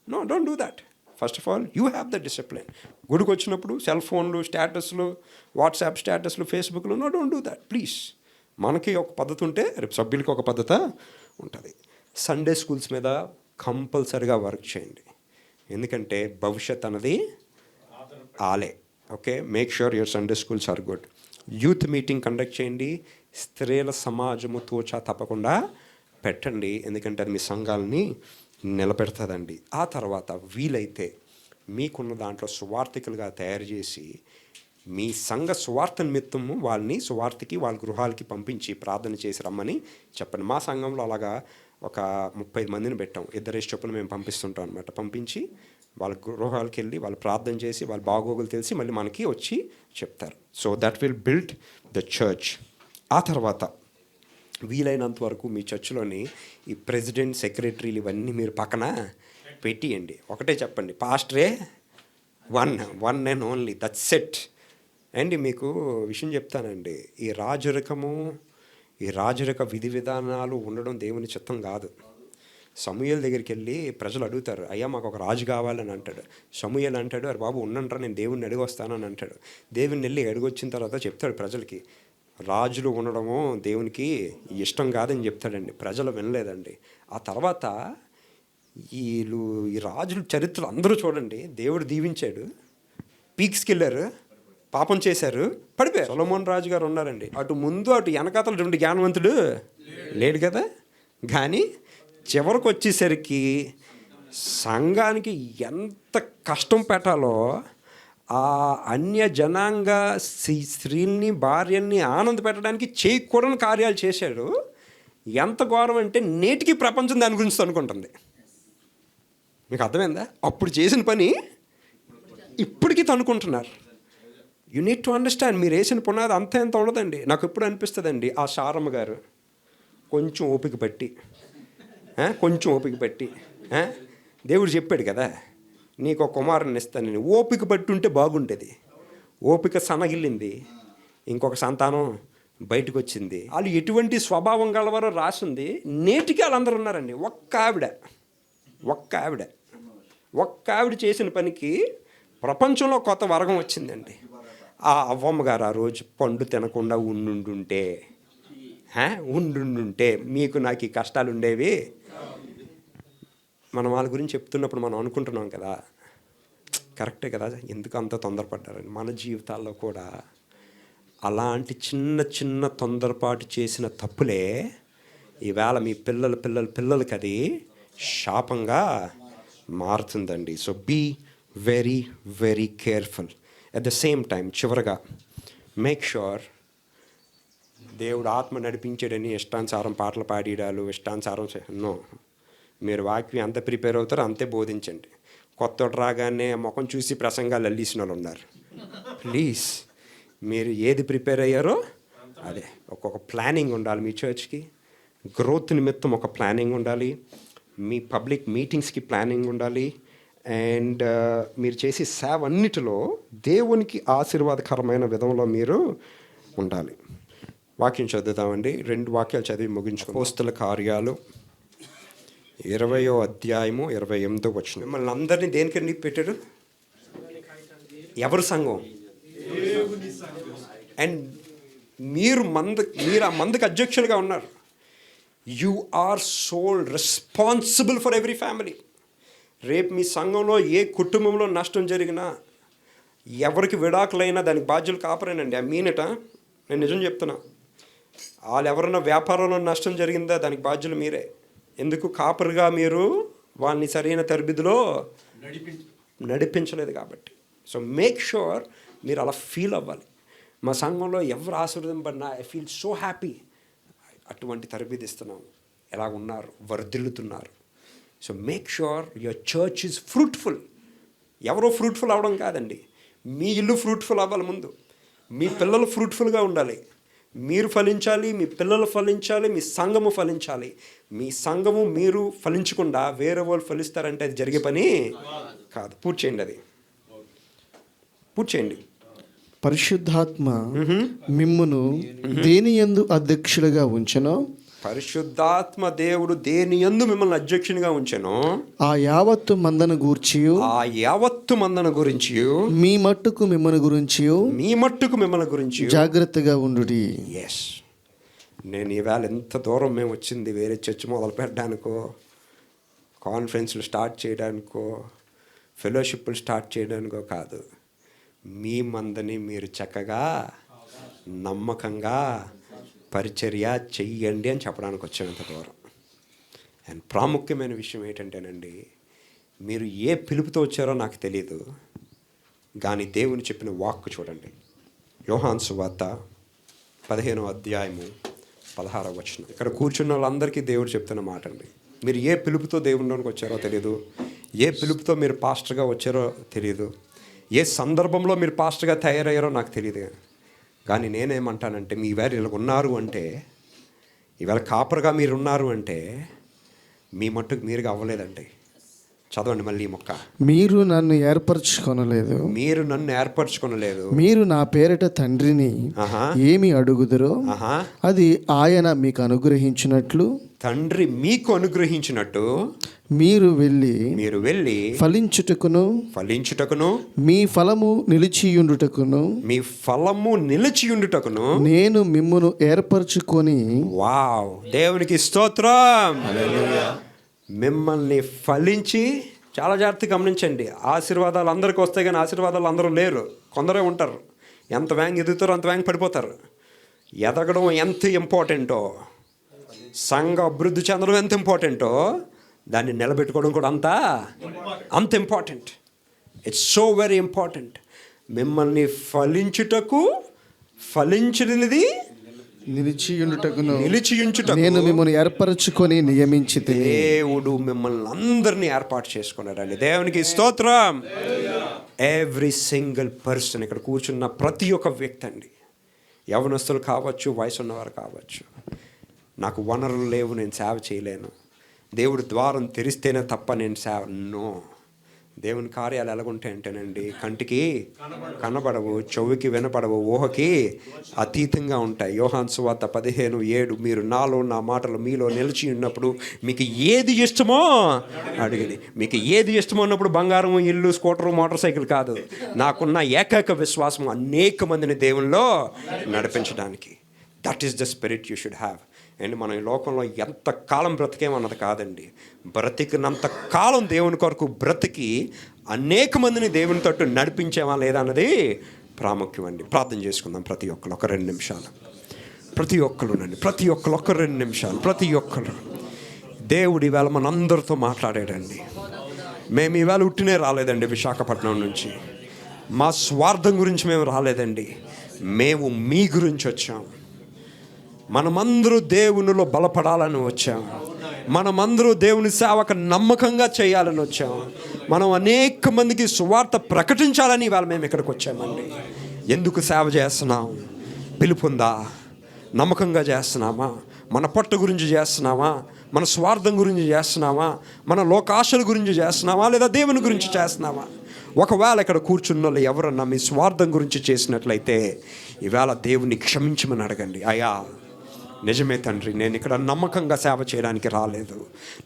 No, don't do that. First of all you have the discipline. గుడికి వచ్చినప్పుడు సెల్ ఫోన్లు, స్టేటస్లు, వాట్సాప్ స్టేటస్లు, ఫేస్బుక్లు, no, don't do that please. మనకి ఒక పద్ధతి ఉంటే రేపు సభ్యులకి ఒక పద్ధతి ఉంటుంది. సండే స్కూల్స్ మీద కంపల్సరిగా వర్క్ చేయండి, ఎందుకంటే భవిష్యత్ అన్నది ఆలే. Okay, make sure your Sunday schools are good. Youth meeting conduct చేయండి. స్త్రీల సమాజము తోచా తప్పకుండా పెట్టండి, ఎందుకంటే అది మీ సంఘాలని నిలబెడుతుందండి. ఆ తర్వాత వీలైతే మీకున్న దాంట్లో సువార్థికులుగా తయారు చేసి మీ సంఘ సువార్త నిమిత్తము వాళ్ళని సువార్తకి వాళ్ళ గృహాలకి పంపించి ప్రార్థన చేసి రమ్మని చెప్పండి. మా సంఘంలో అలాగా ఒక 35 మందిని పెట్టాం. 2 చొప్పున మేము పంపిస్తుంటాం అనమాట. పంపించి వాళ్ళ గృహాలకి వెళ్ళి వాళ్ళు ప్రార్థన చేసి వాళ్ళ బాగోగులు తెలిసి మళ్ళీ మనకి వచ్చి చెప్తారు. So that will build the church. ఆ తర్వాత వీలైనంత వరకు మీ చర్చ్లోని ఈ ప్రెసిడెంట్, సెక్రటరీలు ఇవన్నీ మీరు పక్కన పెట్టియండి. ఒకటే చెప్పండి, పాస్టరే one and only, that's it. And మీకు విషయం చెప్తానండి, ఈ రాజరిక విధి విధానాలు ఉండడం దేవుని చిత్తం కాదు. సమూయేలు దగ్గరికి వెళ్ళి ప్రజలు అడుగుతారు, అయ్యా మాకు ఒక రాజు కావాలని అంటాడు. సమూయేలు అంటాడు, అరే బాబు ఉండంటారా, నేను దేవుడిని అడిగి వస్తానని అంటాడు. దేవుని వెళ్ళి అడిగొచ్చిన తర్వాత చెప్తాడు ప్రజలకి, రాజులు ఉండడము దేవునికి ఇష్టం కాదని చెప్తాడండి. ప్రజలు వినలేదండి. ఆ తర్వాత ఈ రాజుల చరిత్రలు అందరూ చూడండి, దేవుడు దీవించాడు, పీక్స్కి వెళ్ళారు, పాపం చేశారు, పడిపోయారు. సొలొమోన్ రాజు గారు ఉన్నారండి, అటు ముందు అటు వెనకాతలు 2 జ్ఞానవంతుడు లేడు కదా. కానీ చివరికి వచ్చేసరికి సంఘానికి ఎంత కష్టం పెట్టాలో ఆ అన్య జనాంగ స్త్రీని, భార్యని ఆనంద పెట్టడానికి చేయకూడని కార్యాలు చేశాడు. ఎంత ఘోరం అంటే నేటికి ప్రపంచం దాని గురించి అనుకుంటుంది. మీకు అర్థమైందా? అప్పుడు చేసిన పని ఇప్పటికీ తనుకుంటున్నారు. You need to understand. మీరు వేసిన పునాది అంత ఎంత ఉండదండి. నాకు ఎప్పుడు అనిపిస్తుందండి, ఆ శారమ్మ గారు కొంచెం ఓపిక పట్టి దేవుడు చెప్పాడు కదా, నీకు ఒక కుమారుని ఇస్తానని. ఓపిక పట్టి ఉంటే బాగుంటుంది. ఓపిక సన్నగిల్లింది, ఇంకొక సంతానం బయటకు వచ్చింది. వాళ్ళు ఎటువంటి స్వభావం గలవారో రాసింది. నేటికి వాళ్ళందరూ ఉన్నారండి. ఒక్క ఆవిడ చేసిన పనికి ప్రపంచంలో కొత్త వర్గం వచ్చిందండి. ఆ అవ్వమ్మ గారు ఆ రోజు పండు తినకుండా ఉండుంటే ఉండుంటే మీకు నాకు ఈ కష్టాలు ఉండేవి. మనం వాళ్ళ గురించి చెప్తున్నప్పుడు మనం అనుకుంటున్నాం కదా, కరెక్టే కదా, ఎందుకు అంత తొందరపడ్డారని. మన జీవితాల్లో కూడా అలాంటి చిన్న చిన్న తొందరపాటు చేసిన తప్పులే ఈవేళ మీ పిల్లలకి అది శాపంగా మారుతుందండి. So be very very careful. At the same time చివరగా మేక్ షూర్ దేవుడు ఆత్మ నడిపించాడని ఇష్టానుసారం పాటలు పాడేయడాలు, ఇష్టానుసారం నో. మీరు వాక్యం ఎంత ప్రిపేర్ అవుతారో అంతే బోధించండి. కొత్త రాగానే ముఖం చూసి ప్రసంగాలు అల్లీసిన వాళ్ళు ఉన్నారు. ప్లీజ్ మీరు ఏది ప్రిపేర్ అయ్యారో అదే. ఒక్కొక్క ప్లానింగ్ ఉండాలి మీ చర్చ్కి. గ్రోత్ నిమిత్తం ఒక ప్లానింగ్ ఉండాలి. మీ పబ్లిక్ మీటింగ్స్కి ప్లానింగ్ ఉండాలి. అండ్ మీరు చేసే సేవ అన్నిటిలో దేవునికి ఆశీర్వాదకరమైన విధంలో మీరు ఉండాలి. వాక్యం చదువుతామండి. 2 వాక్యాలు చదివి ముగించుకో. అపోస్తల కార్యాలు 20వ అధ్యాయము 28వ వచనం. మిమ్మల్ని అందరినీ దేనికండి పెట్టారు? ఎవరు సంఘం? అండ్ మీరు ఆ మందకి అధ్యక్షులుగా ఉన్నారు. You are sole responsible for every family. రేపు మీ సంఘంలో ఏ కుటుంబంలో నష్టం జరిగినా, ఎవరికి విడాకులైనా దానికి బాధ్యులు కాపరేనండి. I mean it. నేను నిజం చెప్తున్నా. వాళ్ళు ఎవరైనా వ్యాపారంలో నష్టం జరిగిందా దానికి బాధ్యులు మీరే. ఎందుకు? కాపరిగా మీరు వాళ్ళని సరైన తరబిదిలో నడిపించలేదు కాబట్టి. సో మేక్ షూర్ మీరు అలా ఫీల్ అవ్వాలి. మా సంఘంలో ఎవరు ఆశీర్వదింపడినా ఐ ఫీల్ సో హ్యాపీ. అటువంటి తరబిది ఇస్తున్నాము. ఎలా ఉన్నారు? వర్ధిల్లుతున్నారు. So make sure your church is fruitful. ఎవరో ఫ్రూట్ఫుల్ అవ్వడం కాదండి, మీ ఇల్లు ఫ్రూట్ఫుల్ అవ్వాలి ముందు. మీ పిల్లలు ఫ్రూట్ఫుల్గా ఉండాలి. మీరు ఫలించాలి, మీ పిల్లలు ఫలించాలి, మీ సంఘము ఫలించాలి. మీ సంఘము మీరు ఫలించకుండా వేరే వాళ్ళు ఫలిస్తారంటే అది జరిగే పని కాదు. పూర్తి చేయండి, అది పూర్తి చేయండి. పరిశుద్ధాత్మ మిమ్మును దేని యందు అధ్యక్షులుగా ఉంచెనో, పరిశుద్ధాత్మ దేవుడు దేని యందు మిమ్మల్ని అధ్యక్షునిగా ఉంచెనో ఆ యావత్తు మందను గురించి మీ మట్టుకు మిమ్మల్ని గురించి జాగ్రత్తగా ఉండుడి. ఎస్. నేను ఈవేళ ఎంత దూరం మేము వచ్చింది వేరే చర్చ్ మొదలు పెట్టడానికో, కాన్ఫరెన్స్లు స్టార్ట్ చేయడానికో, ఫెలోషిప్లు స్టార్ట్ చేయడానికో కాదు. మీ మందని మీరు చక్కగా నమ్మకంగా పరిచర్య చెయ్యండి అని చెప్పడానికి వచ్చేంత దూరం. అండ్ ప్రాముఖ్యమైన విషయం ఏంటంటేనండి, మీరు ఏ పిలుపుతో వచ్చారో నాకు తెలియదు, కానీ దేవుని చెప్పిన వాక్కు చూడండి. యోహాను సువార్త 15వ అధ్యాయము 16వ వచనం. ఇక్కడ కూర్చున్న వాళ్ళందరికీ దేవుడు చెప్తున్న మాట అండి. మీరు ఏ పిలుపుతో దేవునిలోనికి వచ్చారో తెలియదు, ఏ పిలుపుతో మీరు పాస్టర్గా వచ్చారో తెలియదు, ఏ సందర్భంలో మీరు పాస్టర్గా తయారయ్యారో నాకు తెలియదు. కానీ నేనేమంటానంటే, మీ వేరు ఇలా ఉన్నారు అంటే, ఈవేళ కాపరుగా మీరు ఉన్నారు అంటే మీ మట్టుకు మీరుగా అవ్వలేదండి. చదవండి మళ్ళీ ఈ మొక్క. మీరు నన్ను ఏర్పరచుకొనలేదు, మీరు నా పేరిట తండ్రిని ఏమి అడుగుదురో అది ఆయన మీకు అనుగ్రహించినట్లు, తండ్రి మీకు అనుగ్రహించినట్టు మీరు వెళ్ళి ఫలించుటకును మీ ఫలము నిలిచియుండుటకును నేను మిమ్మును ఏర్పరచుకొని. వావ్, దేవునికి స్తోత్రం. మిమ్మల్ని ఫలించి, చాలా జాగ్రత్తగా గమనించండి. ఆశీర్వాదాలు అందరికీ వస్తాయి కానీ ఆశీర్వాదాలు అందరూ లేరు, కొందరే ఉంటారు. ఎంత వేగంగా ఎదుగుతారో అంత వేగంగా పడిపోతారు. ఎదగడం ఎంత ఇంపార్టెంటో, సంఘ అభివృద్ధి చెందడం ఎంత ఇంపార్టెంటో, దాన్ని నిలబెట్టుకోవడం కూడా అంత important. It's so very important. మిమ్మల్ని ఫలించినది నిలిచియుండుటకును నేను మిమ్మల్ని ఏర్పరచుకొని నియమించి. దేవుడు మిమ్మల్ని అందరినీ ఏర్పాటు చేసుకున్నాడండి. దేవునికి స్తోత్రం. ఎవ్రీ సింగిల్ పర్సన్, ఇక్కడ కూర్చున్న ప్రతి ఒక్క వ్యక్తి అండి, యవనస్తులు కావచ్చు, వయసు ఉన్నవారు కావచ్చు. నాకు వనరులు లేవు, నేను సేవ చేయలేను, దేవుడు ద్వారం తెరిస్తేనే తప్ప నేను సేవ. నో. దేవుని కార్యాలు ఎలాగుంటాయంటేనండి, కంటికి కనబడవు, చెవికి వినపడవు, ఊహకి అతీతంగా ఉంటాయి. యోహాను సువార్త 15:7 మీరు నాలో నా మాటలు మీలో నిలిచి ఉన్నప్పుడు మీకు ఏది ఇష్టమో అడిగింది. మీకు ఏది ఇష్టమో ఉన్నప్పుడు బంగారం, ఇల్లు, స్కూటరు, మోటార్ సైకిల్ కాదు. నాకున్న ఏకైక విశ్వాసం అనేక మందిని దేవునిలో నడిపించడానికి. That is the spirit you should have. And మనం ఈ లోకంలో ఎంత కాలం బ్రతికేమన్నది కాదండి, బ్రతికినంత కాలం దేవుని కొరకు బ్రతికి అనేక మందిని దేవుని తట్టు నడిపించేమా లేదా అన్నది ప్రాముఖ్యం అండి. ప్రార్థన చేసుకుందాం ప్రతి ఒక్కరు ఒక 2 నిమిషాలు. ప్రతి ఒక్కరునండి, ప్రతి ఒక్కరు ఒక 2 నిమిషాలు. ప్రతి ఒక్కరు దేవుడు ఈవేళ మనందరితో మాట్లాడాడండి. మేము ఈవేళ ఉట్టినే రాలేదండి విశాఖపట్నం నుంచి. మా స్వార్థం గురించి మేము రాలేదండి, మేము మీ గురించి వచ్చాం. మనమందరూ దేవునిలో బలపడాలని వచ్చాం. మనమందరూ దేవుని సేవకు నమ్మకంగా చేయాలని వచ్చాం. మనం అనేక మందికి సువార్త ప్రకటించాలని ఇవాళ మేము ఇక్కడికి వచ్చామండి. ఎందుకు సేవ చేస్తున్నాం? పిలుపుందా? నమ్మకంగా చేస్తున్నామా? మన పొట్ట గురించి చేస్తున్నామా? మన స్వార్థం గురించి చేస్తున్నామా? మన లోకాశల గురించి చేస్తున్నామా? లేదా దేవుని గురించి చేస్తున్నామా? ఒకవేళ ఇక్కడ కూర్చున్న వాళ్ళు ఎవరన్నా మీ స్వార్థం గురించి చేసినట్లయితే ఈవేళ దేవుని క్షమించమని అడగండి. అయ్యా, నిజమే తండ్రి, నేను ఇక్కడ నమ్మకంగా సేవ చేయడానికి రాలేదు,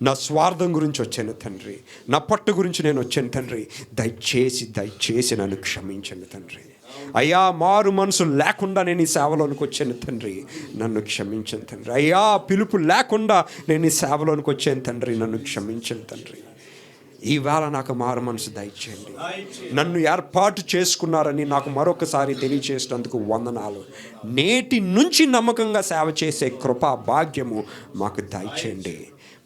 నా స్వార్థం గురించి వచ్చాను తండ్రి, నా పొట్ట గురించి నేను వచ్చాను తండ్రి, దయచేసి నన్ను క్షమించండి తండ్రి. అయ్యా, మారు మనసు లేకుండా నేను ఈ సేవలోనికి వచ్చాను తండ్రి, నన్ను క్షమించండి తండ్రి. అయ్యా, పిలుపు లేకుండా నేను ఈ సేవలోనికి వచ్చాను తండ్రి, నన్ను క్షమించండి తండ్రి. ఈవేళ నాకు మారు మనసు దయచేయండి. నన్ను ఏర్పాటు చేసుకున్నారని నాకు మరొకసారి తెలియచేసినందుకు వందనాలు. నేటి నుంచి నమ్మకంగా సేవ చేసే కృపా భాగ్యము మాకు దయచేయండి.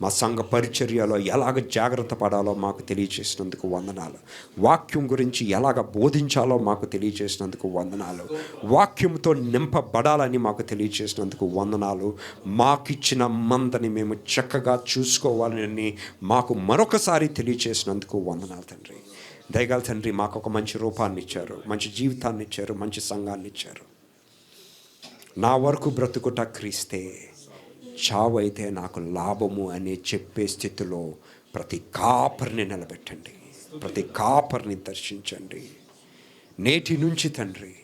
మా సంఘ పరిచర్యలో ఎలాగ జాగ్రత్త పడాలో మాకు తెలియచేసినందుకు వందనాలు. వాక్యం గురించి ఎలాగ బోధించాలో మాకు తెలియచేసినందుకు వందనాలు. వాక్యంతో నింపబడాలని మాకు తెలియచేసినందుకు వందనాలు. మాకిచ్చిన మందని మేము చక్కగా చూసుకోవాలని మాకు మరొకసారి తెలియచేసినందుకు వందనాలు తండ్రి. దయగల తండ్రి, మాకు ఒక మంచి రూపాన్ని ఇచ్చారు, మంచి జీవితాన్ని ఇచ్చారు, మంచి సంఘాన్ని ఇచ్చారు. నా వరకు బ్రతుకుట క్రీస్తే, చావైతే నాకు లాభము అని చెప్పే స్థితిలో ప్రతి కాపరిని నిలబెట్టండి, ప్రతి కాపరిని దర్శించండి. నేటి నుంచి తండ్రి,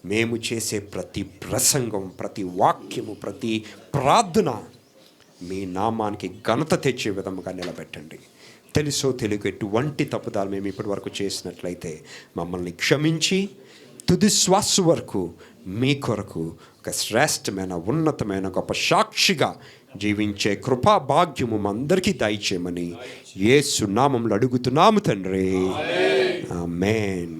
మేము చేసే ప్రతి ప్రసంగం, ప్రతి వాక్యము, ప్రతి ప్రార్థన మీ నామానికి ఘనత తెచ్చే విధముగా నిలబెట్టండి. తెలుసో తెలియక ఎటువంటి తప్పుదాలు మేము ఇప్పటి వరకు చేసినట్లయితే మమ్మల్ని క్షమించి తుది శ్వాస వరకు మీ కొరకు ఒక శ్రేష్టమైన, ఉన్నతమైన, గొప్ప సాక్షిగా జీవించే కృపా భాగ్యము అందరికీ దయచేయమని యేసు నామములో అడుగుతున్నాము తండ్రి. ఆమేన్.